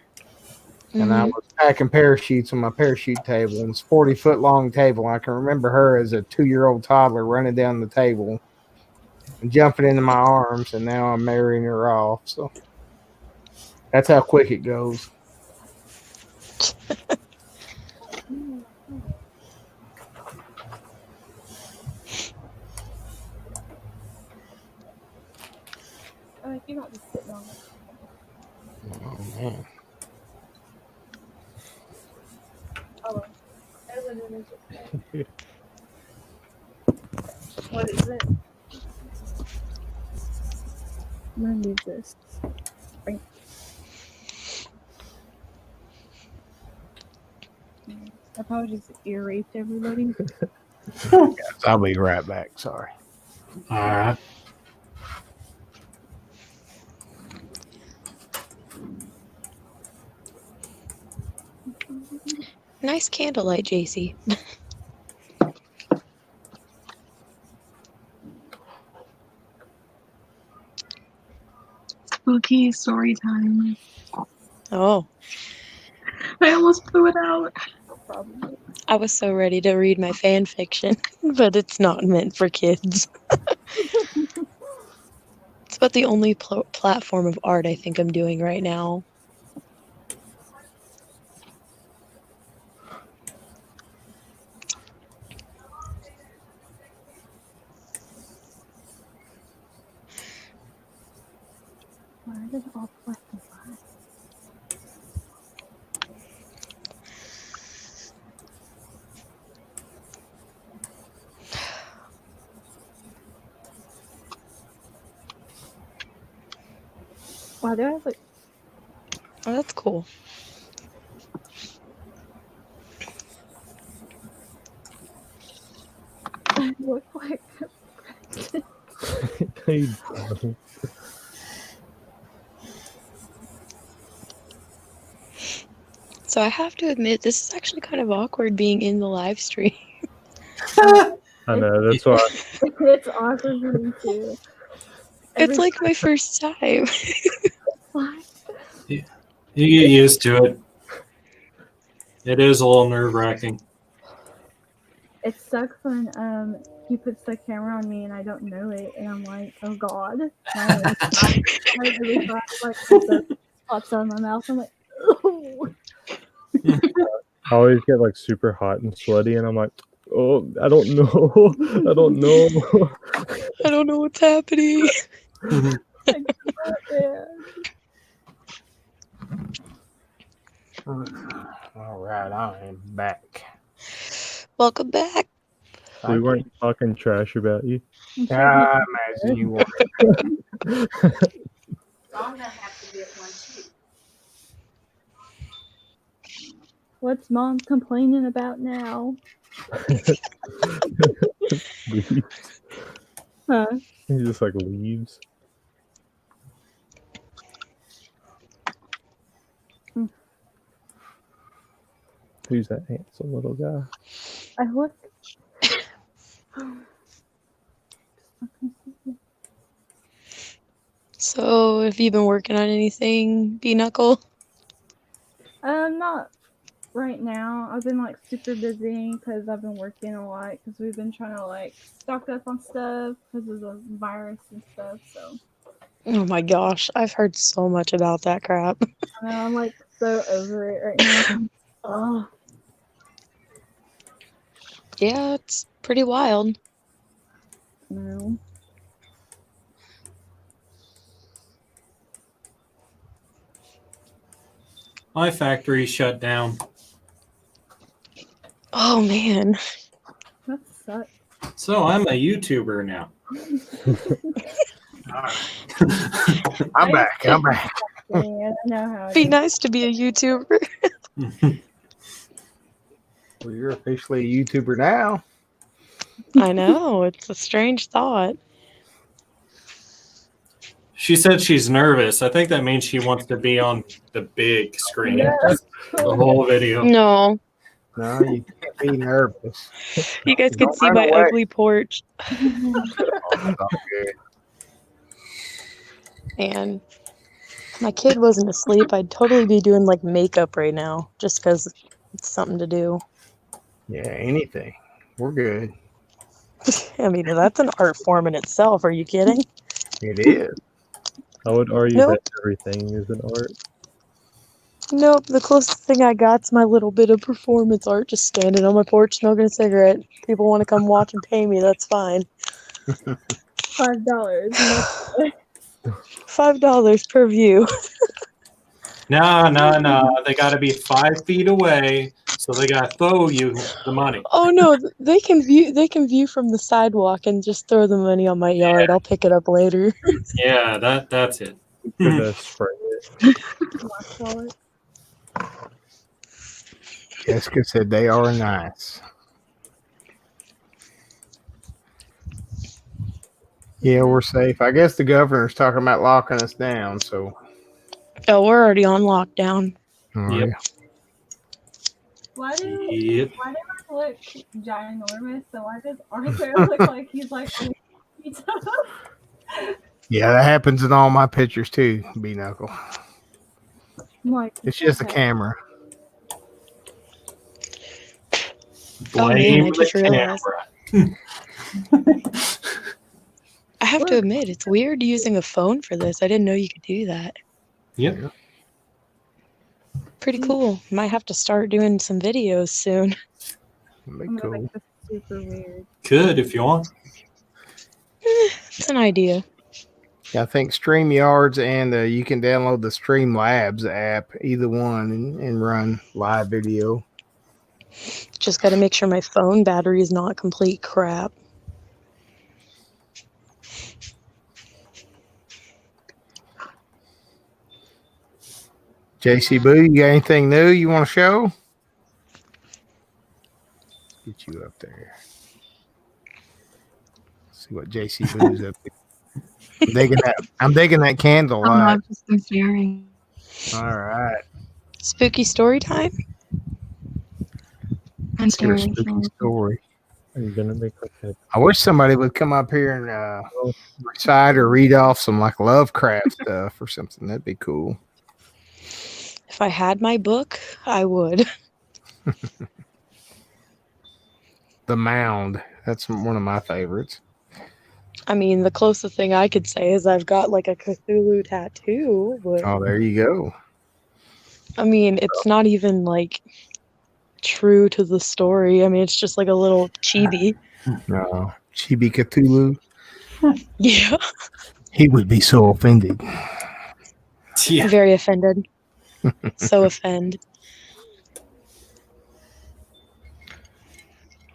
and I Mhm. was packing parachutes on my parachute table. And it's 40-foot long table. I can remember her as a 2-year-old toddler running down the table and jumping into my arms, and now I'm marrying her off. So that's how quick it goes. Oh, you're not just sitting on it. Oh man. Oh, what is it? I'm gonna do this. Right. I probably just ear raped everybody. I'll be right back. Sorry. All right. Nice candlelight, JC. Spooky story time. Oh, I almost blew it out. Probably. I was so ready to read my fan fiction, but it's not meant for kids. It's about the only platform of art I think I'm doing right now. Why did all black and white? Why do I look? Oh, that's cool. I look like. You So I have to admit, this is actually kind of awkward being in the live stream. I know, that's why. It's awkward for me too. It's like my first time. What? You get used to it. It is a little nerve wracking. It sucks when he puts the camera on me and I don't know it, and I'm like, oh god. I really thought like the pops out of my mouth. I'm like, oh. I always get like super hot and sweaty, and I'm like, oh, I don't know. I don't know. I don't know what's happening. Yeah. All right, I am back. Welcome back. We weren't talking trash about you. I imagine you were. I'm gonna have to get one too. What's mom complaining about now? Leaves. Huh? He just like leaves. Who's that handsome little guy? I look. So, have you been working on anything, B Knuckle? Not right now. I've been like super busy because I've been working a lot because we've been trying to like stock up on stuff because of the virus and stuff. So Oh my gosh, I've heard so much about that crap. I know I'm like so over it right now. Oh, Yeah, it's pretty wild. no. My factory shut down. Oh man. That sucks. So I'm a YouTuber now. I'm back. I'm back. Yeah, I know how it Be is. nice to be a YouTuber. Well, you're officially a YouTuber now. I know, it's a strange thought. She said she's nervous. I think that means she wants to be on the big screen. Yeah. The whole video. No, No, you can't be nervous. You guys could Don't see run my away. ugly porch. It's all good. And if my kid wasn't asleep, I'd totally be doing like makeup right now, just because it's something to do. Yeah, anything. We're good. I mean, that's an art form in itself. Are you kidding? It is. I would argue Nope. that everything is an art. Nope. The closest thing I got's my little bit of performance art, just standing on my porch smoking a cigarette. People want to come watch and pay me. That's fine. $5. $5 per view. No. They got to be 5 feet away, so they got to throw you the money. Oh no, they can view. They can view from the sidewalk and just throw the money on my yard. I'll pick it up later. Yeah, that's it. Could spray it. Jessica said they are nice. Yeah, we're safe. I guess the governor's talking about locking us down, so. Oh, we're already on lockdown. Oh, Yep. yeah. Why do Yep. I look ginormous? So why does Arthur look like he's like pizza? Yeah, that happens in all my pictures too, B Knuckle. I'm like, It's just a camera. Oh man, Blame I the just realized. camera. I have to admit, it's weird using a phone for this. I didn't know you could do that. Yep. Pretty cool. Might have to start doing some videos soon. That'd be I'm gonna cool. make this super weird. Could if you want. It's an idea. I think StreamYards and you can download the Streamlabs app, either one, and run live video. Just got to make sure my phone battery is not complete crap. JC Boo, you got anything new you want to show? Get you up there. See what JC Boo's up to. I'm digging that candle light. I've just been staring. All right. Spooky story time? I'm Let's get a staring. spooky story. I'm gonna make like a I wish somebody would come up here and recite or read off some like Lovecraft stuff or something. That'd be cool. If I had my book, I would. The Mound. That's one of my favorites. I mean, the closest thing I could say is I've got like a Cthulhu tattoo, but Oh, there you go. I mean, it's not even like true to the story. I mean, it's just like a little chibi. No, Chibi Cthulhu. Yeah. He would be so offended. Yeah. Very offended. So offend.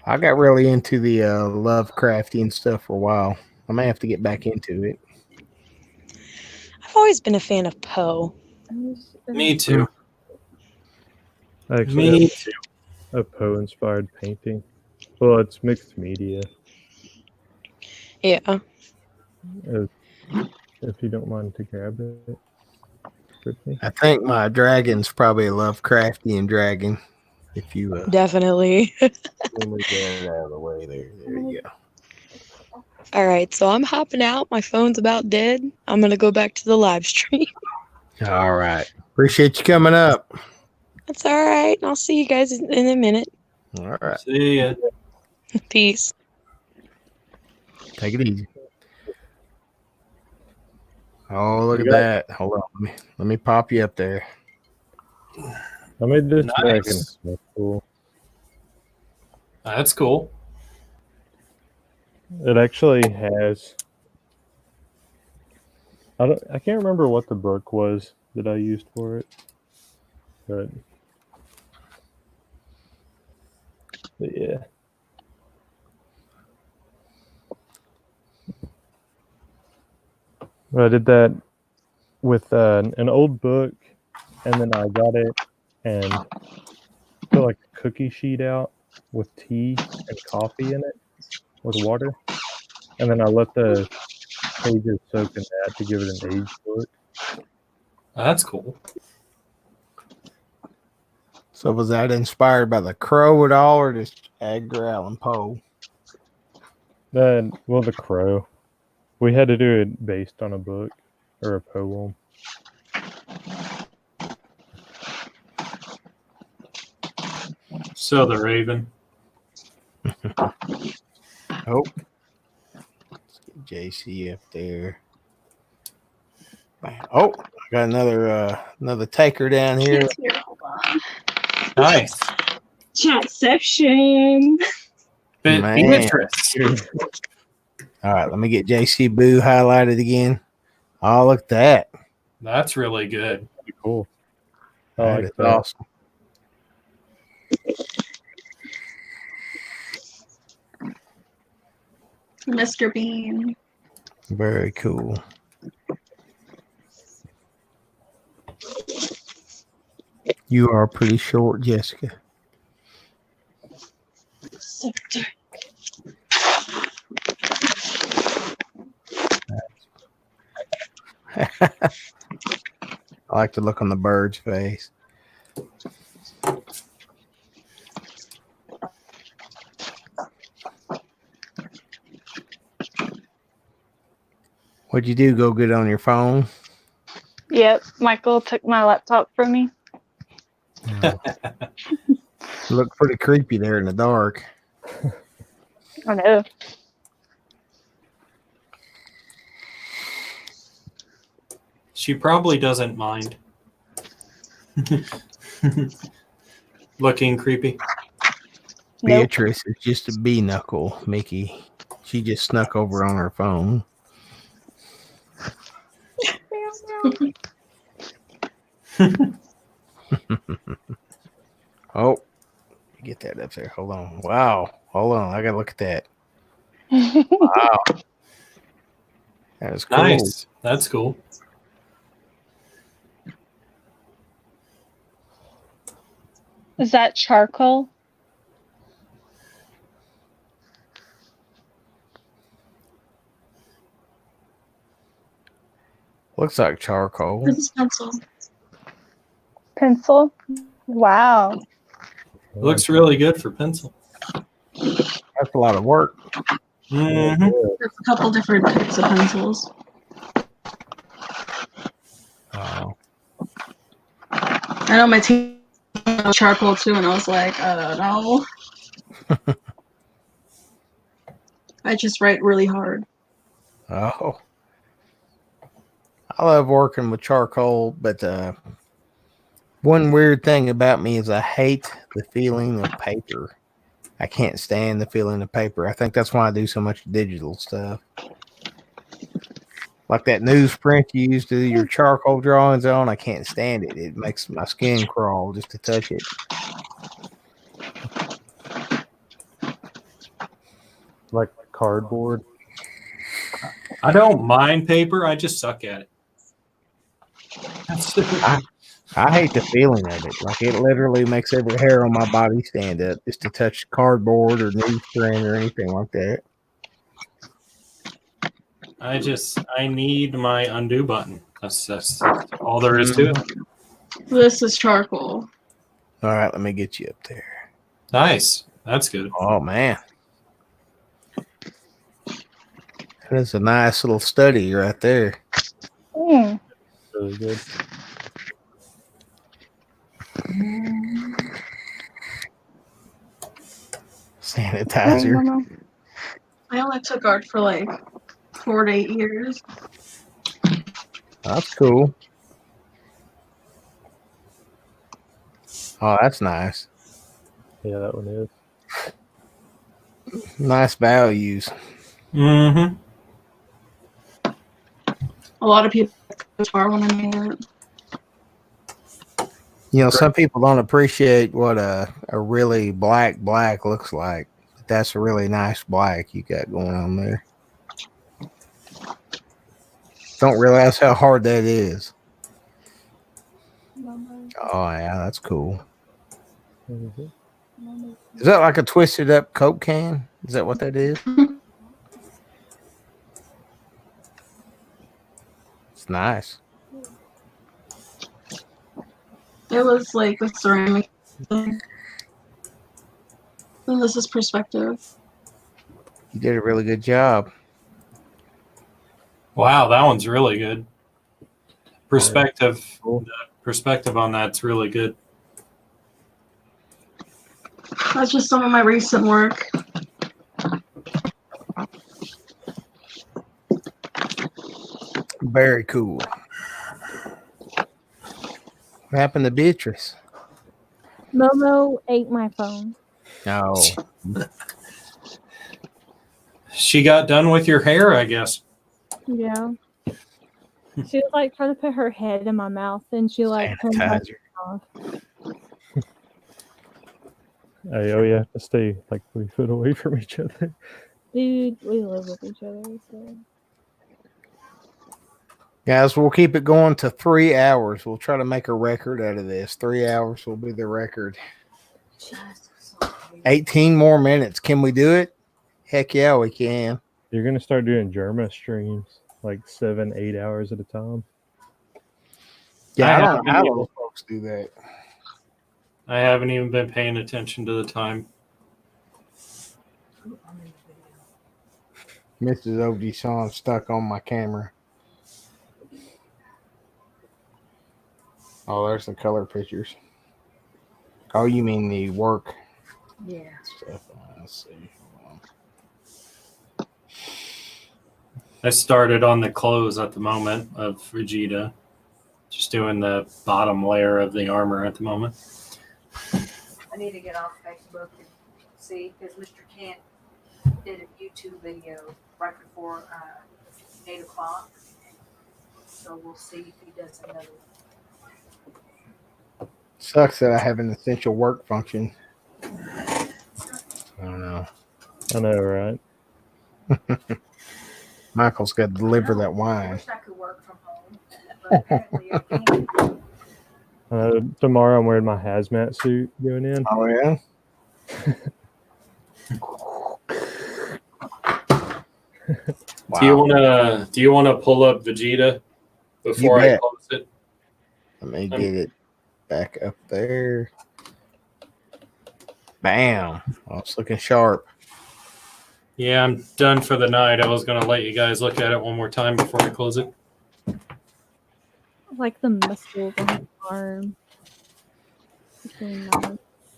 I got really into the Lovecraftian stuff for a while. I may have to get back into it. I've always been a fan of Poe. Me too. I actually Me have too. a Poe-inspired painting. Well, it's mixed media. Yeah. If you don't mind to grab it with me. I think my dragon's probably a Lovecraftian dragon. If you Definitely. let me get it out of the way there. There you go. All right, so I'm hopping out. My phone's about dead. I'm going to go back to the live stream. All right. Appreciate you coming up. That's all right. I'll see you guys in a minute. All right. See ya. Peace. Take it easy. Oh, look at that. Hold on. Let me pop you up there. I made this Nice. dragon. That's cool. That's cool. It actually has. I can't remember what the book was that I used for it, but yeah. I did that with an old book, and then I got it and put like a cookie sheet out with tea and coffee in it with water, and then I let the pages soak in that to give it an aged look. That's cool. So was that inspired by the Crow at all, or just Edgar Allan Poe? The Crow. We had to do it based on a book or a poem. So the Raven. Oh, let's get JC up there. Oh, I got another taker down here. It's here. Hold on. Nice. Chatception. Man. Beatrice. All right, let me get JC Boo highlighted again. Oh, look at that. That's really good. Pretty cool. I That like is that. awesome. Mr. Bean. Very cool. You are pretty short, Jessica. So dark. I like to look on the bird's face. What'd you do? Go get on your phone? Yep, Michael took my laptop from me. Look pretty creepy there in the dark. I know. She probably doesn't mind. Looking creepy. Nope. Beatrice is just a bee knuckle, Mickey. She just snuck over on her phone. Oh, get that up there. Hold on. Wow. Hold on. I gotta look at that. Wow. That is cool. Nice. That's cool. Is that charcoal? Looks like charcoal. Where's this pencil? Pencil? Wow. Looks really good for pencil. That's a lot of work. Mm-hmm. There's a couple different types of pencils. Oh. I know my team was charcoal too, and I was like, no. I just write really hard. Oh. I love working with charcoal, but one weird thing about me is I hate the feeling of paper. I can't stand the feeling of paper. I think that's why I do so much digital stuff. Like that newsprint you used to do your charcoal drawings on, I can't stand it. It makes my skin crawl just to touch it. Like cardboard. I don't mind paper. I just suck at it. I hate the feeling of it. Like it literally makes every hair on my body stand up just to touch cardboard or newsprint or anything like that. I need my undo button. That's all there is to it. This is charcoal. All right, let me get you up there. Nice. That's good. Oh man. That's a nice little study right there. Mm. Really good. Sanitizer. I only took art for like 4 to 8 years. That's cool. Oh, that's nice. Yeah, that one is. Nice values. Mm-hmm. A lot of people guitar when I made it. You know, some people don't appreciate what a really black looks like. But that's a really nice black you got going on there. Don't realize how hard that is. Oh yeah, that's cool. Mhm. Is that like a twisted up Coke can? Is that what that is? It's nice. It was like a ceramic And this is perspective. You did a really good job. Wow, that one's really good. Perspective. Cool. The perspective on that's really good. That's just some of my recent work. Very cool. What happened to Beatrice? Momo ate my phone. No. She got done with your hair, I guess. Yeah. She was like trying to put her head in my mouth, and she like turned my Sanitizer. off. Hey, oh, you have to stay like 3 foot away from each other. Dude, we live with each other, so Guys, we'll keep it going to 3 hours. We'll try to make a record out of this. 3 hours will be the record. 18 more minutes. Can we do it? Heck yeah, we can. You're gonna start doing Germa streams like 7-8 hours at a time. Yeah, I don't haven't know how even- those folks do that. I haven't even been paying attention to the time. Mrs. Ojisan stuck on my camera. Oh, there's the color pictures. Oh, you mean the work Yeah. stuff? Let's see. Hold on. I started on the clothes at the moment of Vegeta. Just doing the bottom layer of the armor at the moment. I need to get off Facebook and see because Mr. Kent did a YouTube video right before 8 o'clock. So we'll see if he does another one. Sucks that I have an essential work function. I don't know. I know, right? Michael's got to deliver that I wine. wish I could work from home, but apparently I can't. Tomorrow I'm wearing my hazmat suit going in. Oh yeah. Wow. Do you wanna pull up Vegeta before I bet. close it? Let me get it back up there. Bam. Oh, it's looking sharp. Yeah, I'm done for the night. I was gonna let you guys look at it one more time before I close it. like the muscles on his arm. It's really nice.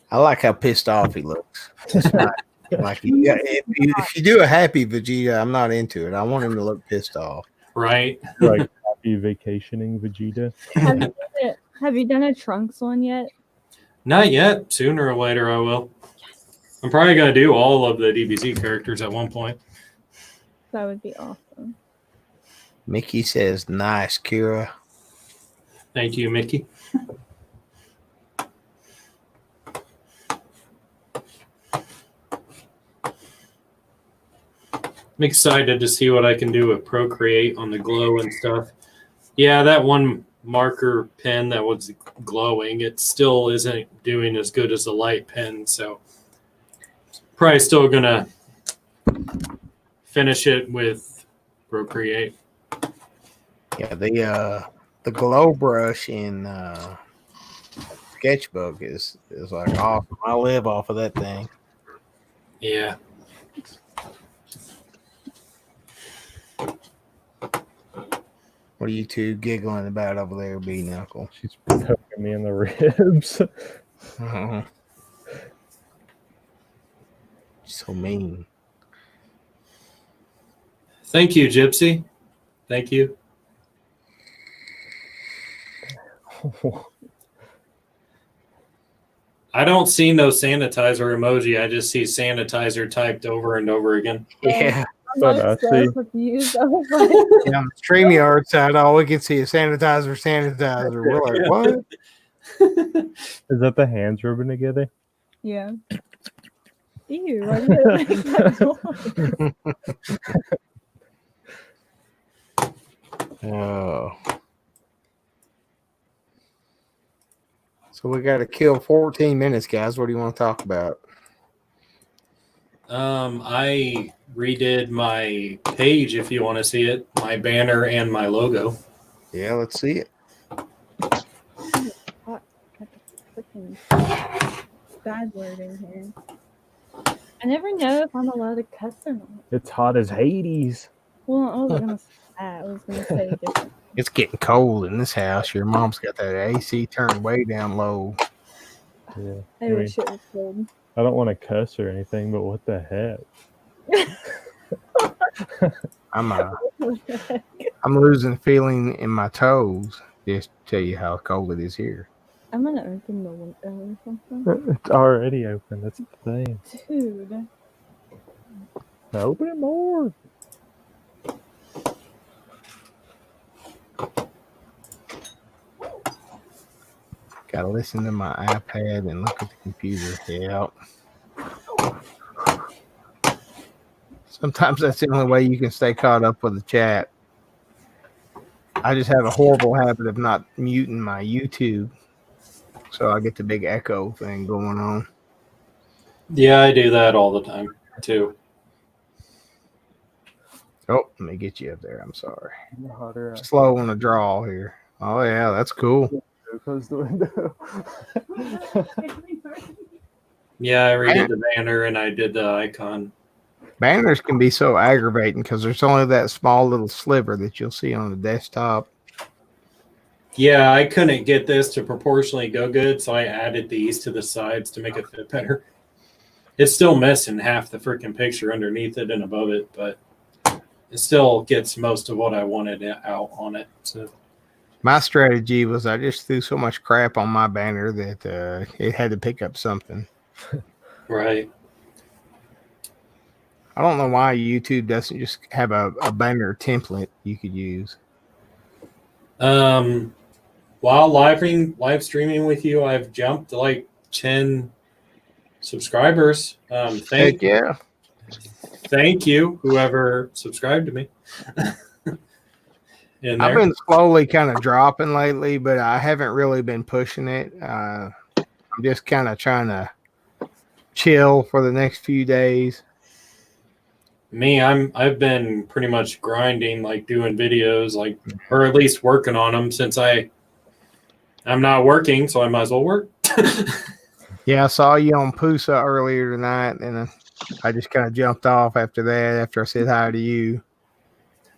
I like how pissed off he looks. It's not like if you do a happy Vegeta, I'm not into it. I want him to look pissed off. Right? Like happy vacationing Vegeta. Have you done a Trunks one yet? Not yet. Sooner or later I will. I'm probably gonna do all of the DBZ characters at one point. That would be awesome. Mickey says, "Nice, Kira." Thank you, Mickey. I'm excited to see what I can do with Procreate on the glow and stuff. Yeah, that one marker pen that was glowing, it still isn't doing as good as the light pen, so probably still gonna finish it with Procreate. Yeah, the glow brush in Sketchbook is like awesome. I live off of that thing. Yeah. What are you two giggling about over there, B Knuckle? She's poking me in the ribs. Uh-huh. So mean. Thank you, Gypsy. Thank you. I don't see no sanitizer emoji. I just see sanitizer typed over and over again. Yeah. I'm But not I obsessed see. with you. So I was like, Yeah, on the StreamYard side, all we can see is sanitizer. We're like, what? Is that the hands rubbing together? yeah. Ew, why did it make that noise? Oh. So we got to kill 14 minutes, guys. What do you want to talk about? I redid my page if you want to see it, my banner and my logo. Yeah, let's see it. Freaking bad word in here. I never know if I'm allowed to cuss or not. It's hot as Hades. Well, I wasn't gonna say that. I was gonna say different. It's getting cold in this house. Your mom's got that AC turned way down low. Yeah. I wish it was cold. I don't want to cuss or anything, but what the heck? I'm losing feeling in my toes. Just to tell you how cold it is here. I'm gonna open the window or something. It's already open. That's the thing. Dude. Now open it more. Gotta listen to my iPad and look at the computer. Yeah. Sometimes that's the only way you can stay caught up with the chat. I just have a horrible habit of not muting my YouTube, so I get the big echo thing going on. Yeah, I do that all the time too. Oh, let me get you up there. I'm sorry. Hotter. Slow on the draw here. Oh yeah, that's cool. Close the window. Yeah, I redid the banner and I did the icon. Banners can be so aggravating because there's only that small little sliver that you'll see on the desktop. Yeah, I couldn't get this to proportionally go good, so I added these to the sides to make it fit better. It's still missing half the freaking picture underneath it and above it, but it still gets most of what I wanted out on it. So My strategy was I just threw so much crap on my banner that it had to pick up something. right. I don't know why YouTube doesn't just have a banner template you could use. While live streaming with you, I've jumped to like 10 subscribers. Heck yeah. Thank you, whoever subscribed to me. I've been slowly kind of dropping lately, but I haven't really been pushing it. I'm just kind of trying to chill for the next few days. Me, I've been pretty much grinding, like doing videos, like, or at least working on them since I'm not working, so I might as well work. Yeah, I saw you on Pusa earlier tonight, and I just kind of jumped off after that, after I said hi to you.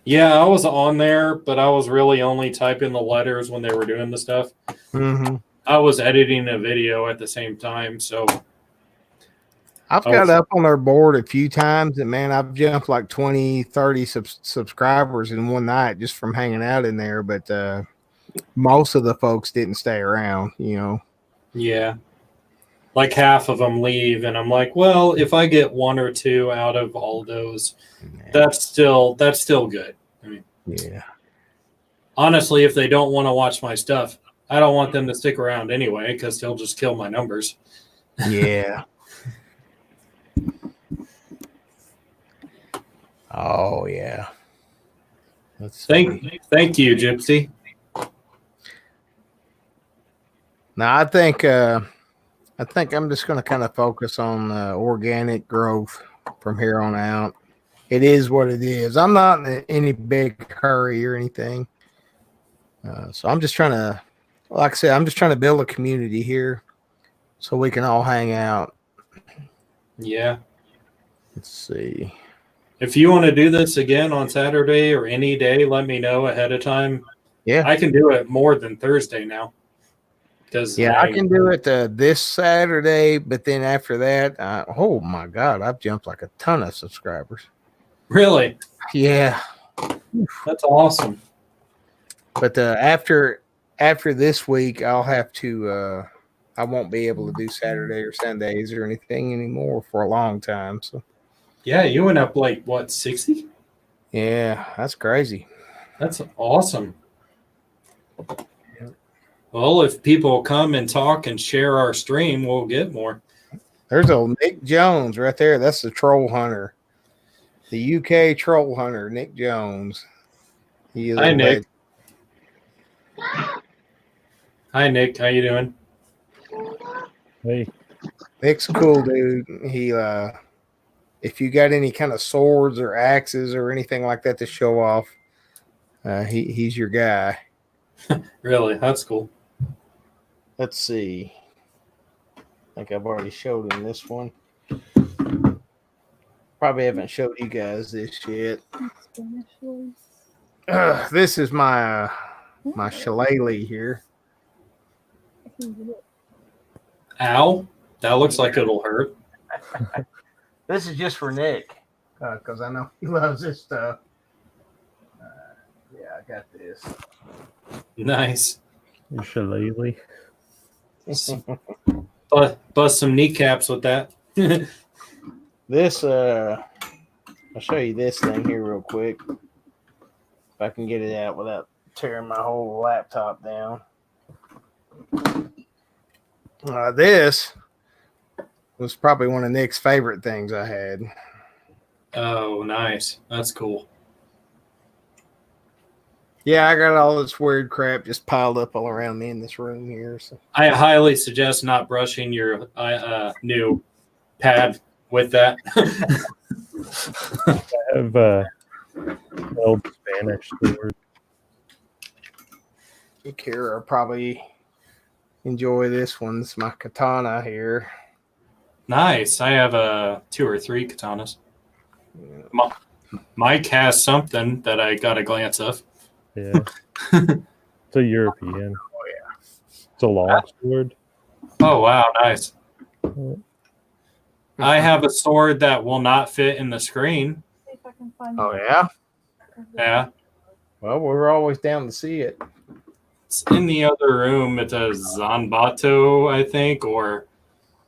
Yeah, I was on there, but I was really only typing the letters when they were doing the stuff. Mm-hmm. I was editing a video at the same time, so I've got up on their board a few times, and man, I've jumped like 20, 30 subscribers in one night just from hanging out in there. But most of the folks didn't stay around, you know. Yeah. Like half of them leave, and I'm like, well, if I get one or two out of all those, that's still good. I mean, yeah. Honestly, if they don't want to watch my stuff, I don't want them to stick around anyway because they'll just kill my numbers. Yeah. Oh yeah. Thank you, Gypsy. Now I think I'm just going to kind of focus on organic growth from here on out. It is what it is. I'm not in any big hurry or anything. So I'm just trying to, like I said, I'm just trying to build a community here so we can all hang out. Yeah. Let's see. If you want to do this again on Saturday or any day, let me know ahead of time. Yeah. I can do it more than Thursday now. Yeah, I can do it this Saturday, but then after that, oh my God, I've jumped like a ton of subscribers. Really? Yeah. That's awesome. But after this week, I'll have to, I won't be able to do Saturday or Sundays or anything anymore for a long time. So. Yeah, you went up like, what, 60? Yeah, that's crazy. That's awesome. Well, if people come and talk and share our stream, we'll get more. There's old Nick Jones right there. That's the troll hunter. The UK troll hunter, Nick Jones. He is Hi, Nick. Hi, Nick. How you doing? Hey. Nick's cool, dude. He if you got any kind of swords or axes or anything like that to show off, he's your guy. Really? That's cool. Let's see. think I've already showed him this one. Probably haven't showed you guys this yet. This is my my shillelagh here. Ow. That looks like it'll hurt. This is just for Nick, because I know he loves this stuff. Yeah, I got this. Nice. Your shillelagh. Bust some kneecaps with that. This, I'll show you this thing here real quick. If I can get it out without tearing my whole laptop down. This was probably one of Nick's favorite things I had. Oh, nice. That's cool. Yeah, I got all this weird crap just piled up all around me in this room here. So. I highly suggest not brushing your new pad with that. I have an old Spanish sword. Kira probably enjoy this one. It's my katana here. Nice. I have 2 or 3 katanas. Mike has something that I got a glance of. Yeah. It's a European. Oh, yeah. It's a long sword. Oh, wow. Nice. I have a sword that will not fit in the screen. Oh, yeah? Yeah. Well, we're always down to see it. It's in the other room. It's a Zanbato, I think, or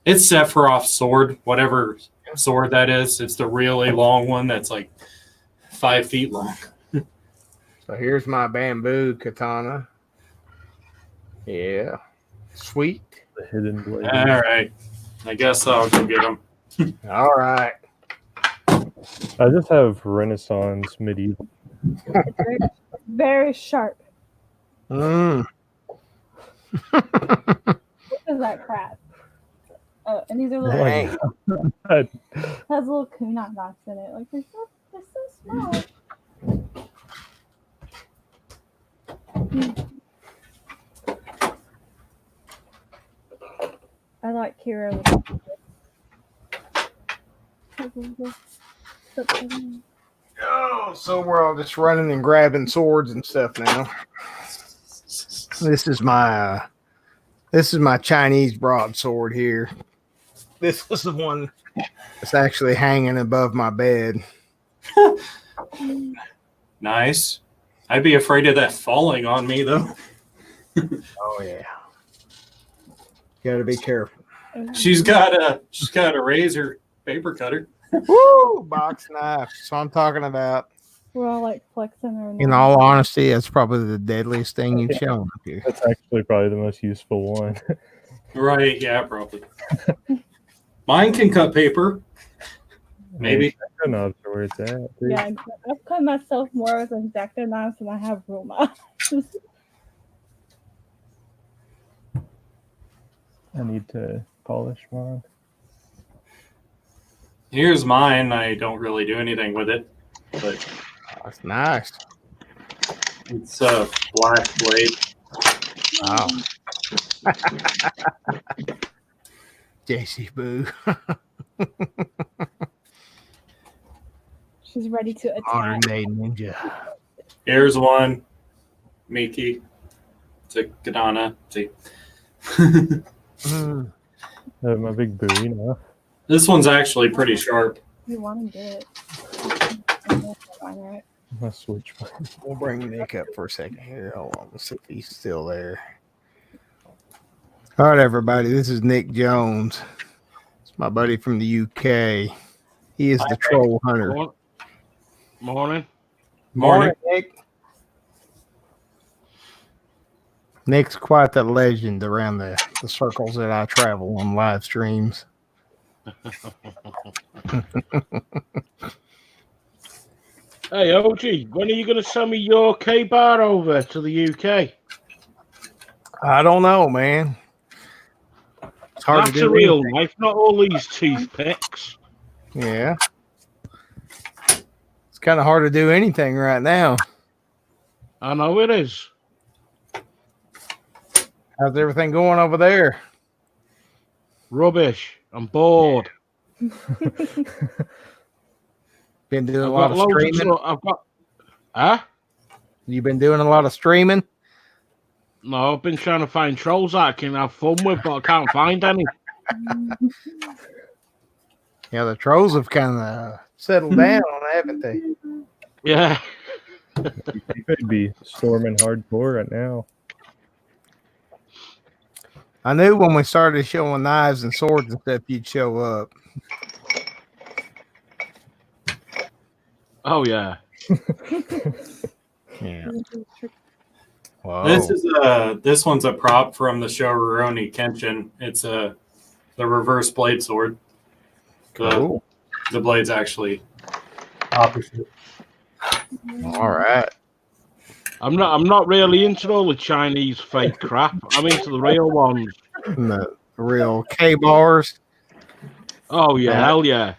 it's Sephiroth's sword, whatever sword that is. It's the really long one that's like 5 feet long. So here's my bamboo katana. Yeah. Sweet. The hidden blade. All right. I guess I'll go get them. All right. I just have Renaissance medieval. It's very, very sharp. Mm. What is that crap? Oh, and these are little. Dang. Has little kunai knots in it. Like they're so small. I like Kira. Oh, so we're all just running and grabbing swords and stuff now. This is my Chinese broadsword here. This is the one that's actually hanging above my bed. Nice. I'd be afraid of that falling on me, though. Oh yeah. Gotta be careful. She's got a razor paper cutter. Woo! Box knife. That's what I'm talking about. We're all like flexing our. In all honesty, that's probably the deadliest thing you've shown up here. That's actually probably the most useful one. Right, yeah, probably. Mine can cut paper. Maybe. I don't know where it's at. Dude. Yeah, I've cut myself more with X-Acto knives than I have real knives. I need to polish mine. Here's mine. I don't really do anything with it, but That's nice. it's a black blade. Wow. JC Boo. She's ready to Modern attack. day ninja. Here's one. Miki. It's a katana. See. Mm. My big buoy now. This one's actually pretty sharp. You want to do it? Right. My switch. We'll bring Nick up for a second here. Hold on. Let's see if he's still there. All right, everybody. This is Nick Jones. It's my buddy from the UK. He is the troll hunter. Morning. Morning. Nick. Nick's quite the legend around the circles that I travel on live streams. Hey, OG, when are you going to send me your K-bar over to the UK? I don't know, man. It's hard That's to do. a real anything. knife, not all these toothpicks. Yeah. It's kind of hard to do anything right now. I know it is. How's everything going over there? Rubbish. I'm bored. Been doing a I've lot got of loads streaming. I've got. Huh? You been doing a lot of streaming? No, I've been trying to find trolls that I can have fun with, but I can't find any. Yeah, the trolls have kind of settled down, haven't they? Yeah. You could be storming hardcore right now. I knew when we started showing knives and swords and stuff, you'd show up. Oh yeah. Yeah. Wow. This one's a prop from the show Rurouni Kenshin. It's the reverse blade sword. Cool. The blade's actually opposite. All right. I'm not really into all the Chinese fake crap. I'm into the real ones. The real K bars. Oh yeah, hell yeah.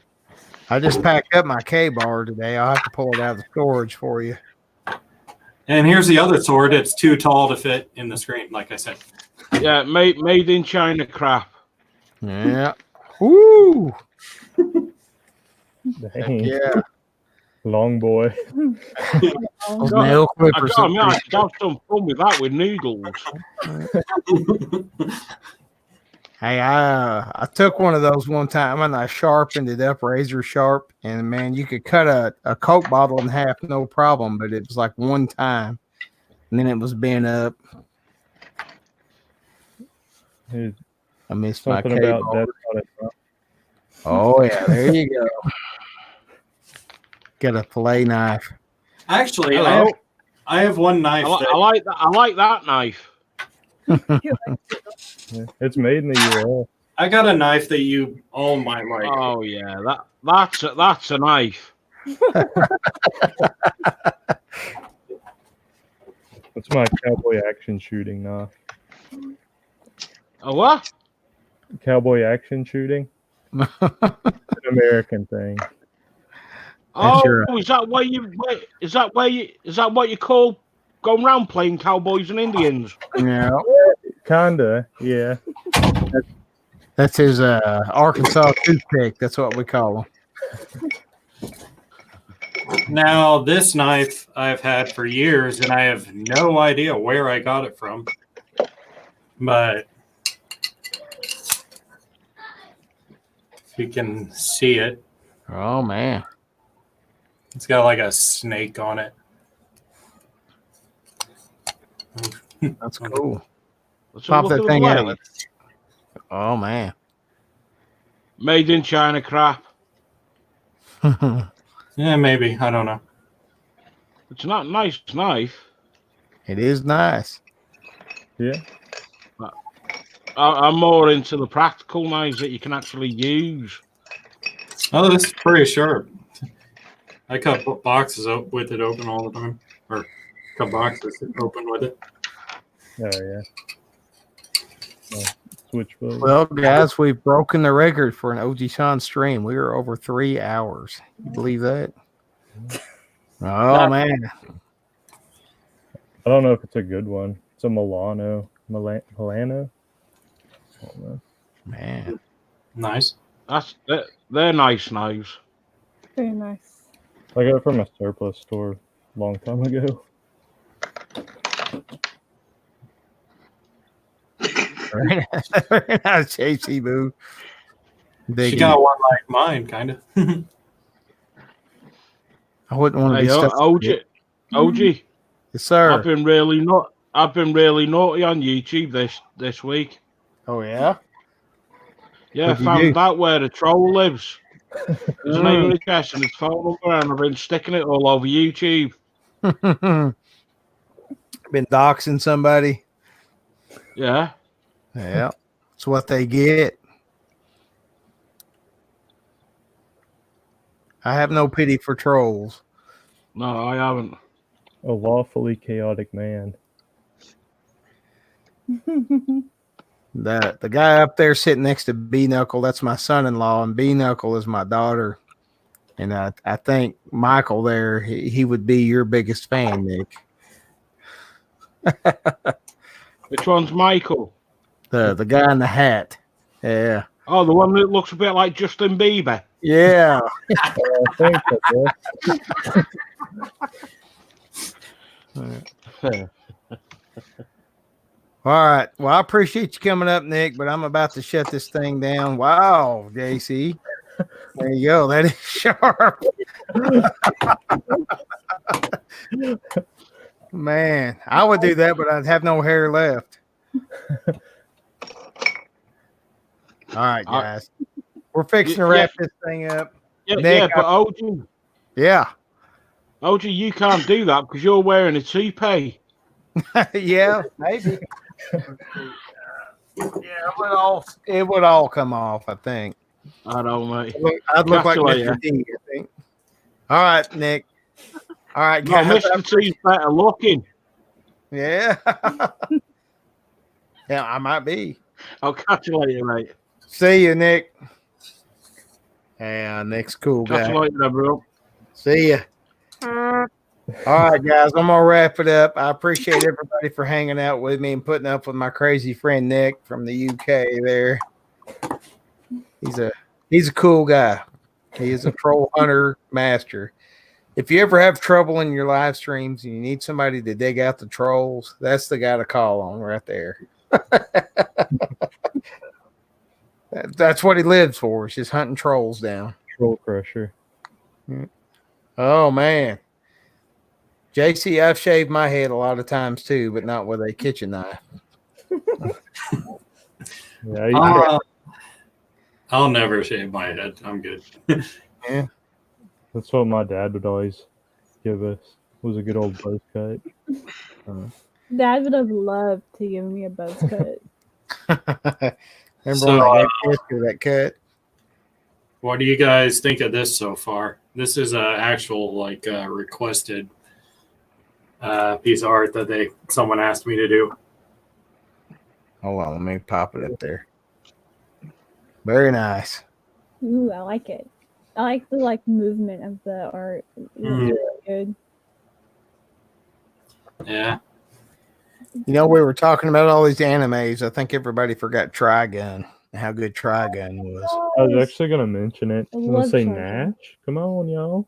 I just packed up my K bar today. I'll have to pull it out of the storage for you. And here's the other sword. It's too tall to fit in the screen, like I said. Yeah, made in China crap. Yeah. Woo! Dang. Yeah. Long boy. Those nail clippers. I could have some fun with that with noodles. Hey, I took one of those one time and I sharpened it up, razor sharp, and man, you could cut a Coke bottle in half, no problem. But it was like one time, and then it was bent up. There's I missed my something K about bar. Death on it. Oh yeah, there you go. Got a fillet knife. Actually, Hello. I have one knife. I like that. I like that knife. Yeah, it's made in the US. I got a knife that you all might like. Oh yeah, that's a knife. It's my cowboy action shooting knife. A what? Cowboy action shooting. It's an American thing. Oh, your- is that what you call going around playing cowboys and Indians? Yeah, Kinda, yeah. that's his Arkansas toothpick. That's what we call them. Now, this knife I've had for years, and I have no idea where I got it from. But if you can see it, Oh man, it's got like a snake on it. that's cool. Let's Pop have a that look at thing the out. blade. Oh man. Made in China crap. Yeah, maybe. I don't know. It's not a nice knife. It is nice. Yeah. I'm more into the practical knives that you can actually use. Oh, this is pretty sharp. I cut boxes with it open all the time. Or cut boxes open with it. Oh yeah. Oh, switchblade. Well, guys, we've broken the record for an Ojisan stream. We are over 3 hours. You believe that? Oh man. I don't know if it's a good one. It's a Milano. Milano? I don't know. Man. Nice. They're nice knives. Very nice. I got it from a surplus store a long time ago. Very nice, JC Boo. She got one like mine, kind of. I wouldn't want to Hey, be stuck. OG, Yes, sir. I've been really naughty on YouTube this week. Oh yeah. Yeah, I What'd you found do? out where the troll lives. His name and address and his phone number, and I've been sticking it all over YouTube. Been doxing somebody. Yeah. Yeah. That's what they get. I have no pity for trolls. No, I haven't. A lawfully chaotic man. The guy up there sitting next to B Knuckle, that's my son-in-law, and B Knuckle is my daughter. And I think Michael there, he would be your biggest fan, Nick. Which one's Michael? The guy in the hat. Yeah. Oh, the one that looks a bit like Justin Bieber. Yeah. Thanks, I guess. All right. Well, I appreciate you coming up, Nick, but I'm about to shut this thing down. Wow, JC. There you go. That is sharp. Man, I would do that, but I'd have no hair left. All right, guys. We're fixing to wrap this thing up. Yeah, Nick, but OG, yeah. OG, you can't do that because you're wearing a toupee. Yeah, maybe. It would all come off, I think. I know, mate. I'd look like Catch you Mr. later. D, I think. All right, Nick. All right, No, guys. Mr. T's better looking. Yeah. Yeah, I might be. I'll catch you later, mate. See you, Nick. Yeah, Nick's cool Catch guy. you later, bro. See ya. All right, guys, I'm gonna wrap it up. I appreciate everybody for hanging out with me and putting up with my crazy friend Nick from the UK. There, he's a cool guy. He is a troll hunter master. If you ever have trouble in your live streams and you need somebody to dig out the trolls, that's the guy to call on right there. That's what he lives for. It's just hunting trolls down. Troll crusher. Oh man. JC, I've shaved my head a lot of times too, but not with a kitchen knife. Yeah, I'll never shave my head. I'm good. Yeah. that's what my dad would always give us. Was a good old buzz cut. Dad would have loved to give me a buzz cut. Remember So, when I gave that cut? What do you guys think of this so far? This is an actual requested piece of art that someone asked me to do. Hold on, let me pop it up there. Very nice. Ooh, I like it. I like the movement of the art. It's really good. Yeah. You know, we were talking about all these animes. I think everybody forgot Trigun and how good Trigun was. I was actually gonna mention it. I I'm gonna love say Trigun. Natch. Come on, y'all.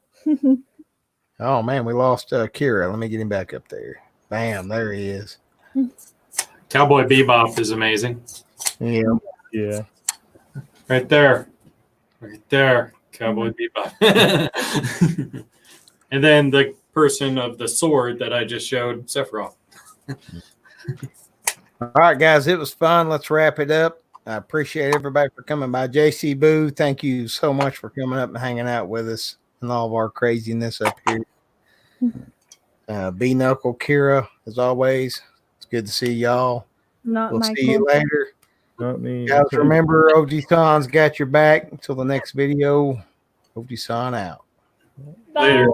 Oh man, we lost Kira. Let me get him back up there. Bam, there he is. Cowboy Bebop is amazing. Yeah. Yeah. Right there. Right there. Cowboy Bebop. And then the person of the sword that I just showed, Sephiroth. All right, guys, it was fun. Let's wrap it up. I appreciate everybody for coming by. JC Boo, thank you so much for coming up and hanging out with us and all of our craziness up here. B Knuckle, Kira, as always, it's good to see y'all. Not We'll Michael. see you later. Not me. Guys, remember, Ojisan's got your back. Until the next video, Ojisan out. Bye. Later.